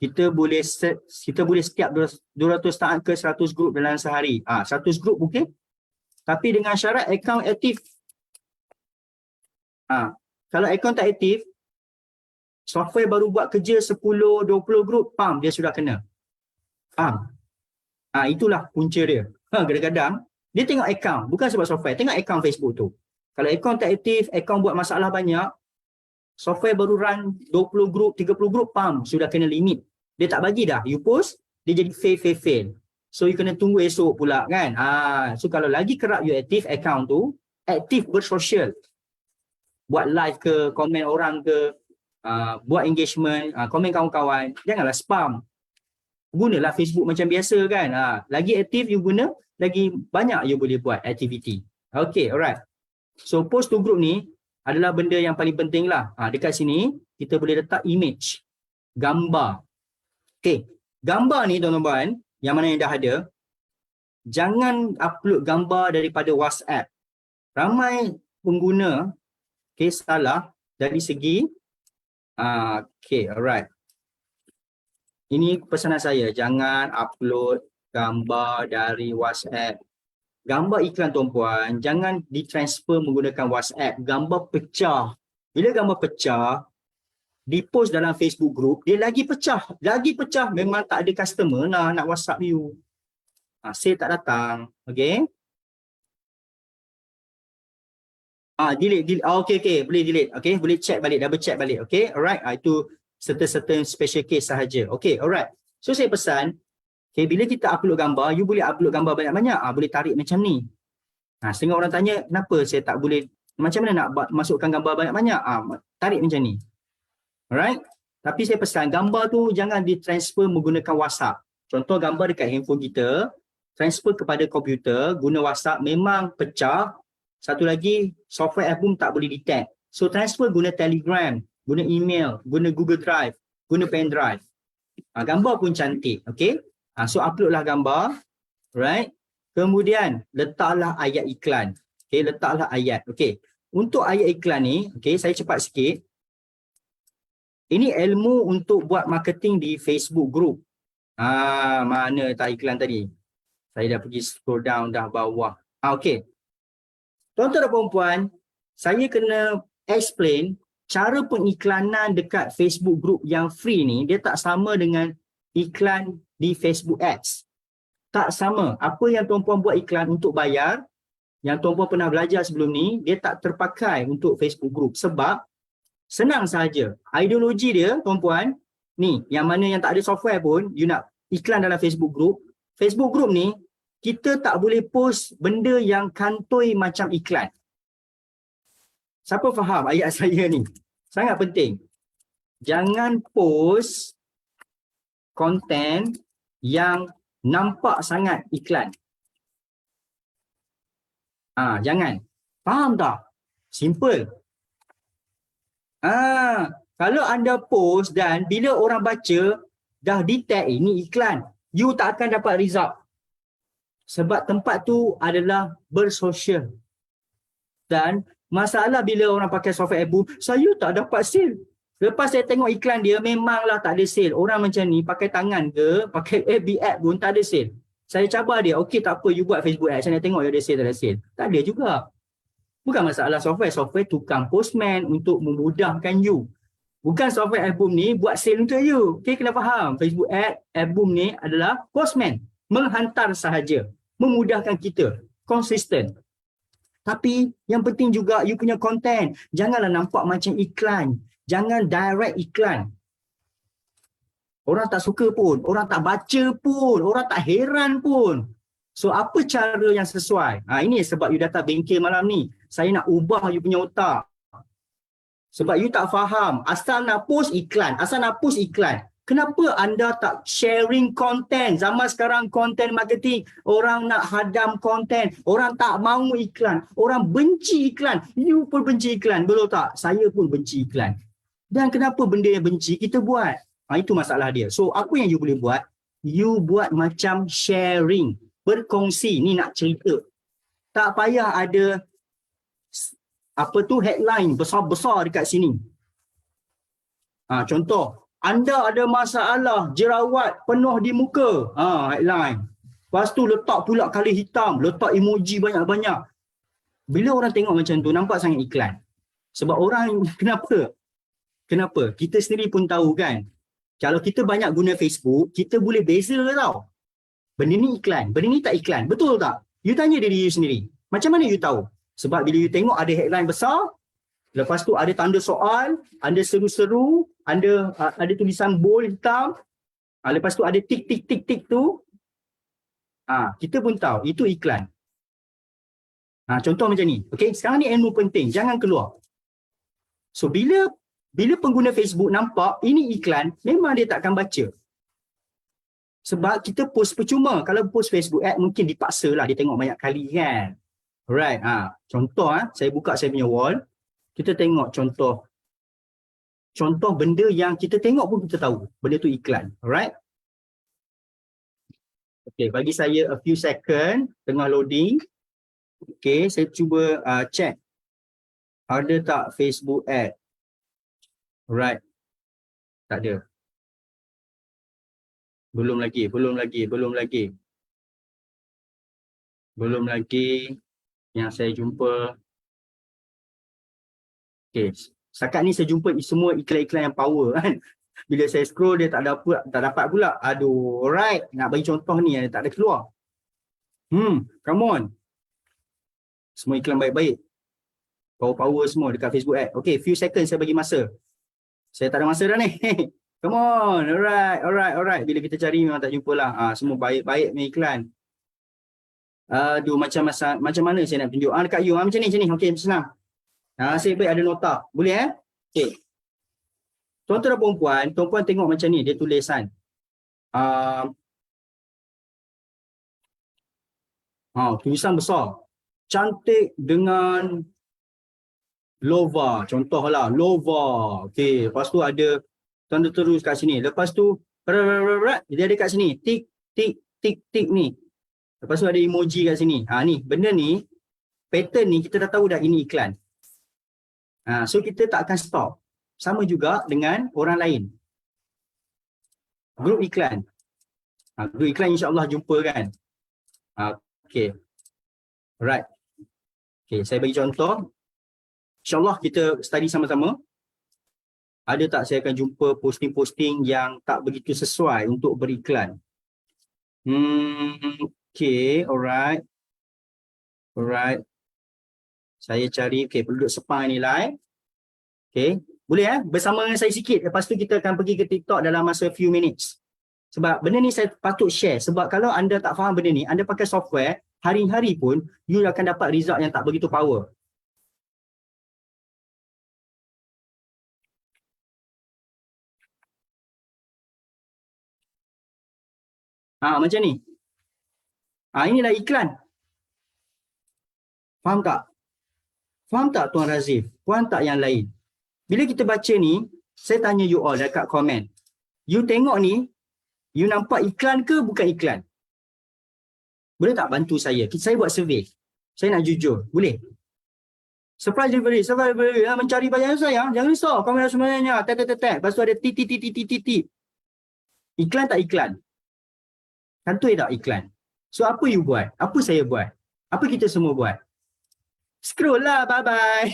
Kita boleh setiap 200 saat ke 100 grup dalam sehari. 100 grup mungkin. Tapi dengan syarat akaun aktif. Kalau akaun tak aktif, software baru buat kerja 10-20 grup, dia sudah kena. Faham? Itulah punca dia. Kadang-kadang dia tengok akaun, bukan sebab software, tengok akaun Facebook tu. Kalau akaun tak aktif, akaun buat masalah banyak, software baru run 20 grup, 30 grup, sudah kena limit. Dia tak bagi dah. You post, dia jadi fail. So you kena tunggu esok pula kan. So kalau lagi kerap you aktif account tu, aktif bersosial. Buat live ke, komen orang ke, buat engagement, komen kawan-kawan. Janganlah spam. Gunalah Facebook macam biasa kan. Lagi aktif you guna, lagi banyak you boleh buat aktiviti. Okay, alright. So post to group ni adalah benda yang paling penting lah. Dekat sini, kita boleh letak image, gambar. Okay, gambar ni tuan-tuan, yang mana yang dah ada, jangan upload gambar daripada WhatsApp. Ramai pengguna, salah dari segi, alright. Ini pesanan saya, jangan upload gambar dari WhatsApp. Gambar iklan tuan-puan, jangan ditransfer menggunakan WhatsApp. Gambar pecah. Bila gambar pecah, di-post dalam Facebook group, dia lagi pecah. Memang tak ada customer nak WhatsApp you. Sale tak datang. Okay. Delete. Okay. Boleh delete. Okay. Boleh check balik, double check balik. Okay. Alright. Itu certain special case sahaja. Okay. Alright. So saya pesan, okay, bila kita upload gambar, you boleh upload gambar banyak-banyak. Boleh tarik macam ni. Setengah orang tanya, kenapa saya tak boleh, macam mana nak masukkan gambar banyak-banyak? Tarik macam ni. Alright. Tapi saya pesan, gambar tu jangan ditransfer menggunakan WhatsApp. Contoh gambar dekat handphone kita, transfer kepada komputer, guna WhatsApp memang pecah. Satu lagi, software app pun tak boleh detect. So transfer guna Telegram, guna email, guna Google Drive, guna pen drive. Gambar pun cantik. Okay. So uploadlah gambar. Right. Kemudian letaklah ayat iklan. Okay. Letaklah ayat. Okay. Untuk ayat iklan ni, okay, saya cepat sikit. Ini ilmu untuk buat marketing di Facebook group. Mana tak iklan tadi? Saya dah pergi scroll down dah bawah. Okey. Tuan-tuan dan puan-puan, saya kena explain cara pengiklanan dekat Facebook group yang free ni, dia tak sama dengan iklan di Facebook Ads. Tak sama. Apa yang tuan-puan buat iklan untuk bayar, yang tuan-puan pernah belajar sebelum ni, dia tak terpakai untuk Facebook group. Sebab senang sahaja. Ideologi dia, tuan-puan, ni, yang mana yang tak ada software pun, you nak iklan dalam Facebook group. Facebook group ni, kita tak boleh post benda yang kantoi macam iklan. Siapa faham ayat saya ni? Sangat penting. Jangan post konten yang nampak sangat iklan. Jangan. Faham tak? Simple. Kalau anda post dan bila orang baca dah detect ini iklan, you tak akan dapat result. Sebab tempat tu adalah bersosial. Dan masalah bila orang pakai software Abu, saya tak dapat sale. Lepas saya tengok iklan dia, memanglah tak ada sale. Orang macam ni pakai tangan ke, pakai FB app pun tak ada sale. Saya cabar dia, okey tak apa, you buat Facebook ads, saya nak tengok you ada sale, tak ada sale. Tak ada juga. Bukan masalah software, software tukang postman untuk memudahkan you. Bukan software album ni buat sale untuk you. Okay, kena faham. Facebook ad, album ni adalah postman. Menghantar sahaja. Memudahkan kita. Konsisten. Tapi yang penting juga you punya konten. Janganlah nampak macam iklan. Jangan direct iklan. Orang tak suka pun. Orang tak baca pun. Orang tak heran pun. So apa cara yang sesuai? Ini sebab you datang bengkel malam ni. Saya nak ubah you punya otak. Sebab you tak faham. Asal nak post iklan. Asal nak post iklan. Kenapa anda tak sharing konten? Zaman sekarang konten marketing. Orang nak hadam konten. Orang tak mahu iklan. Orang benci iklan. You pun benci iklan. Betul tak? Saya pun benci iklan. Dan kenapa benda yang benci kita buat? Itu masalah dia. So apa yang you boleh buat? You buat macam sharing. Berkongsi. Ni nak cerita. Tak payah ada headline besar-besar dekat sini. Contoh, anda ada masalah jerawat penuh di muka. Headline. Lepas tu letak pula kali hitam, letak emoji banyak-banyak. Bila orang tengok macam tu, nampak sangat iklan. Sebab orang, Kenapa? Kita sendiri pun tahu kan. Kalau kita banyak guna Facebook, kita boleh beza tau. Benda ni iklan, benda ni tak iklan. Betul tak? You tanya diri you sendiri. Macam mana you tahu? Sebab bila you tengok ada headline besar, lepas tu ada tanda soal, ada seru-seru, ada tulisan bold hitam, lepas tu ada tik tu, kita pun tahu itu iklan. Contoh macam ni. Okay, sekarang ni ilmu penting, jangan keluar. So bila pengguna Facebook nampak ini iklan, memang dia tak akan baca. Sebab kita post percuma. Kalau post Facebook ad mungkin dipaksa lah dia tengok banyak kali kan. Alright, contoh saya buka saya punya wall, kita tengok contoh benda yang kita tengok pun kita tahu, benda tu iklan. Alright. Okay, bagi saya a few second, tengah loading. Okay, saya cuba check. Ada tak Facebook ad? Alright. Tak ada. Belum lagi. Yang saya jumpa. Okay, setakat ni saya jumpa semua iklan-iklan yang power kan. Bila saya scroll dia tak dapat pula. Aduh, alright. Nak bagi contoh ni tak ada keluar. Come on. Semua iklan baik-baik. Power-power semua dekat Facebook ad. Okay, few seconds saya bagi masa. Saya tak ada masa dah ni. Come on. Alright. Bila kita cari memang tak jumpa lah. Semua baik-baik punya iklan. Aduh, macam mana saya nak tunjuk? Dekat you. Macam ni. Okey, senang. Saya baik ada nota. Boleh Okey. Tuan-tuan dan puan-puan tengok macam ni. Dia tulisan. Tulisan besar. Cantik dengan Lova. Contohlah. Lova. Okey. Lepas tu ada tanda terus kat sini. Lepas tu, dia ada kat sini. Tik ni. Lepas tu ada emoji kat sini. Ni, benda ni, pattern ni kita dah tahu dah ini iklan. So kita tak akan stop. sama juga dengan orang lain. Grup iklan. Grup iklan insya-Allah jumpa kan. Okey. Alright. Okey, saya bagi contoh. InsyaAllah kita study sama-sama. Ada tak saya akan jumpa posting-posting yang tak begitu sesuai untuk beriklan? Okay, alright. Alright. Saya cari, okay, penduduk Sepang ni live. Okay, boleh bersama dengan saya sikit. Lepas tu kita akan pergi ke TikTok dalam masa few minutes. Sebab benda ni saya patut share. Sebab kalau anda tak faham benda ni, anda pakai software, hari-hari pun, you akan dapat result yang tak begitu power. Macam ni. Inilah iklan. Faham tak? Faham tak Tuan Razif? Faham tak yang lain? Bila kita baca ni, saya tanya you all dekat komen. You tengok ni, you nampak iklan ke bukan iklan? Boleh tak bantu saya? Saya buat survey. Saya nak jujur. Boleh? Surprise delivery, mencari bayar sayang. Jangan risau. Komen semuanya. Tet. Lepas tu ada titik. Iklan tak iklan? Kantoi tak iklan? So apa you buat? Apa saya buat? Apa kita semua buat? Scroll lah, bye-bye.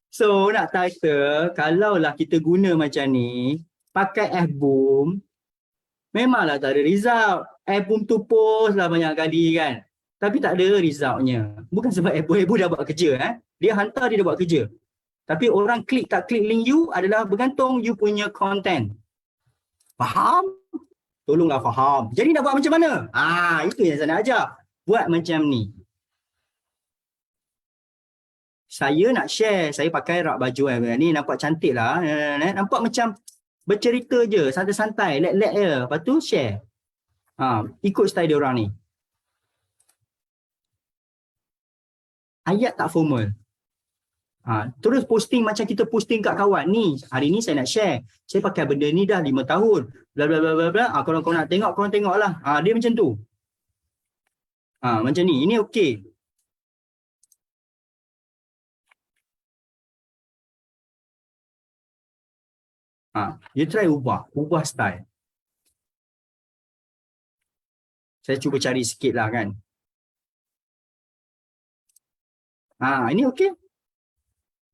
So nak kata, kalaulah kita guna macam ni, pakai F-Boom, memanglah tak ada result. F-Boom tu post lah banyak kali kan. Tapi tak ada resultnya. Bukan sebab F-Boom dah buat kerja. Dia hantar, dia dah buat kerja. Tapi orang klik tak klik link you adalah bergantung you punya content. Faham? Tolonglah faham. Jadi nak buat macam mana? Itu yang saya nak ajar. Buat macam ni. Saya nak share. Saya pakai rak baju ni nampak cantik lah. Nampak macam bercerita je. Santai-santai. Let je. Lepas tu share. Ikut style dia orang ni. Ayat tak formal. Terus posting macam kita posting kat kawan. Ni, hari ni saya nak share. Saya pakai benda ni dah 5 tahun. Bla bla bla bla bla. Kalau kau nak tengok, korang tengoklah. Dia macam tu. Macam ni. Ini okey. You try ubah style. Saya cuba cari sikit lah kan. Ini okey.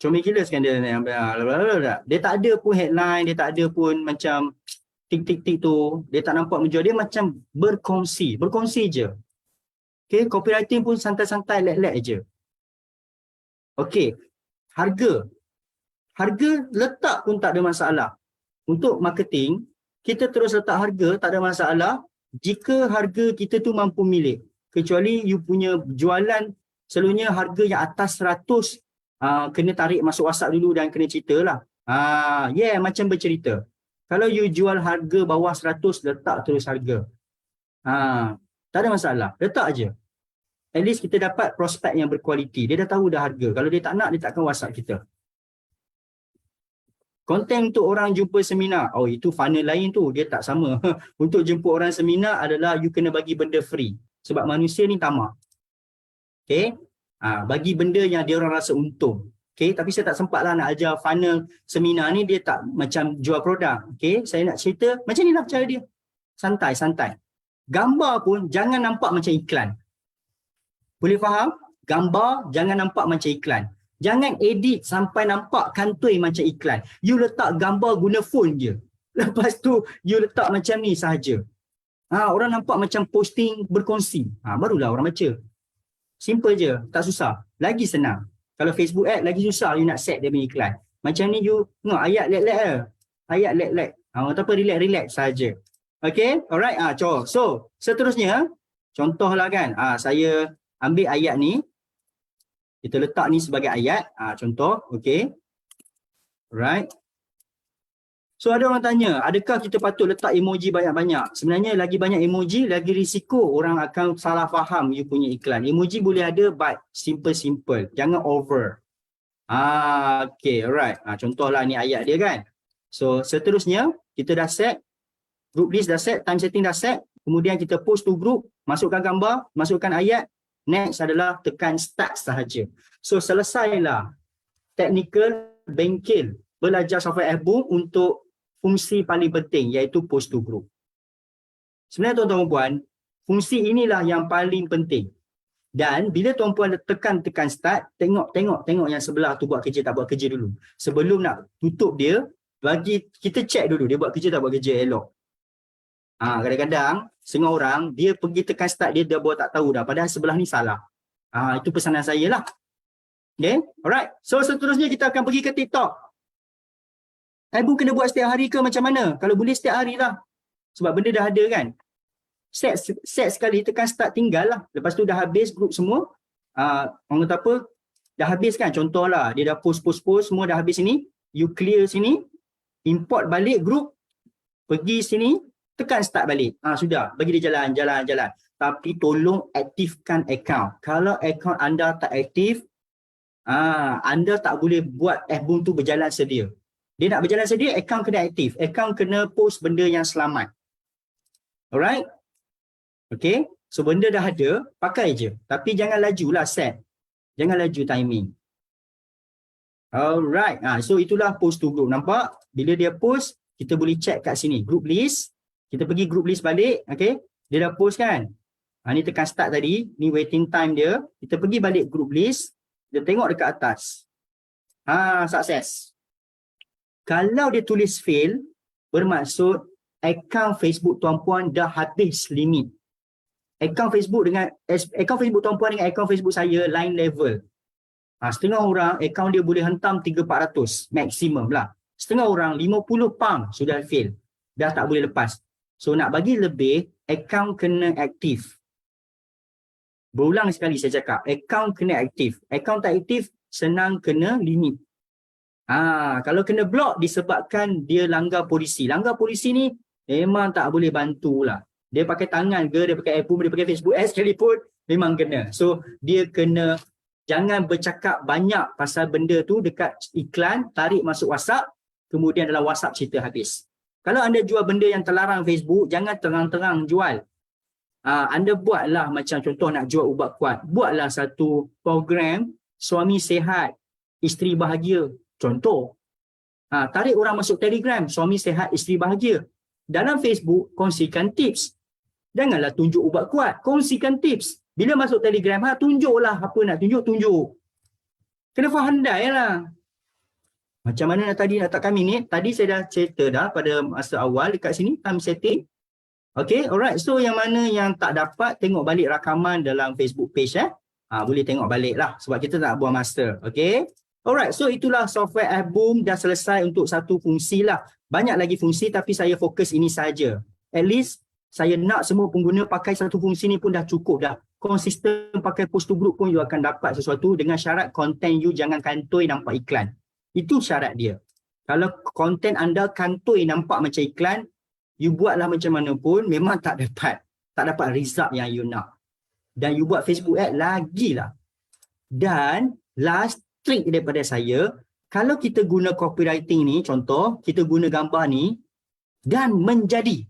Comel gila sekarang dia. Dia tak ada pun headline, dia tak ada pun macam tik-tik-tik tu. Dia tak nampak menjual. Dia macam berkongsi je. Okay, copywriting pun santai-santai, let je. Okay, harga letak pun tak ada masalah. Untuk marketing, kita terus letak harga, tak ada masalah jika harga kita tu mampu milik. Kecuali you punya jualan selalunya harga yang atas 100, kena tarik masuk WhatsApp dulu dan kena cerita lah. Macam bercerita. Kalau you jual harga bawah 100, letak terus harga. Tak ada masalah. Letak je. At least kita dapat prospek yang berkualiti. Dia dah tahu dah harga. Kalau dia tak nak, dia takkan WhatsApp kita. Konten untuk orang jumpa seminar. Itu funnel lain tu. Dia tak sama. Untuk jumpa orang seminar adalah you kena bagi benda free. Sebab manusia ni tamak. Okay? Bagi benda yang dia orang rasa untung. Okay? Tapi saya tak sempat lah nak ajar funnel seminar ni. Dia tak macam jual produk. Okay? Saya nak cerita macam ni lah cara dia. Santai-santai. Gambar pun jangan nampak macam iklan. Boleh faham? Gambar jangan nampak macam iklan. Jangan edit sampai nampak kantoi macam iklan. You letak gambar guna phone je. Lepas tu you letak macam ni sahaja. Orang nampak macam posting berkongsi. Barulah orang baca. Simple je, tak susah. Lagi senang. Kalau Facebook ad lagi susah you nak set dia punya iklan. Macam ni you tengok ayat let-let je. Ayat let-let. Ataupun relax saja. Okay, alright. So seterusnya contohlah kan. Saya ambil ayat ni. Kita letak ni sebagai ayat. Contoh, okay. Alright. So ada orang tanya, adakah kita patut letak emoji banyak-banyak? Sebenarnya lagi banyak emoji, lagi risiko orang akan salah faham you punya iklan. Emoji boleh ada but simple-simple. Jangan over. Okay, alright. Contohlah ni ayat dia kan. So seterusnya, kita dah set. Group list dah set, time setting dah set. Kemudian kita post to group, masukkan gambar, masukkan ayat. Next adalah tekan start sahaja. So selesailah technical bengkel belajar software album untuk fungsi paling penting iaitu post to group. Sebenarnya tuan-tuan dan puan, fungsi inilah yang paling penting. Dan bila tuan-puan tekan start, tengok yang sebelah tu buat kerja tak buat kerja dulu. Sebelum nak tutup dia, kita check dulu dia buat kerja tak buat kerja elok. Kadang-kadang setengah orang dia pergi tekan start dia buat tak tahu dah padahal sebelah ni salah. Itu pesanan saya lah. Okay, alright. So seterusnya kita akan pergi ke TikTok. Album kena buat setiap hari ke macam mana? Kalau boleh setiap hari lah. Sebab benda dah ada kan. Set sekali tekan start tinggal lah. Lepas tu dah habis group semua. Orang kata apa? Dah habis kan? Contohlah dia dah post semua dah habis sini. You clear sini. Import balik group. Pergi sini. Tekan start balik. Sudah. Bagi dia jalan. Tapi tolong aktifkan account. Kalau account anda tak aktif, anda tak boleh buat album tu berjalan sedia. Dia nak berjalan sedia, account kena aktif. Account kena post benda yang selamat. Alright? Okay? So benda dah ada, pakai je. Tapi jangan lajulah set. Jangan laju timing. Alright. So itulah post to group. Nampak? Bila dia post, kita boleh check kat sini. Group list. Kita pergi group list balik. Okay? Dia dah post kan? Ni tekan start tadi. Ni waiting time dia. Kita pergi balik group list. Dia tengok dekat atas. Sukses. Kalau dia tulis fail, bermaksud akaun Facebook tuan-puan dah habis limit. Akaun Facebook tuan-puan dengan akaun Facebook saya lain level. Setengah orang akaun dia boleh hentam 300-400 maksimum lah. Setengah orang 50 pound sudah fail. Dah tak boleh lepas. So nak bagi lebih, akaun kena aktif. Berulang sekali saya cakap, akaun kena aktif. Akaun tak aktif, senang kena limit. Kalau kena block disebabkan dia langgar polisi. Langgar polisi ni memang tak boleh bantulah. Dia pakai tangan ke, dia pakai album, dia pakai Facebook sekalipun, memang kena. So dia kena, jangan bercakap banyak pasal benda tu dekat iklan, tarik masuk WhatsApp, kemudian dalam WhatsApp cerita habis. Kalau anda jual benda yang terlarang Facebook, jangan terang-terang jual. Anda buatlah macam contoh nak jual ubat kuat. Buatlah satu program suami sihat, isteri bahagia. Contoh. Tarik orang masuk Telegram, suami sihat, isteri bahagia. Dalam Facebook, kongsikan tips. Janganlah tunjuk ubat kuat, kongsikan tips. Bila masuk Telegram, tunjuklah apa nak tunjuk. Kena pandai lah. Macam mana tadi nak tak kami ni? Tadi saya dah cerita dah pada masa awal dekat sini, time setting. Okay, alright. So yang mana yang tak dapat, tengok balik rakaman dalam Facebook page. Boleh tengok balik lah sebab kita tak buang masa. Okay. Alright, so itulah software album dah selesai untuk satu fungsi lah. Banyak lagi fungsi tapi saya fokus ini saja. At least saya nak semua pengguna pakai satu fungsi ni pun dah cukup dah. Konsisten pakai post to group pun you akan dapat sesuatu dengan syarat konten you jangan kantoi nampak iklan. Itu syarat dia. Kalau konten anda kantoi nampak macam iklan, you buatlah macam mana pun memang tak dapat result yang you nak. Dan you buat Facebook ad lagilah. Dan last trick daripada saya, kalau kita guna copywriting ni, contoh kita guna gambar ni dan menjadi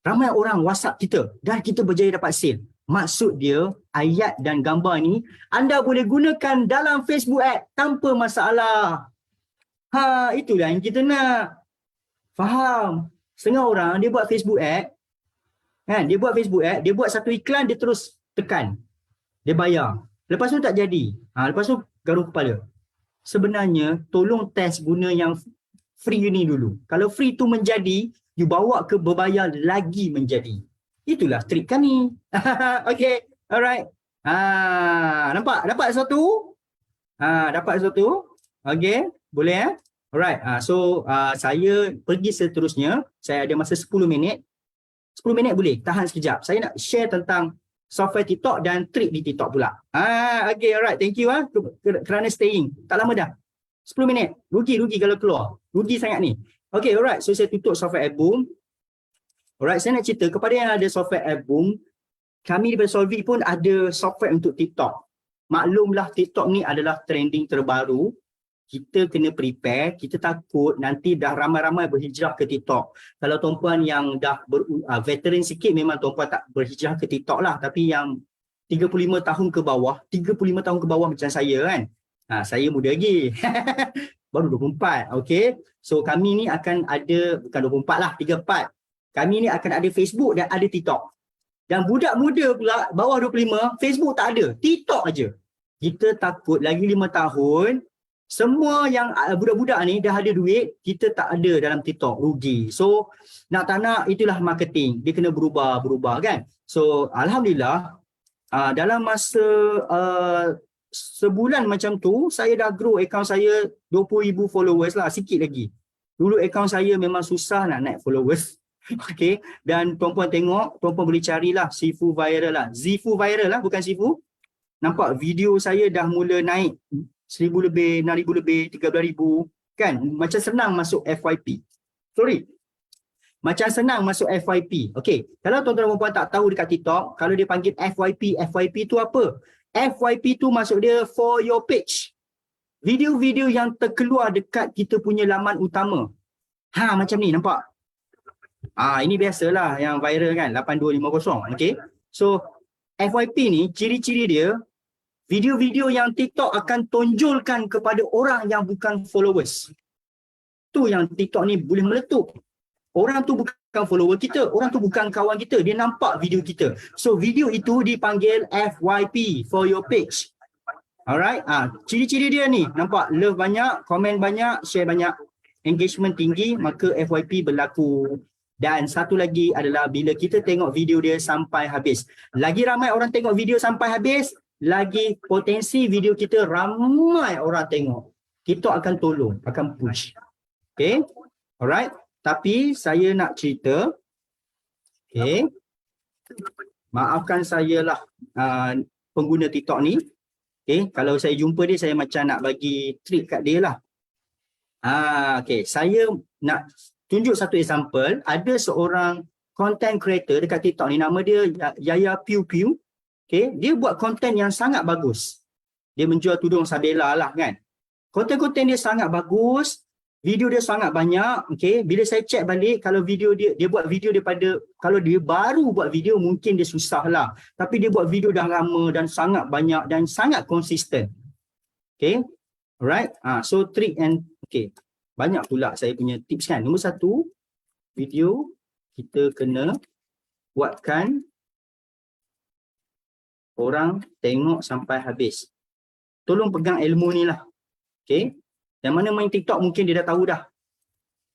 ramai orang WhatsApp kita dan kita berjaya dapat sale. Maksud dia ayat dan gambar ni anda boleh gunakan dalam Facebook ad tanpa masalah. Itulah yang kita nak. Faham? Setengah orang dia buat Facebook ad, kan? Dia buat Facebook ad, dia buat satu iklan, dia terus tekan. Dia bayar. Lepas tu tak jadi. Lepas tu garuk kepala. Sebenarnya tolong test guna yang free ni dulu. Kalau free tu menjadi, you bawa ke berbayar lagi menjadi. Itulah trik kami. Okay, alright. Nampak? Dapat sesuatu? Dapat sesuatu? Okay, boleh Alright, so saya pergi seterusnya. Saya ada masa 10 minit. 10 minit boleh? Tahan sekejap. Saya nak share tentang software TikTok dan trik di TikTok pula. Okay, alright. Thank you kerana staying. Tak lama dah. 10 minit. Rugi kalau keluar. Rugi sangat ni. Okay, alright. So saya tutup software album. Alright, saya nak cerita kepada yang ada software album, kami daripada Solvit pun ada software untuk TikTok. Maklumlah TikTok ni adalah trending terbaru. Kita kena prepare, kita takut nanti dah ramai-ramai berhijrah ke TikTok. Kalau tuan-puan yang dah veteran sikit memang tuan-puan tak berhijrah ke TikTok lah. Tapi yang 35 tahun ke bawah macam saya kan. Saya muda lagi. Baru 24. Okay. So kami ni akan ada, bukan 24 lah, 3 part. Kami ni akan ada Facebook dan ada TikTok. Dan budak muda pula, bawah 25, Facebook tak ada. TikTok aja. Kita takut lagi 5 tahun, semua yang budak-budak ni dah ada duit, kita tak ada dalam TikTok, rugi. So, nak tak nak, itulah marketing. Dia kena berubah kan. So, Alhamdulillah, dalam masa sebulan macam tu, saya dah grow akaun saya 20,000 followers lah, sikit lagi. Dulu akaun saya memang susah nak naik followers. Okay, dan tuan-puan tengok, tuan-puan boleh carilah Sifu viral lah. Zifu viral lah, bukan Sifu. Nampak video saya dah mula naik 1,000 lebih, 6,000 lebih, 13,000. Kan, macam senang masuk FYP. Macam senang masuk FYP. Okay, kalau tuan-tuan dan puan tak tahu dekat TikTok, kalau dia panggil FYP, FYP tu apa? FYP tu maksud dia for your page. Video-video yang terkeluar dekat kita punya laman utama. Macam ni, nampak? Ini biasalah yang viral kan, 8250. Okay, so FYP ni, ciri-ciri dia, video-video yang TikTok akan tonjolkan kepada orang yang bukan followers. Tu yang TikTok ni boleh meletup. Orang tu bukan follower kita, orang tu bukan kawan kita, dia nampak video kita. So video itu dipanggil FYP, for your page. Alright, ciri-ciri dia ni, nampak love banyak, komen banyak, share banyak, engagement tinggi, maka FYP berlaku. Dan satu lagi adalah bila kita tengok video dia sampai habis. Lagi ramai orang tengok video sampai habis, lagi potensi video kita ramai orang tengok. Kita akan tolong, akan push. Okay, alright. Tapi saya nak cerita, okay, maafkan saya lah pengguna TikTok ni. Okay, kalau saya jumpa dia, saya macam nak bagi trik kat dia lah. Okay, saya nak tunjuk satu example. Ada seorang content creator dekat TikTok ni, nama dia Yaya Piu Piu. Okay, dia buat konten yang sangat bagus. Dia menjual tudung Sabela lah kan. Konten-konten dia sangat bagus. Video dia sangat banyak. Okay, bila saya check balik, kalau video dia buat video daripada, kalau dia baru buat video mungkin dia susah lah. Tapi dia buat video dah lama dan sangat banyak dan sangat konsisten. Okay, alright. So trick and, okay, banyak pula saya punya tips kan. Nombor satu, video kita kena buatkan orang tengok sampai habis. Tolong pegang ilmu ni lah. Okay, yang mana main TikTok mungkin dia dah tahu dah.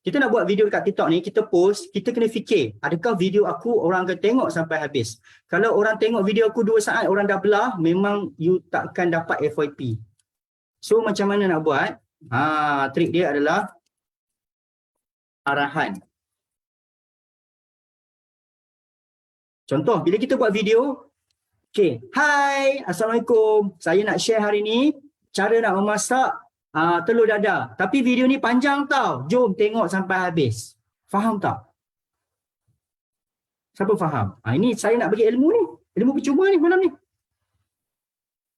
Kita nak buat video dekat TikTok ni, kita post, kita kena fikir, adakah video aku orang akan tengok sampai habis? Kalau orang tengok video aku 2 saat, orang dah belah, memang you takkan dapat FYP. So macam mana nak buat? Trik dia adalah arahan. Contoh, bila kita buat video, okay, hai, Assalamualaikum, saya nak share hari ni cara nak memasak telur dadar. Tapi video ni panjang tau, jom tengok sampai habis. Faham tak? Siapa faham? Ini saya nak bagi ilmu ni, ilmu percuma ni malam ni.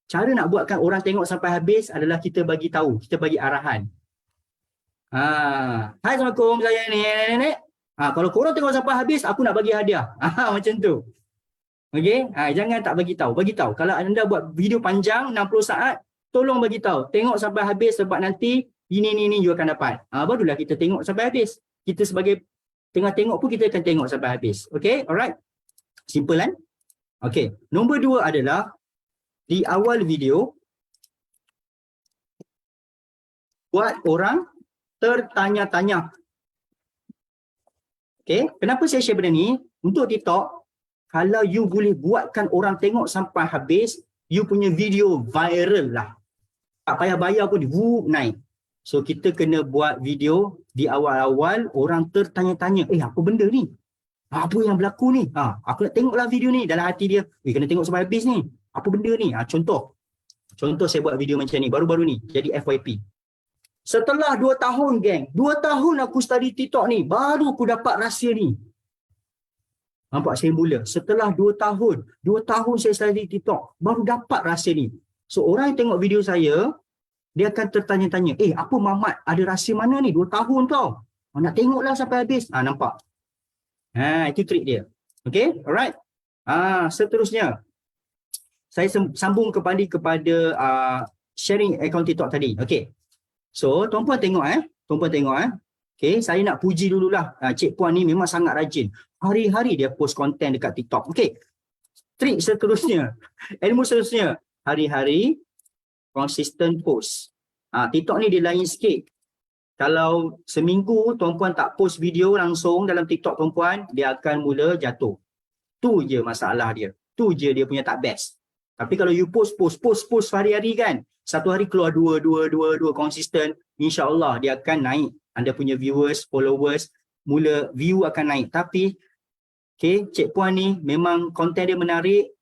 Cara nak buatkan orang tengok sampai habis adalah kita bagi tahu, kita bagi arahan. Hai, Assalamualaikum, saya ni. Kalau korang tengok sampai habis, aku nak bagi hadiah. Macam tu. Okey, jangan tak bagi tahu. Bagi tahu. Kalau anda buat video panjang 60 saat, tolong bagi tahu. Tengok sampai habis sebab nanti ini you akan dapat. Barulah kita tengok sampai habis. Kita sebagai tengah tengok pun kita akan tengok sampai habis. Okey, alright. Simple kan? Okey, nombor 2 adalah di awal video buat orang tertanya-tanya. Okay, kenapa saya share benda ni? Untuk TikTok, kalau you boleh buatkan orang tengok sampai habis, you punya video viral lah. Tak payah bayar pun, naik. So, kita kena buat video di awal-awal, orang tertanya-tanya, apa benda ni? Apa yang berlaku ni? Aku nak tengoklah video ni. Dalam hati dia, kena tengok sampai habis ni. Apa benda ni? Contoh saya buat video macam ni, baru-baru ni, jadi FYP. Setelah 2 tahun, geng. 2 tahun aku study TikTok ni. Baru aku dapat rahsia ni. Nampak saya mula. Setelah 2 tahun. 2 tahun saya study TikTok. Baru dapat rahsia ni. So, orang yang tengok video saya, dia akan tertanya-tanya. Apa Mamat? Ada rahsia mana ni? 2 tahun tau. Nak tengoklah sampai habis. Nampak? Itu trik dia. Okay? Alright? Seterusnya. Saya sambung kepada sharing akaun TikTok tadi. Okey. So, tuan-puan tengok Tuan-puan tengok Okey, saya nak puji dululah. Cik Puan ni memang sangat rajin. Hari-hari dia post konten dekat TikTok. Okey. Trik seterusnya, ilmu seterusnya, hari-hari konsisten post. TikTok ni dia lain sikit. Kalau seminggu tuan-puan tak post video langsung dalam TikTok tuan-puan, dia akan mula jatuh. Tu je masalah dia. Tu je dia punya tak best. Tapi kalau you post hari-hari kan, satu hari keluar dua konsisten, insya-Allah dia akan naik. Anda punya viewers, followers, mula view akan naik. Tapi Cik Puan ni memang konten dia menarik,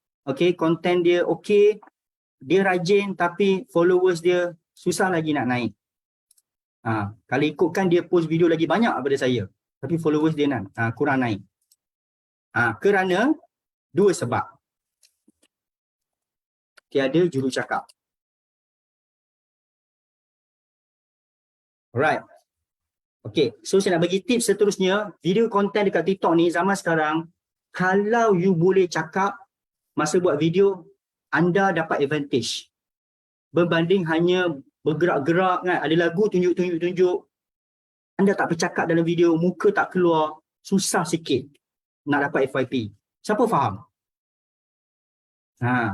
konten dia dia rajin tapi followers dia susah lagi nak naik. Kalau ikutkan dia post video lagi banyak daripada saya, tapi followers dia kurang naik. Kerana dua sebab. Tiada jurucakap. Alright. So saya nak bagi tips seterusnya. Video konten dekat TikTok ni zaman sekarang, kalau you boleh cakap masa buat video, anda dapat advantage. Berbanding hanya bergerak-gerak kan, ada lagu tunjuk. Anda tak bercakap dalam video, muka tak keluar, susah sikit nak dapat FYP. Siapa faham?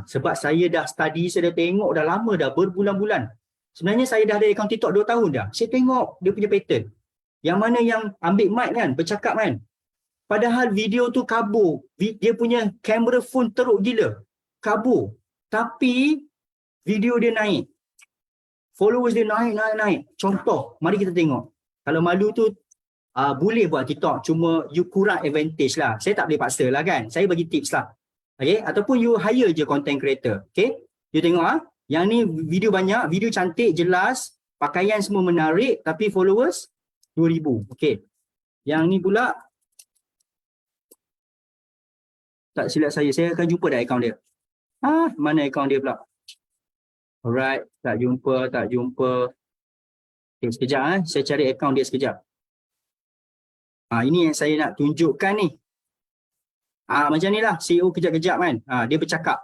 Sebab saya dah study, saya dah tengok dah lama dah, berbulan-bulan. Sebenarnya saya dah ada akaun TikTok 2 tahun dah. Saya tengok dia punya pattern. Yang mana yang ambil mic kan, bercakap kan. Padahal video tu kabur. Dia punya kamera phone teruk gila. Kabur. Tapi video dia naik. Followers dia naik. Contoh, mari kita tengok. Kalau malu tu boleh buat TikTok, cuma you kurang advantage lah. Saya tak boleh paksa lah kan. Saya bagi tips lah. Ataupun you hire je content creator. You tengok yang ni video banyak, video cantik, jelas, pakaian semua menarik, tapi followers 2,000. Yang ni pula tak silap saya akan jumpa dah akaun dia. Mana akaun dia pula? Alright, tak jumpa. Sekejap saya cari akaun dia sekejap. Ini yang saya nak tunjukkan ni. Macam ni lah, CEO kejap-kejap kan. Dia bercakap.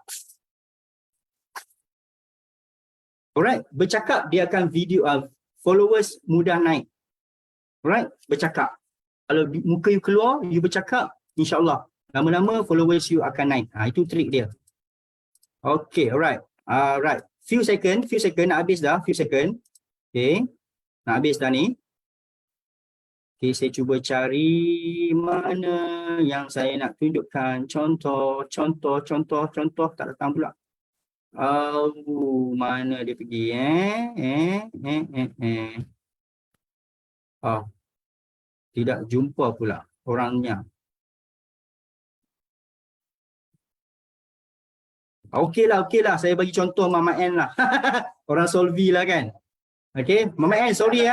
Alright, bercakap dia akan video, followers mudah naik. Alright, bercakap. Kalau muka you keluar, you bercakap, insya-Allah lama-lama followers you akan naik. Itu trik dia. Alright. Alright. Few second nak habis dah, nak habis dah ni. Saya cuba cari mana yang saya nak tunjukkan contoh tak datang pula. Mana dia pergi tidak jumpa pula orangnya. Okeylah, saya bagi contoh Mama N lah. Orang Solvi lah kan. Mama N, sorry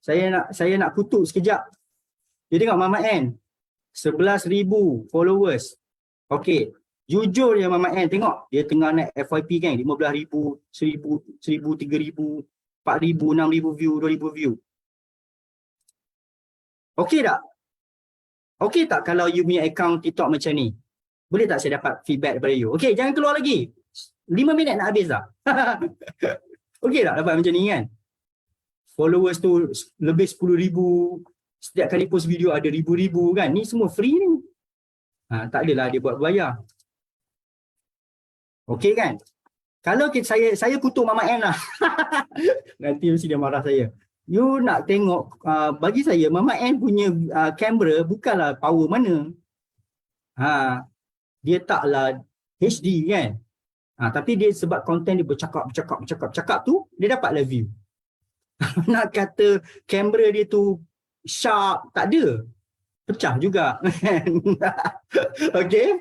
saya nak kutuk sekejap. Dia tengok Mama N 11,000 followers. Jujur je Mama N, tengok dia tengah naik FYP kan, 15,000, 1,000, 3,000, 4,000, 6,000 view, 2,000 view. Tak? Tak kalau you punya account TikTok macam ni? Boleh tak saya dapat feedback daripada you? Jangan keluar lagi. 5 minit nak habis dah. Tak dapat macam ni kan? Followers tu lebih 10,000. Setiap kali post video ada ribu-ribu kan? Ni semua free ni. Tak adalah dia buat bayar. Kan? Kalau saya kutuk Mama N lah. Nanti mesti dia marah saya. You nak tengok, bagi saya Mama N punya kamera bukanlah power mana. Dia taklah HD kan. Tapi dia sebab konten dia bercakap tu, dia dapatlah view. Nak kata kamera dia tu sharp, tak ada. Pecah juga.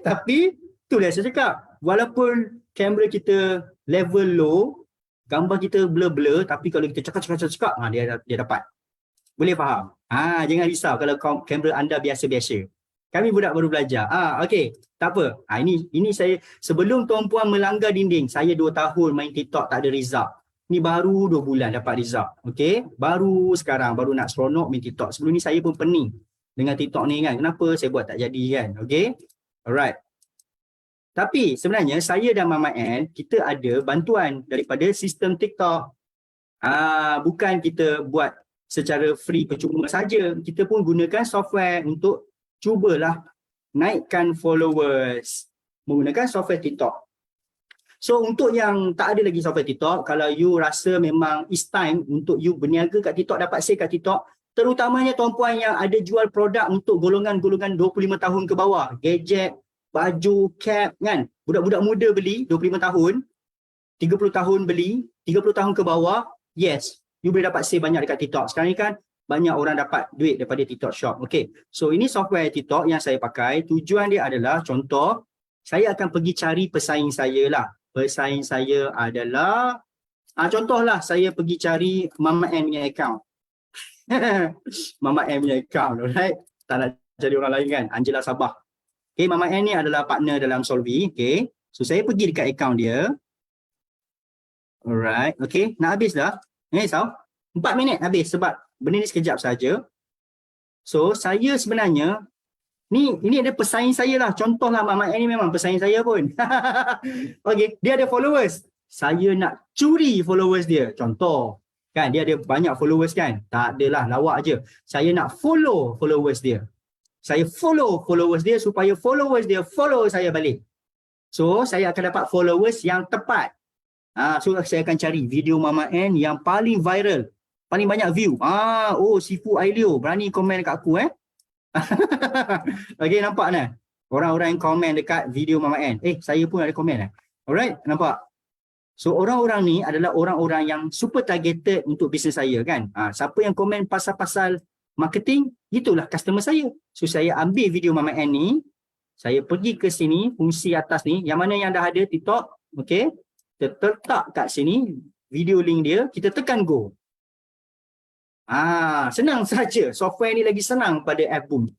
Tapi tu dah saya cakap. Walaupun kamera kita level low, gambar kita blur-blur, tapi kalau kita cakap, dia dapat. Boleh faham? Jangan risau kalau kamera anda biasa-biasa. Kami budak baru belajar. Tak apa. Ini saya, sebelum tuan-puan melanggar dinding, saya 2 tahun main TikTok tak ada result. Ni baru 2 bulan dapat result. Baru sekarang, baru nak seronok main TikTok. Sebelum ni saya pun pening dengan TikTok ni kan. Kenapa saya buat tak jadi kan? Alright. Tapi sebenarnya saya dan Mama N, kita ada bantuan daripada sistem TikTok. Bukan kita buat secara free percuma saja. Kita pun gunakan software untuk cubalah naikkan followers menggunakan software TikTok. So untuk yang tak ada lagi software TikTok, kalau you rasa memang it's time untuk you berniaga kat TikTok, dapat sale kat TikTok, terutamanya tuan-puan yang ada jual produk untuk golongan-golongan 25 tahun ke bawah, gadget, baju, cap kan. Budak-budak muda beli 25 tahun, 30 tahun beli, 30 tahun ke bawah, yes, you boleh dapat sale banyak dekat TikTok. Sekarang ni kan banyak orang dapat duit daripada TikTok Shop. Okay, so ini software TikTok yang saya pakai. Tujuan dia adalah, contoh, saya akan pergi cari pesaing saya lah. Pesaing saya adalah, contohlah saya pergi cari Mama N punya account. Mama N punya account, alright? Tak nak jadi orang lain kan, Angela Sabah. Okay, Mama N ni adalah partner dalam Solvi. Okay, so saya pergi dekat account dia. Alright, okay, nak habis dah. So, 4 minit habis sebab benda ni sekejap saja. So, saya sebenarnya, ini ada pesaing saya lah. Contohlah Mama N ni memang pesaing saya pun. Okay, dia ada followers. Saya nak curi followers dia. Contoh, kan dia ada banyak followers kan? Tak adalah, lawak je. Saya nak follow followers dia. Saya follow followers dia supaya followers dia follow saya balik. So, saya akan dapat followers yang tepat. So, saya akan cari video Mama N yang paling viral, paling banyak view. Oh, Sifu Ailio berani komen dekat aku Okay, nampak kan? Orang-orang yang komen dekat video Mama N. Saya pun ada komen Alright, nampak? So, orang-orang ni adalah orang-orang yang super targeted untuk bisnes saya kan. Siapa yang komen pasal-pasal marketing, itulah customer saya. So, saya ambil video Mama N ni, saya pergi ke sini, fungsi atas ni, yang mana yang dah ada TikTok, okay? Kita letak kat sini, video link dia, kita tekan go. Senang saja. Software ni lagi senang pada app Boom.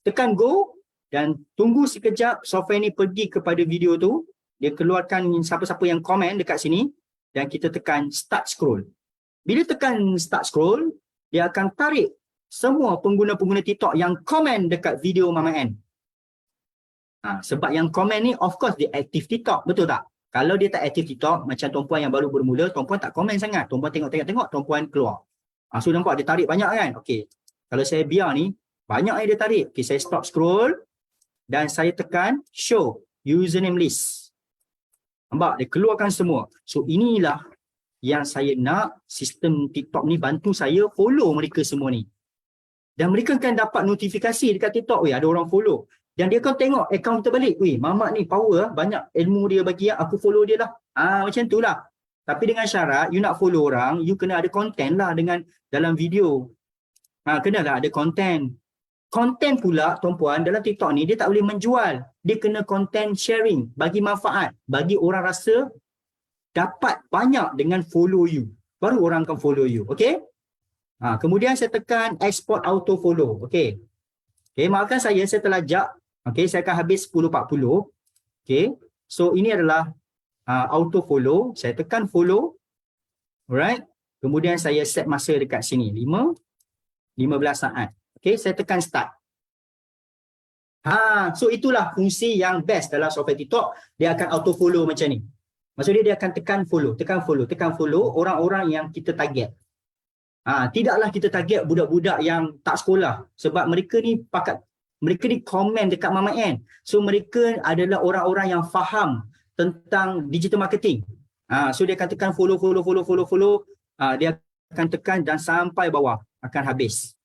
Tekan go dan tunggu sekejap software ni pergi kepada video tu. Dia keluarkan siapa-siapa yang komen dekat sini dan kita tekan start scroll. Bila tekan start scroll, dia akan tarik semua pengguna-pengguna TikTok yang komen dekat video Mama N. Sebab yang komen ni of course dia aktif TikTok, betul tak? Kalau dia tak aktif TikTok, macam tuan-puan yang baru bermula, tuan-puan tak komen sangat. Tuan-puan tengok-tengok, tuan-puan keluar. So nampak dia tarik banyak kan? Okey. Kalau saya biar ni, banyak yang dia tarik. Okey, saya stop scroll dan saya tekan show username list. Nampak? Dia keluarkan semua. So inilah yang saya nak sistem TikTok ni bantu saya follow mereka semua ni. Dan mereka akan dapat notifikasi dekat TikTok, ada orang follow. Dan dia akan tengok akaun kita balik. Mamat ni power, banyak ilmu dia bagi, aku follow dia lah. Macam tu lah. Tapi dengan syarat, you nak follow orang, you kena ada konten lah dengan dalam video. Kenalah ada konten. Konten pula, tuan-puan, dalam TikTok ni, dia tak boleh menjual. Dia kena konten sharing, bagi manfaat. Bagi orang rasa dapat banyak dengan follow you. Baru orang akan follow you, okay? Kemudian saya tekan export auto follow, okay? Okay, maafkan saya terlajak. Okay, saya akan habis 10.40. Okay, so ini adalah auto follow. Saya tekan follow. Alright. Kemudian saya set masa dekat sini. 15 saat. Okay, saya tekan start. So itulah fungsi yang best dalam software TikTok. Dia akan auto follow macam ni. Maksudnya dia akan tekan follow, tekan follow orang-orang yang kita target. Tidaklah kita target budak-budak yang tak sekolah. Sebab mereka ni komen dekat Mama N. So mereka adalah orang-orang yang faham tentang digital marketing. So dia akan tekan follow. Dia akan tekan dan sampai bawah akan habis.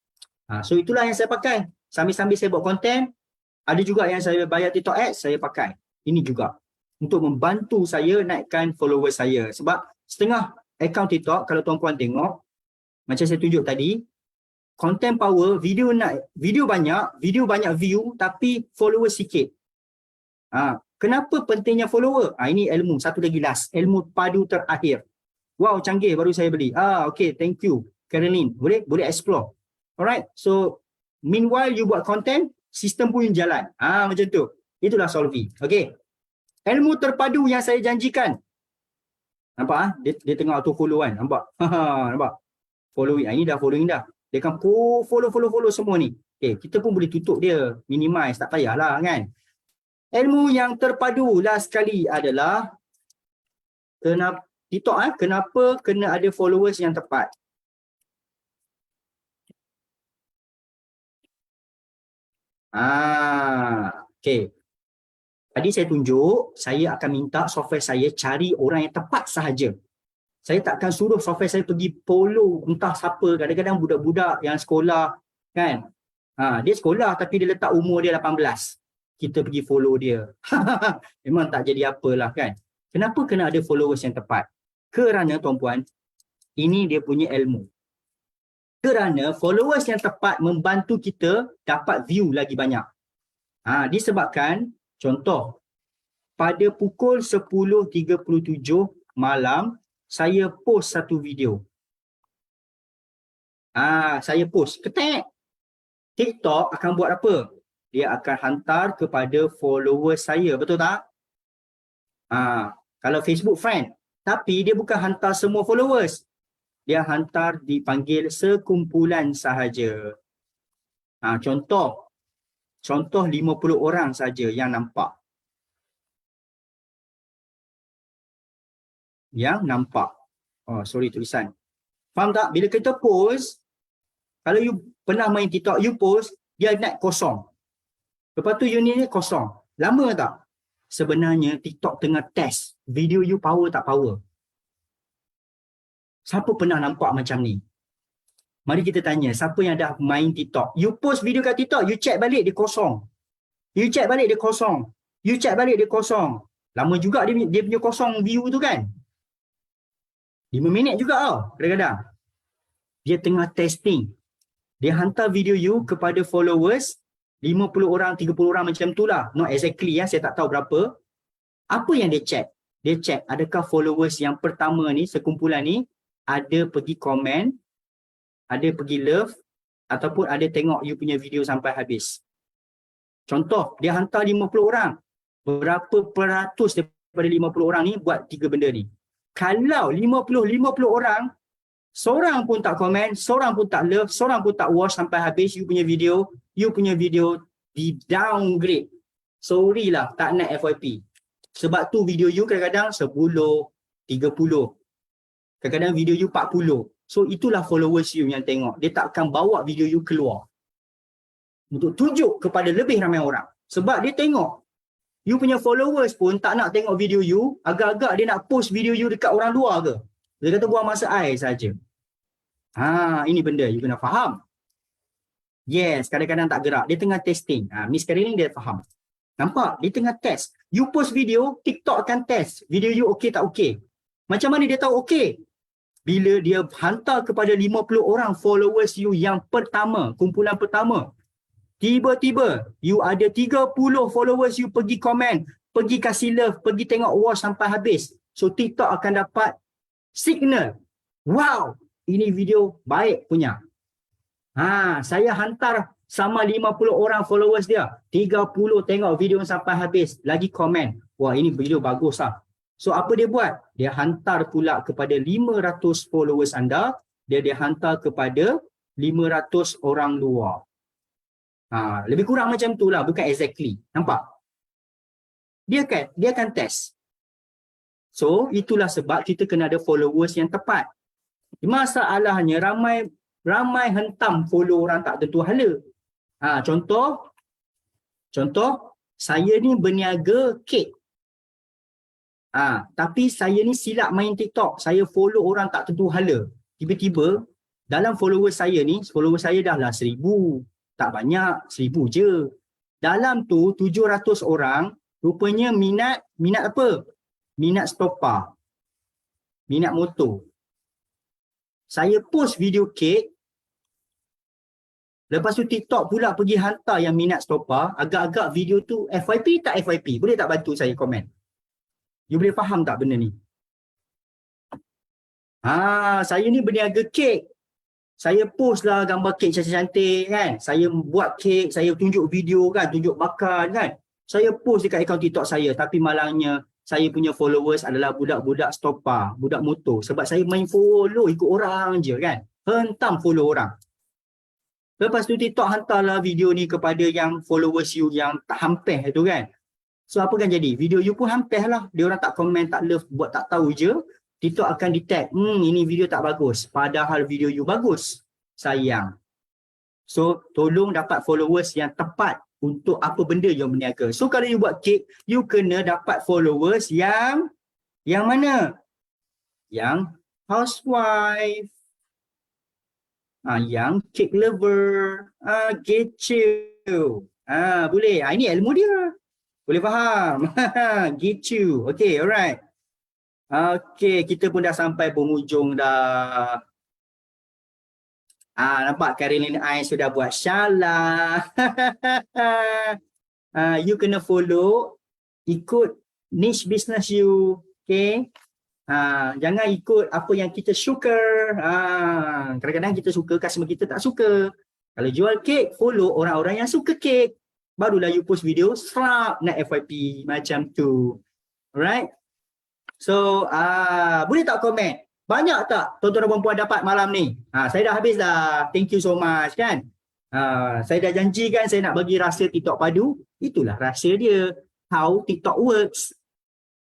So itulah yang saya pakai. Sambil-sambil saya buat konten. Ada juga yang saya bayar TikTok Ads, saya pakai. Ini juga untuk membantu saya naikkan follower saya. Sebab setengah akaun TikTok, kalau tuan-puan tengok, macam saya tunjuk tadi, content power, video banyak view, tapi follower sikit. Kenapa pentingnya follower? Ini ilmu, satu lagi last, ilmu padu terakhir. Wow, canggih, baru saya beli. Okay, thank you, Caroline. Boleh explore. Alright, so meanwhile you buat content, sistem pun jalan. Macam tu. Itulah Solvi. Okay. Ilmu terpadu yang saya janjikan. Nampak? Dia tengah auto follow kan? Nampak? Nampak? Following. Ini dah following dah. Dia akan follow semua ni. Okay, kita pun boleh tutup dia. Minimize. Tak payahlah kan? Ilmu yang terpadu last sekali adalah kenapa TikTok kenapa kena ada followers yang tepat. Okay. Tadi saya tunjuk, saya akan minta software saya cari orang yang tepat sahaja. Saya takkan suruh software saya pergi follow entah siapa, kadang-kadang budak-budak yang sekolah kan. Dia sekolah tapi dia letak umur dia 18. Kita pergi follow dia. Memang tak jadi apalah kan. Kenapa kena ada followers yang tepat? Kerana tuan-puan, ini dia punya ilmu. Kerana followers yang tepat membantu kita dapat view lagi banyak. Disebabkan, contoh, pada pukul 10.37 malam, saya post satu video. Saya post. Ketek. TikTok akan buat apa? Dia akan hantar kepada followers saya. Betul tak? Kalau Facebook friend. Tapi dia bukan hantar semua followers. Dia hantar dipanggil sekumpulan sahaja. Contoh 50 orang saja yang nampak. Sorry tulisan. Faham tak? Bila kita post, kalau you pernah main TikTok, you post, dia naik kosong. Lepas tu unit ni kosong. Lama tak? Sebenarnya TikTok tengah test video you power tak power. Siapa pernah nampak macam ni? Mari kita tanya, siapa yang dah main TikTok? You post video kat TikTok, you check balik dia kosong. You check balik dia kosong. You check balik dia kosong. Lama juga dia punya kosong view tu kan? 5 minit juga tau kadang-kadang. Dia tengah testing. Dia hantar video you kepada followers 50 orang, 30 orang macam tu lah. Not exactly saya tak tahu berapa. Apa yang dia check? Dia check adakah followers yang pertama ni, sekumpulan ni, ada pergi komen, ada pergi love, ataupun ada tengok you punya video sampai habis. Contoh, dia hantar 50 orang. Berapa peratus daripada 50 orang ni buat 3 benda ni? Kalau 50 orang, seorang pun tak komen, seorang pun tak love, seorang pun tak watch sampai habis you punya video di downgrade. Sorry lah, tak naik FYP. Sebab tu video you kadang-kadang 10, 30. Kadang-kadang video you 40. So itulah followers you yang tengok. Dia tak akan bawa video you keluar untuk tunjuk kepada lebih ramai orang. Sebab dia tengok you punya followers pun tak nak tengok video you, agak-agak dia nak post video you dekat orang luar ke. Dia kata buang masa air saja. Ini benda you kena faham. Yes, kadang-kadang tak gerak. Dia tengah testing. Miss kali ni dia faham. Nampak? Dia tengah test. You post video, TikTok akan test. Video you okey tak okey. Macam mana dia tahu okey? Bila dia hantar kepada 50 orang followers you yang pertama, kumpulan pertama. Tiba-tiba, you ada 30 followers you pergi komen, pergi kasih love, pergi tengok watch sampai habis. So TikTok akan dapat signal. Wow, ini video baik punya. Saya hantar sama 50 orang followers dia. 30 tengok video sampai habis. Lagi komen. Wah, ini video bagus lah. So apa dia buat? Dia hantar pula kepada 500 followers anda. Dia hantar kepada 500 orang luar. Lebih kurang macam tu lah. Bukan exactly. Nampak? Dia akan test. So itulah sebab kita kena ada followers yang tepat. Masalahnya ramai hentam follow orang tak tentu hala. Contoh saya ni berniaga kek. Tapi saya ni silap main TikTok. Saya follow orang tak tentu hala. Tiba-tiba dalam follower saya dah lah 1,000. Tak banyak, 1,000 je. Dalam tu 700 orang rupanya minat apa? Minat stopper. Minat motor. Saya post video kek. Lepas tu TikTok pula pergi hantar yang minat stopper. Agak-agak video tu FYP tak FYP? Boleh tak bantu saya komen? You boleh faham tak benda ni? Saya ni berniaga kek. Saya post lah gambar kek cantik-cantik kan. Saya buat kek, saya tunjuk video kan, tunjuk makan kan. Saya post dekat akaun TikTok saya. Tapi malangnya saya punya followers adalah budak-budak stopper, budak motor. Sebab saya main follow ikut orang je kan. Hentam follow orang. Lepas tu TikTok hantarlah video ni kepada yang followers you yang tak hampir tu kan. So apa akan jadi? Video you pun hampir lah. Dia orang tak komen, tak love, buat tak tahu je. TikTok akan detect, ini video tak bagus. Padahal video you bagus. Sayang. So tolong dapat followers yang tepat untuk apa benda yang berniaga. So kalau you buat kek, you kena dapat followers yang mana? Yang housewife. Yang cake lover. Get you. Boleh. Ini ilmu dia. Boleh faham? Get you. Okay, alright. Okay, kita pun dah sampai penghujung dah. Nampak Caroline I sudah buat Syala. You kena follow, ikut niche business you. Okay. Jangan ikut apa yang kita suka. Kadang-kadang kita suka, customer kita tak suka. Kalau jual kek, follow orang-orang yang suka kek. Barulah you post video, serap nak FYP macam tu. Alright. So, boleh tak komen? Banyak tak tuan-tuan dan puan dapat malam ni? Saya dah habis dah. Thank you so much kan. Saya dah janjikan saya nak bagi rahsia TikTok padu. Itulah rahsia dia. How TikTok works.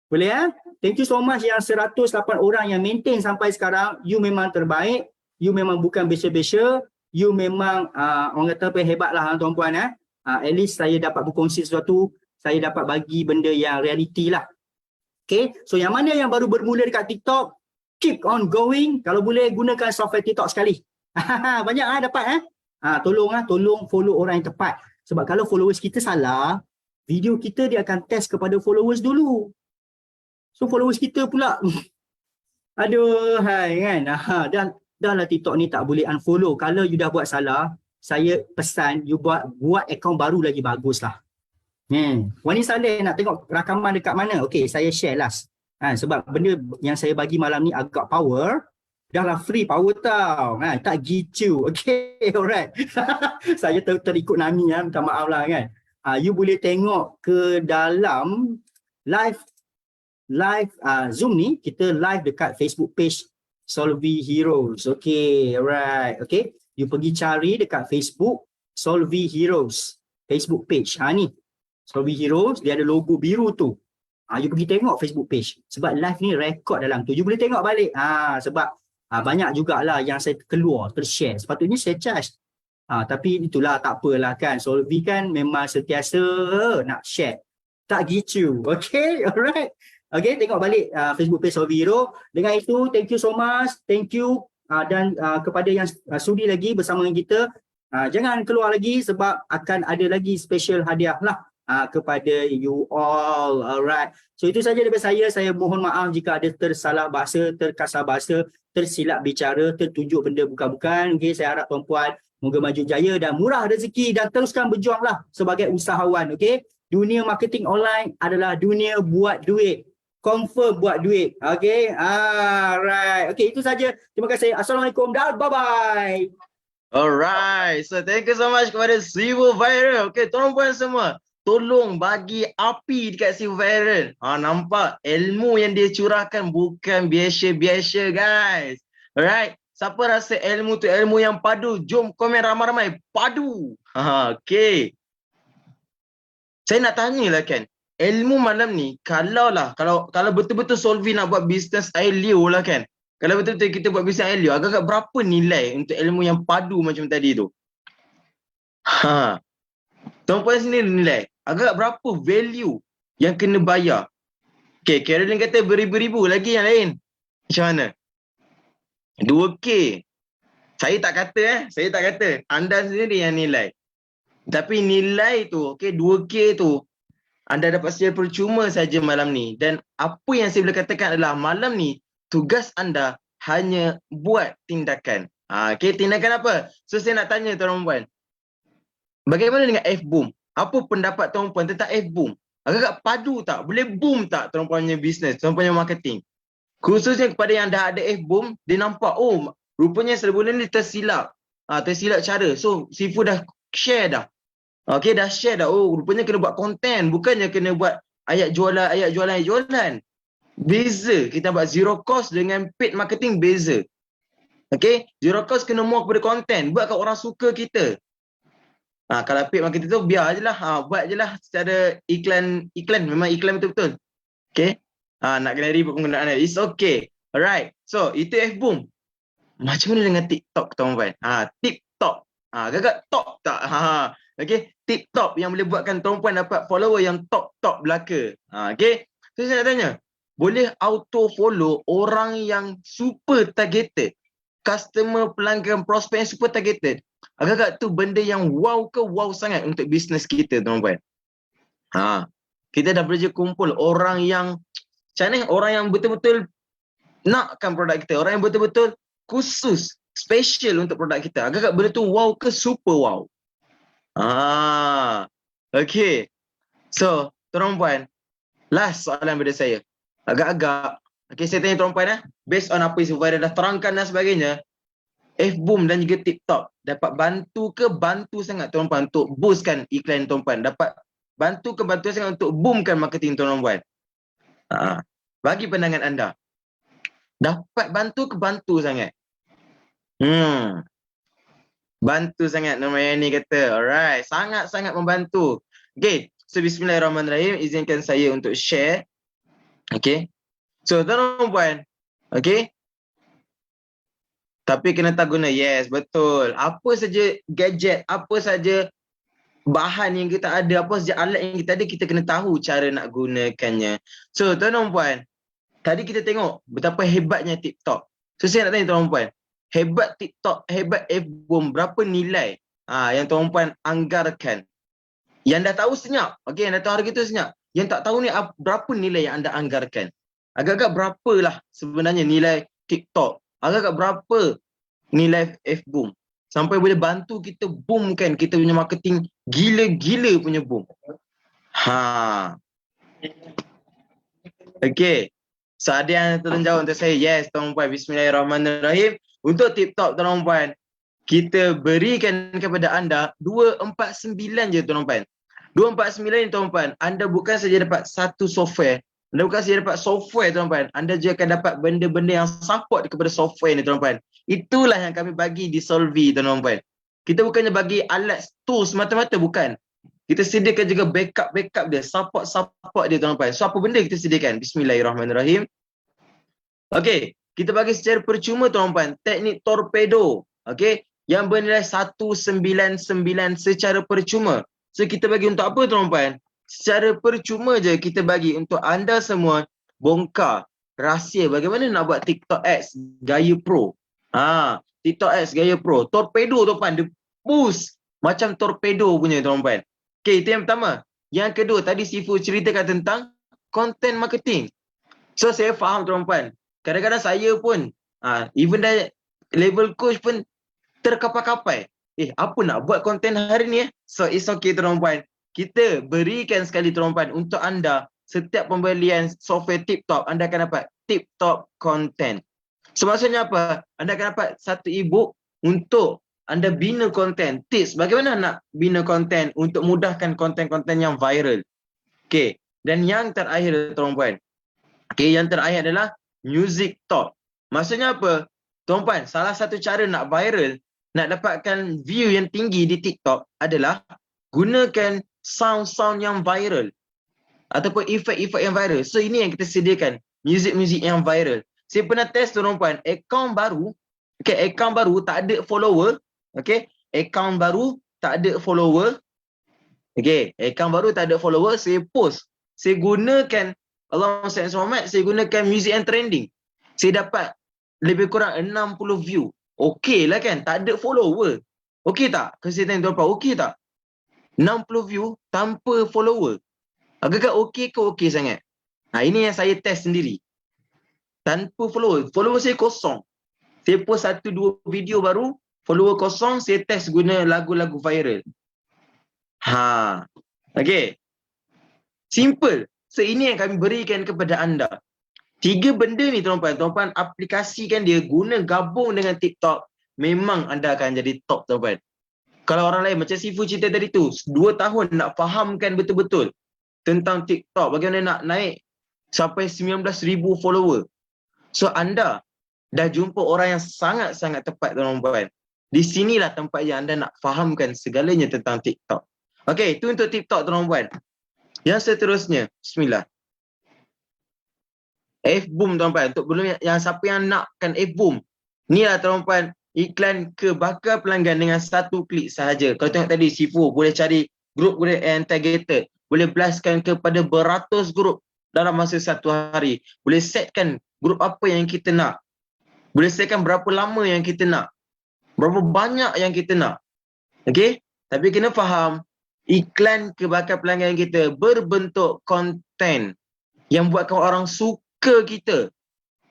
Boleh Thank you so much yang 108 orang yang maintain sampai sekarang. You memang terbaik. You memang bukan besar-besar. You memang orang kata apa hebat lah tuan-puan. At least saya dapat berkongsi sesuatu. Saya dapat bagi benda yang realiti lah. Okay. So yang mana yang baru bermula dekat TikTok, keep on going. Kalau boleh gunakan software TikTok sekali. Banyak dapat tolong follow orang yang tepat. Sebab kalau followers kita salah, video kita dia akan test kepada followers dulu. So followers kita pula aduh hai kan. Dah lah TikTok ni tak boleh unfollow. Kalau you dah buat salah, saya pesan you buat akaun baru lagi bagus lah. Wani Saleh nak tengok rakaman dekat mana? Okay, saya share last. Sebab benda yang saya bagi malam ni agak power. Dah lah free power tau. Tak gitu. Okay, alright. Saya terikut Nami minta maaf lah kan. You boleh tengok ke dalam live Zoom ni. Kita live dekat Facebook page Solvi Heroes. Okay, alright. Okay, you pergi cari dekat Facebook Solvi Heroes. Facebook page. Ni. Solvi Heroes, dia ada logo biru tu. You pergi tengok Facebook page. Sebab live ni record dalam tu. You boleh tengok balik. Sebab banyak jugalah yang saya keluar, tershare. Sepatutnya saya charge. Tapi itulah tak apalah kan. Solvi kan memang sentiasa nak share. Tak gitu. Okay, alright. Okay, tengok balik Facebook page Solvi Hero. Dengan itu, thank you so much. Thank you. Dan kepada yang sudi lagi bersama dengan kita, jangan keluar lagi sebab akan ada lagi special hadiah lah. Kepada you all. Alright. So itu saja daripada saya. Saya mohon maaf jika ada tersalah bahasa, terkasar bahasa, tersilap bicara, tertunjuk benda bukan-bukan. Okay, saya harap tuan-puan moga maju jaya dan murah rezeki dan teruskan berjuanglah sebagai usahawan. Okay. Dunia marketing online adalah dunia buat duit. Confirm buat duit. Okay. Alright. Okay, itu saja. Terima kasih. Assalamualaikum dan bye-bye. Alright. So thank you so much kepada Sivo Viral. Okay, tuan-puan semua. Tolong bagi api dekat si Viral. Nampak ilmu yang dia curahkan bukan biasa-biasa guys. Alright. Siapa rasa ilmu tu ilmu yang padu? Jom komen ramai-ramai. Padu. Okay. Saya nak tanyalah kan. Ilmu malam ni kalau betul-betul Solvi nak buat bisnes air liur lah kan. Kalau betul-betul kita buat bisnes air liur, agak-agak berapa nilai untuk ilmu yang padu macam tadi tu? Tuan-puan sendiri nilai. Agak berapa value yang kena bayar? Okay, Caroline kata beribu-ribu. Lagi yang lain. Macam mana? 2K. Saya tak kata. Anda sendiri yang nilai. Tapi nilai tu, okay, 2K tu, anda dapat secara percuma saja malam ni. Dan apa yang saya boleh katakan adalah malam ni, tugas anda hanya buat tindakan. Okay, tindakan apa? So saya nak tanya tuan-tuan. Bagaimana dengan F-Boom? Apa pendapat tuan-puan tentang F-Boom? Agak padu tak? Boleh boom tak tuan-puan punya bisnes, tuan-puan punya marketing? Khususnya kepada yang dah ada F-Boom, dia nampak, oh, rupanya sebelum ni tersilap. Tersilap cara. So, Sifu dah share dah. Okay, dah share dah. Oh, rupanya kena buat konten. Bukannya kena buat ayat jualan. Beza. Kita buat zero cost dengan paid marketing beza. Okay, zero cost kena more kepada konten. Buat kat orang suka kita. Kalau paid marketing tu biar je lah. Buat je lah secara iklan. Memang iklan betul-betul. Okay. Nak kena ribut penggunaan dia. It's okay. Alright. So, itu FBoom. Macam mana dengan TikTok, tuan-tuan? TikTok. Agak-agak top tak? Okay. TikTok yang boleh buatkan tuan-tuan dapat follower yang top-top belaka. Okay. So, saya nak tanya. Boleh auto follow orang yang super targeted? Customer, pelanggan, prospek yang super targeted? Agak-agak tu benda yang wow ke wow sangat untuk bisnes kita, tuan-tuan. Kita dah boleh kumpul orang yang macam ni, orang yang betul-betul nakkan produk kita, orang yang betul-betul khusus, special untuk produk kita. Agak-agak benda tu wow ke super wow? Okay. So, tuan-tuan, last soalan daripada saya. Agak-agak, okay, saya tanya tuan-tuan based on apa yang Supervisor dah terangkan dan sebagainya, FBoom dan juga TikTok dapat bantu ke bantu sangat tuan-tuan untuk boostkan iklan tuan-tuan? Dapat bantu ke bantu sangat untuk boomkan marketing tuan-tuan? Bagi pandangan anda, dapat bantu ke bantu sangat? Bantu sangat nama ni kata. Alright, sangat-sangat membantu. Okay, so bismillahirrahmanirrahim, izinkan saya untuk share. Okay, so tuan-tuan, okay, tapi kena tak guna. Yes, betul. Apa saja gadget, apa saja bahan yang kita ada, apa saja alat yang kita ada, kita kena tahu cara nak gunakannya. So tuan-tuan, tadi kita tengok betapa hebatnya TikTok. So saya nak tanya tuan-tuan, hebat TikTok, hebat FBoom, berapa nilai yang tuan-tuan anggarkan? Yang dah tahu senyap. Okay, yang dah tahu harga tu senyap. Yang tak tahu ni berapa nilai yang anda anggarkan? Agak-agak berapalah sebenarnya nilai TikTok? Agak-agak berapa nilai FBoom? Sampai boleh bantu kita boomkan kita punya marketing gila-gila punya boom. Okay. So ada yang tolong jawab untuk saya. Yes, tuan-tuan. Bismillahirrahmanirrahim. Untuk TikTok, tuan-tuan, kita berikan kepada anda 249 je, tuan-tuan. 249 ni, tuan-tuan, anda bukan saja dapat satu software. Anda bukan saja dapat software, tuan-tuan. Anda juga akan dapat benda-benda yang support kepada software ni, tuan-tuan. Itulah yang kami bagi di Solvy, tuan-tuan. Kita bukannya bagi alat tools semata-mata, bukan. Kita sediakan juga backup dia, support dia, tuan-tuan. So apa benda kita sediakan? Bismillahirrahmanirrahim. Okey, kita bagi secara percuma, tuan-tuan, teknik torpedo. Okey, yang bernilai 199 secara percuma. So kita bagi untuk apa, tuan-tuan? Secara percuma je kita bagi untuk anda semua bongkar rahsia bagaimana nak buat TikTok Ads gaya pro. TikTok Ads gaya pro. Torpedo, tuan-tuan, dia boost macam torpedo punya, tuan-tuan. Okay, itu yang pertama. Yang kedua, tadi Sifu ceritakan tentang content marketing. So saya faham, tuan-tuan. Kadang-kadang saya pun even dah level coach pun terkapai-kapai. Apa nak buat konten hari ni? So it's okay, tuan-tuan. Kita berikan sekali, tuan-tuan, untuk anda setiap pembelian software TikTok, anda akan dapat TikTok content. So maksudnya apa? Anda akan dapat satu ebook untuk anda bina konten. Tips bagaimana nak bina konten untuk mudahkan konten-konten yang viral. Okay. Dan yang terakhir, tuan-tuan. Okay, yang terakhir adalah music talk. Maksudnya apa? Tuan-tuan, salah satu cara nak viral, nak dapatkan view yang tinggi di TikTok adalah gunakan sound-sound yang viral ataupun efek-efek yang viral. So ini yang kita sediakan, music-music yang viral. Saya pernah test, tuan-tuan, akaun baru, okay, akaun baru tak ada follower, okay, akaun baru tak ada follower, okay, akaun baru tak ada follower, saya post, saya gunakan Allahumma salli ala Muhammad, saya gunakan music yang trending, saya dapat lebih kurang 60 view. Okey lah kan, tak ada follower. Okey tak? Kasi tanya tuan-tuan, okey tak? 60 view tanpa follower. Agak-agak okey ke okey sangat? Ini yang saya test sendiri. Tanpa follower. Follower saya kosong. Saya post 1-2 video baru, follower kosong, saya test guna lagu-lagu viral. Okey. Simple. So ini yang kami berikan kepada anda. 3 benda ni, tuan-tuan. Tuan-tuan aplikasikan dia, guna gabung dengan TikTok, memang anda akan jadi top, tuan-tuan. Kalau orang lain, macam Sifu cerita tadi tu, 2 tahun nak fahamkan betul-betul tentang TikTok, bagaimana nak naik sampai 19,000 follower. So anda dah jumpa orang yang sangat-sangat tepat, tuan-tuan. Di sinilah tempat yang anda nak fahamkan segalanya tentang TikTok. Okey, itu untuk TikTok tuan-puan. Yang seterusnya, bismillah. F-Boom tuan-puan. Untuk belum yang siapa yang nakkan F-Boom. Ni lah tuan-puan, iklan ke bakal pelanggan dengan satu klik sahaja. Kalau tengok tadi, Sifu boleh cari grup targeted. Boleh blastkan kepada beratus grup dalam masa satu hari. Boleh setkan grup apa yang kita nak. Boleh setkan berapa lama yang kita nak. Berapa banyak yang kita nak. Okey? Tapi kena faham, iklan ke bakal pelanggan kita berbentuk konten yang buatkan orang suka kita.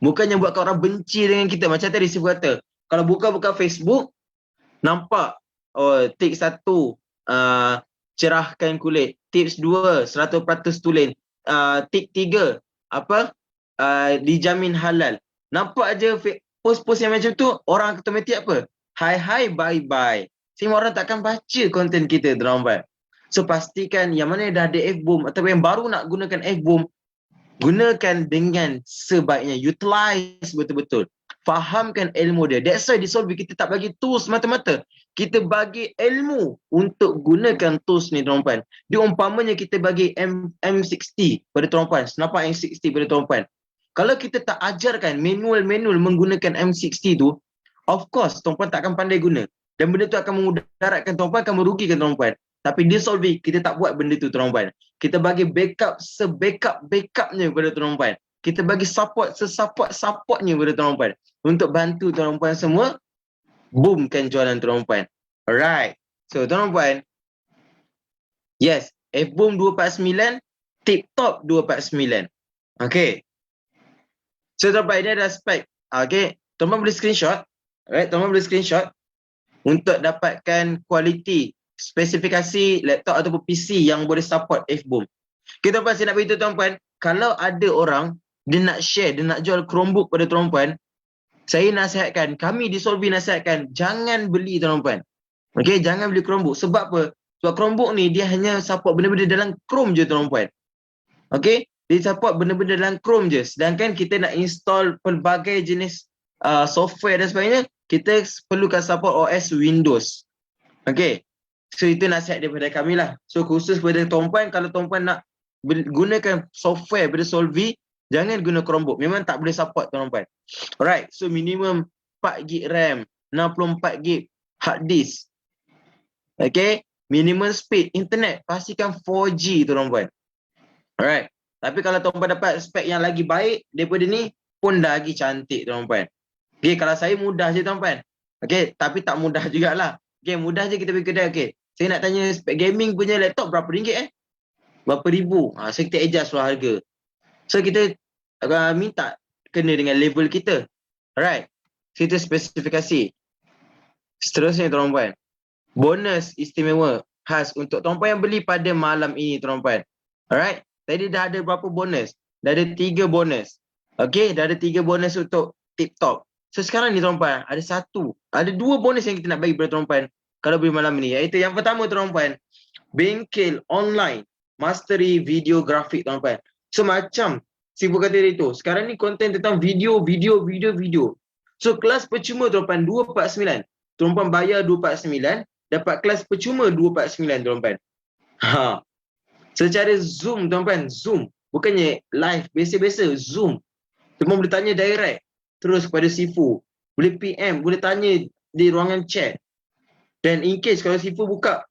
Bukan yang buatkan orang benci dengan kita. Macam tadi Sifu kata, kalau buka-buka Facebook, nampak tips 1, cerahkan kulit. Tips 2, 100% tulen. Tips 3, dijamin halal. Nampak aja post-post yang macam tu, orang automatik apa? Hi, bye-bye. Semua orang takkan baca konten kita, tuan-tuan. So, pastikan yang mana dah ada F-Boom atau yang baru nak gunakan F-Boom, gunakan dengan sebaiknya. Utilize betul-betul. Fahamkan ilmu dia. That's why di Solvi kita tak bagi tools mata-mata. Kita bagi ilmu untuk gunakan tools ni, tuan-tuan. Diumpamanya kita bagi M60 pada tuan-tuan. Senapan M60 pada tuan-tuan. Kalau kita tak ajarkan manual-manual menggunakan M60 tu, of course, tuan-puan tak akan pandai guna. Dan benda tu akan memudaratkan tuan-puan, akan merugikan tuan-puan. Tapi di Solvi, kita tak buat benda tu, tuan-puan. Kita bagi backup se-backup-backupnya kepada tuan-puan. Kita bagi support-support-supportnya kepada tuan-puan. Untuk bantu tuan-puan semua, boomkan jualan tuan-puan. Alright. So, tuan-puan, yes, F-Boom 249, TikTok 249. Okay. So, tuan-puan, ini ada aspek. Okay. Tuan-puan boleh screenshot. Alright, tuan-puan boleh screenshot untuk dapatkan kualiti spesifikasi laptop ataupun PC yang boleh support F-Boom. Okay, tuan-puan, saya nak beritahu tuan-puan, kalau ada orang dia nak share, dia nak jual Chromebook pada tuan-puan, saya nasihatkan, kami di Solvi nasihatkan, jangan beli tuan-puan. Okay, jangan beli Chromebook. Sebab apa? Sebab Chromebook ni dia hanya support benda-benda dalam Chrome je, tuan-puan. Okay, dia support benda-benda dalam Chrome je. Sedangkan kita nak install pelbagai jenis software dan sebagainya, kita perlukan support OS Windows. Okay, so itu nasihat daripada kami lah. So khusus pada tuan-puan, kalau tuan-puan nak gunakan software pada Solvi, jangan guna Chromebook. Memang tak boleh support, tuan-puan. Alright, so minimum 4GB RAM, 64GB hard disk. Okay, minimum speed internet, pastikan 4G, tuan-puan. Alright, tapi kalau tuan-puan dapat spek yang lagi baik daripada ni, pun dah lagi cantik, tuan-puan. Okay, kalau saya mudah je, tuan-puan. Okay, tapi tak mudah jugalah. Okay, mudah je kita pergi kedai. Okay, saya nak tanya spek gaming punya laptop berapa ringgit Berapa ribu? Saya kita adjust lah harga. So kita minta kena dengan level kita. Alright. Kita spesifikasi. Seterusnya, tuan-puan. Bonus istimewa khas untuk tuan-puan yang beli pada malam ini, tuan-puan. Alright. Tadi dah ada berapa bonus? Dah ada 3 bonus. Okay, dah ada 3 bonus untuk TikTok. So sekarang ni, tuan-puan, ada 2 bonus yang kita nak bagi kepada tuan-puan kalau beli malam ni. Iaitu yang pertama, tuan-puan, bengkel online mastery videografik, tuan-puan. So macam Sifu kata tadi tu, sekarang ni konten tentang video. So kelas percuma, tuan-puan, 249. Tuan-puan bayar 249, dapat kelas percuma 249, tuan-puan. Secara Zoom, tuan-puan, Zoom. Bukannya live, biasa-biasa, Zoom. Tuan-puan boleh tanya direct terus kepada Sifu. Boleh PM, boleh tanya di ruangan chat. Dan in case kalau Sifu buka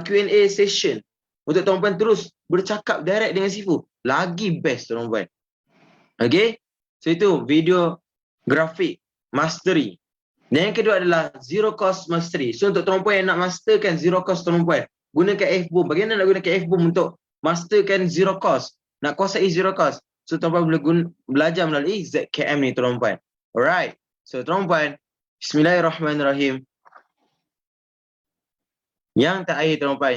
Q&A session, untuk tuan-puan terus bercakap direct dengan Sifu, lagi best, tuan-puan. Okay, so itu video grafik mastery. Dan yang kedua adalah zero cost mastery. So untuk tuan-puan yang nak masterkan zero cost, tuan-puan, gunakan F-Boom. Bagaimana nak gunakan F-Boom untuk masterkan zero cost, nak kuasai zero cost? So tuan-puan boleh belajar melalui ZKM ni, tuan-puan. Alright, so tuan-puan, bismillahirrahmanirrahim. Yang terakhir, tuan-puan,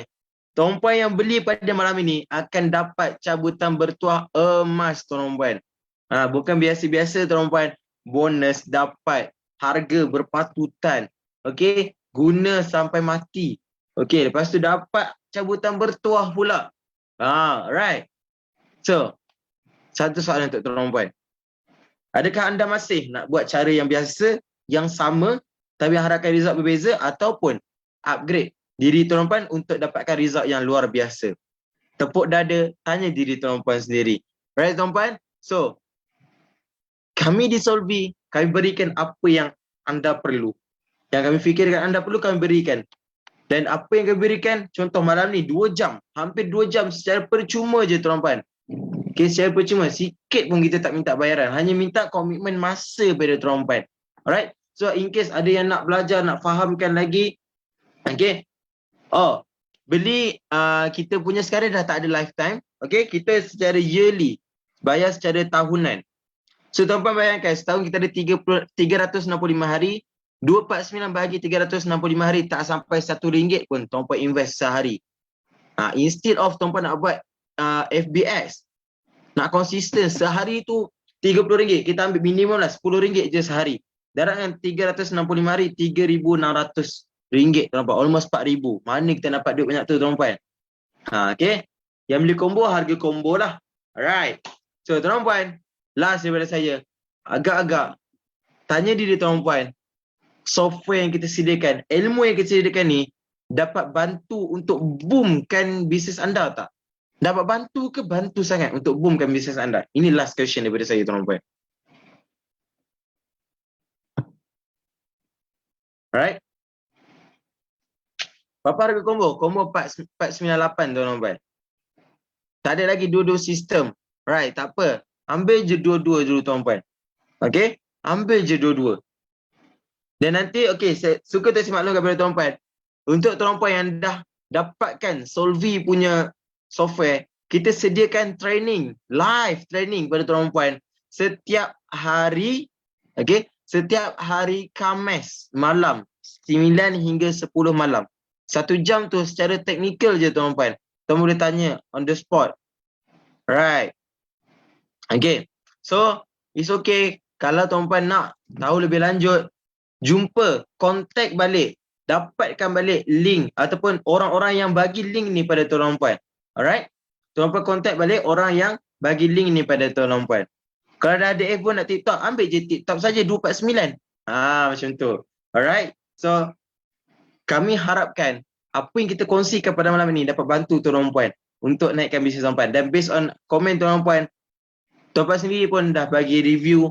tuan-puan yang beli pada malam ini akan dapat cabutan bertuah emas, tuan-puan. Bukan biasa-biasa, tuan-puan. Bonus dapat harga berpatutan. Okey, guna sampai mati. Okey, lepas tu dapat cabutan bertuah pula. Right. So, satu soalan untuk tuan-puan. Adakah anda masih nak buat cara yang biasa, yang sama, tapi harapkan result berbeza, ataupun upgrade diri tuan-tuan untuk dapatkan result yang luar biasa. Tepuk dada, tanya diri tuan-tuan sendiri. Right tuan-tuan? So, kami di Solvi, kami berikan apa yang anda perlu. Yang kami fikirkan anda perlu, kami berikan. Dan apa yang kami berikan, contoh malam ni 2 jam, hampir 2 jam secara percuma je tuan-tuan. Okay, secara percuma, sikit pun kita tak minta bayaran, hanya minta komitmen masa pada tuan-tuan. Alright, so in case ada yang nak belajar, nak fahamkan lagi, okay, beli kita punya sekarang dah tak ada lifetime, okay, kita secara yearly, bayar secara tahunan. So tuan-tuan bayangkan, setahun kita ada 365 hari, 249 bagi 365 hari, tak sampai RM1 pun tuan-tuan invest sehari. Instead of tuan-tuan nak buat FBS, nak konsisten sehari tu RM30, kita ambil minimum lah RM10 je sehari. Darabkan 365 hari, RM3,600 tuan-tuan, almost RM4,000. Mana kita dapat duit banyak tu tuan-tuan? Okay, yang beli combo, harga combo lah. Alright, so tuan-tuan, last daripada saya, agak-agak tanya diri tuan-tuan, software yang kita sediakan, ilmu yang kita sediakan ni dapat bantu untuk boomkan bisnes anda tak? Dapat bantu ke bantu sangat untuk boomkan bisnes anda? Ini last question daripada saya tuan-tuan. Alright. Berapa harga combo? Combo 498 tuan-tuan. Tak ada lagi dua-dua sistem. Right, tak apa. Ambil je dua-dua dulu tuan-tuan. Okay, ambil je dua-dua. Dan nanti, okay, saya suka terima maklum kepada tuan-tuan. Untuk tuan-tuan yang dah dapatkan Solvi punya software, kita sediakan training, live training pada tuan-tuan setiap hari, okay, setiap hari Khamis malam, 9 hingga 10 malam. 1 jam tu secara teknikal je tuan-tuan. Tuan boleh tanya on the spot. Right. Okay. So, it's okay. Kalau tuan-tuan nak tahu lebih lanjut, jumpa, kontak balik, dapatkan balik link ataupun orang-orang yang bagi link ni pada tuan-tuan. Alright? Tuan-tuan kontak balik orang yang bagi link ni pada tuan-tuan. Kalau dah ada iPhone nak TikTok, ambil je TikTok saja 249. Macam tu. Alright? So, kami harapkan apa yang kita kongsikan pada malam ini dapat bantu tuan-tuan untuk naikkan bisnes tuan-tuan. Dan based on komen tuan-tuan, tuan-tuan sendiri pun dah bagi review.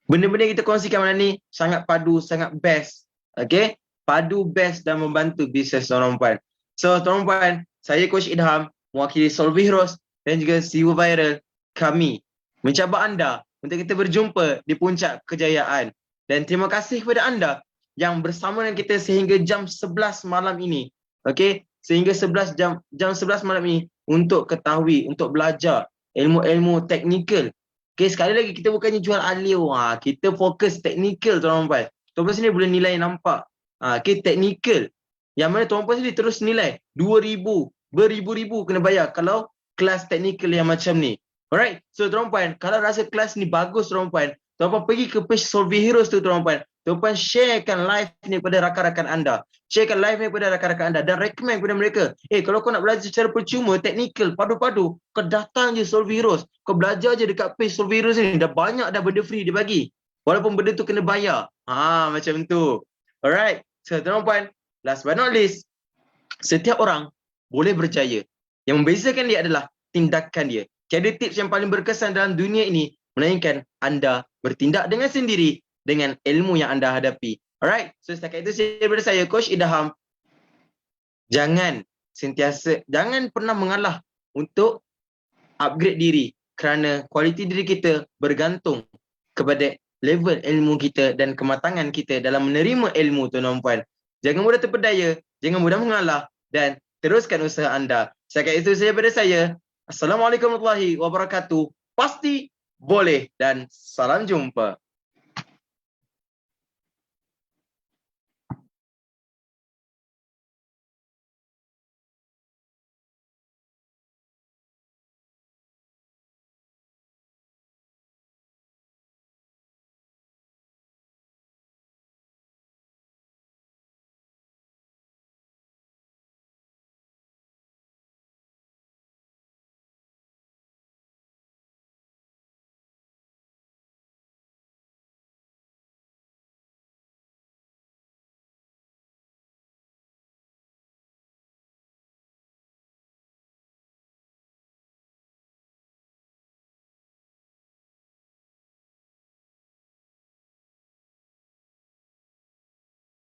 Benda-benda yang kita kongsikan malam ni sangat padu, sangat best. Okay? Padu, best dan membantu bisnes tuan-tuan. So tuan-tuan, saya Coach Idham, mewakili Solvi Heroes dan juga Siwa Viral. Kami mencabar anda untuk kita berjumpa di puncak kejayaan. Dan terima kasih kepada anda yang bersama dengan kita sehingga jam 11 malam ini. Okay? Sehingga 11 jam 11 malam ini untuk ketahui, untuk belajar ilmu-ilmu teknikal. Okay, sekali lagi kita bukannya jual alio. Kita fokus teknikal tuan-tuan. Tuan-tuan sini boleh nilai nampak. Okay, teknikal. Yang mana tuan-tuan sini terus nilai 2,000, beribu-ribu kena bayar kalau kelas teknikal yang macam ni. Alright, so tuan-tuan, kalau rasa kelas ni bagus tuan-tuan, tuan-tuan pergi ke page Solvi Heroes tu tuan-tuan. Tuan-tuan sharekan live ni kepada rakan-rakan anda. Sharekan live ni kepada rakan-rakan anda dan recommend kepada mereka. Kalau kau nak belajar secara percuma, teknikal, padu-padu, kau datang je Solvi Heroes. Kau belajar je dekat page Solvi Heroes ni. Dah banyak dah benda free dia bagi. Walaupun benda tu kena bayar. Macam tu. Alright, so tuan-tuan, last but not least, setiap orang boleh berjaya. Yang membezakan dia adalah tindakan dia. Tiada tips yang paling berkesan dalam dunia ini melainkan anda bertindak dengan sendiri dengan ilmu yang anda hadapi. Alright, so setakat itu daripada saya, Coach Idham. Jangan pernah mengalah untuk upgrade diri kerana kualiti diri kita bergantung kepada level ilmu kita dan kematangan kita dalam menerima ilmu tuan-tuan. Jangan mudah terpedaya, jangan mudah mengalah dan teruskan usaha anda. Setakat itu saja daripada saya. Assalamualaikum warahmatullahi wabarakatuh. Pasti boleh dan salam jumpa.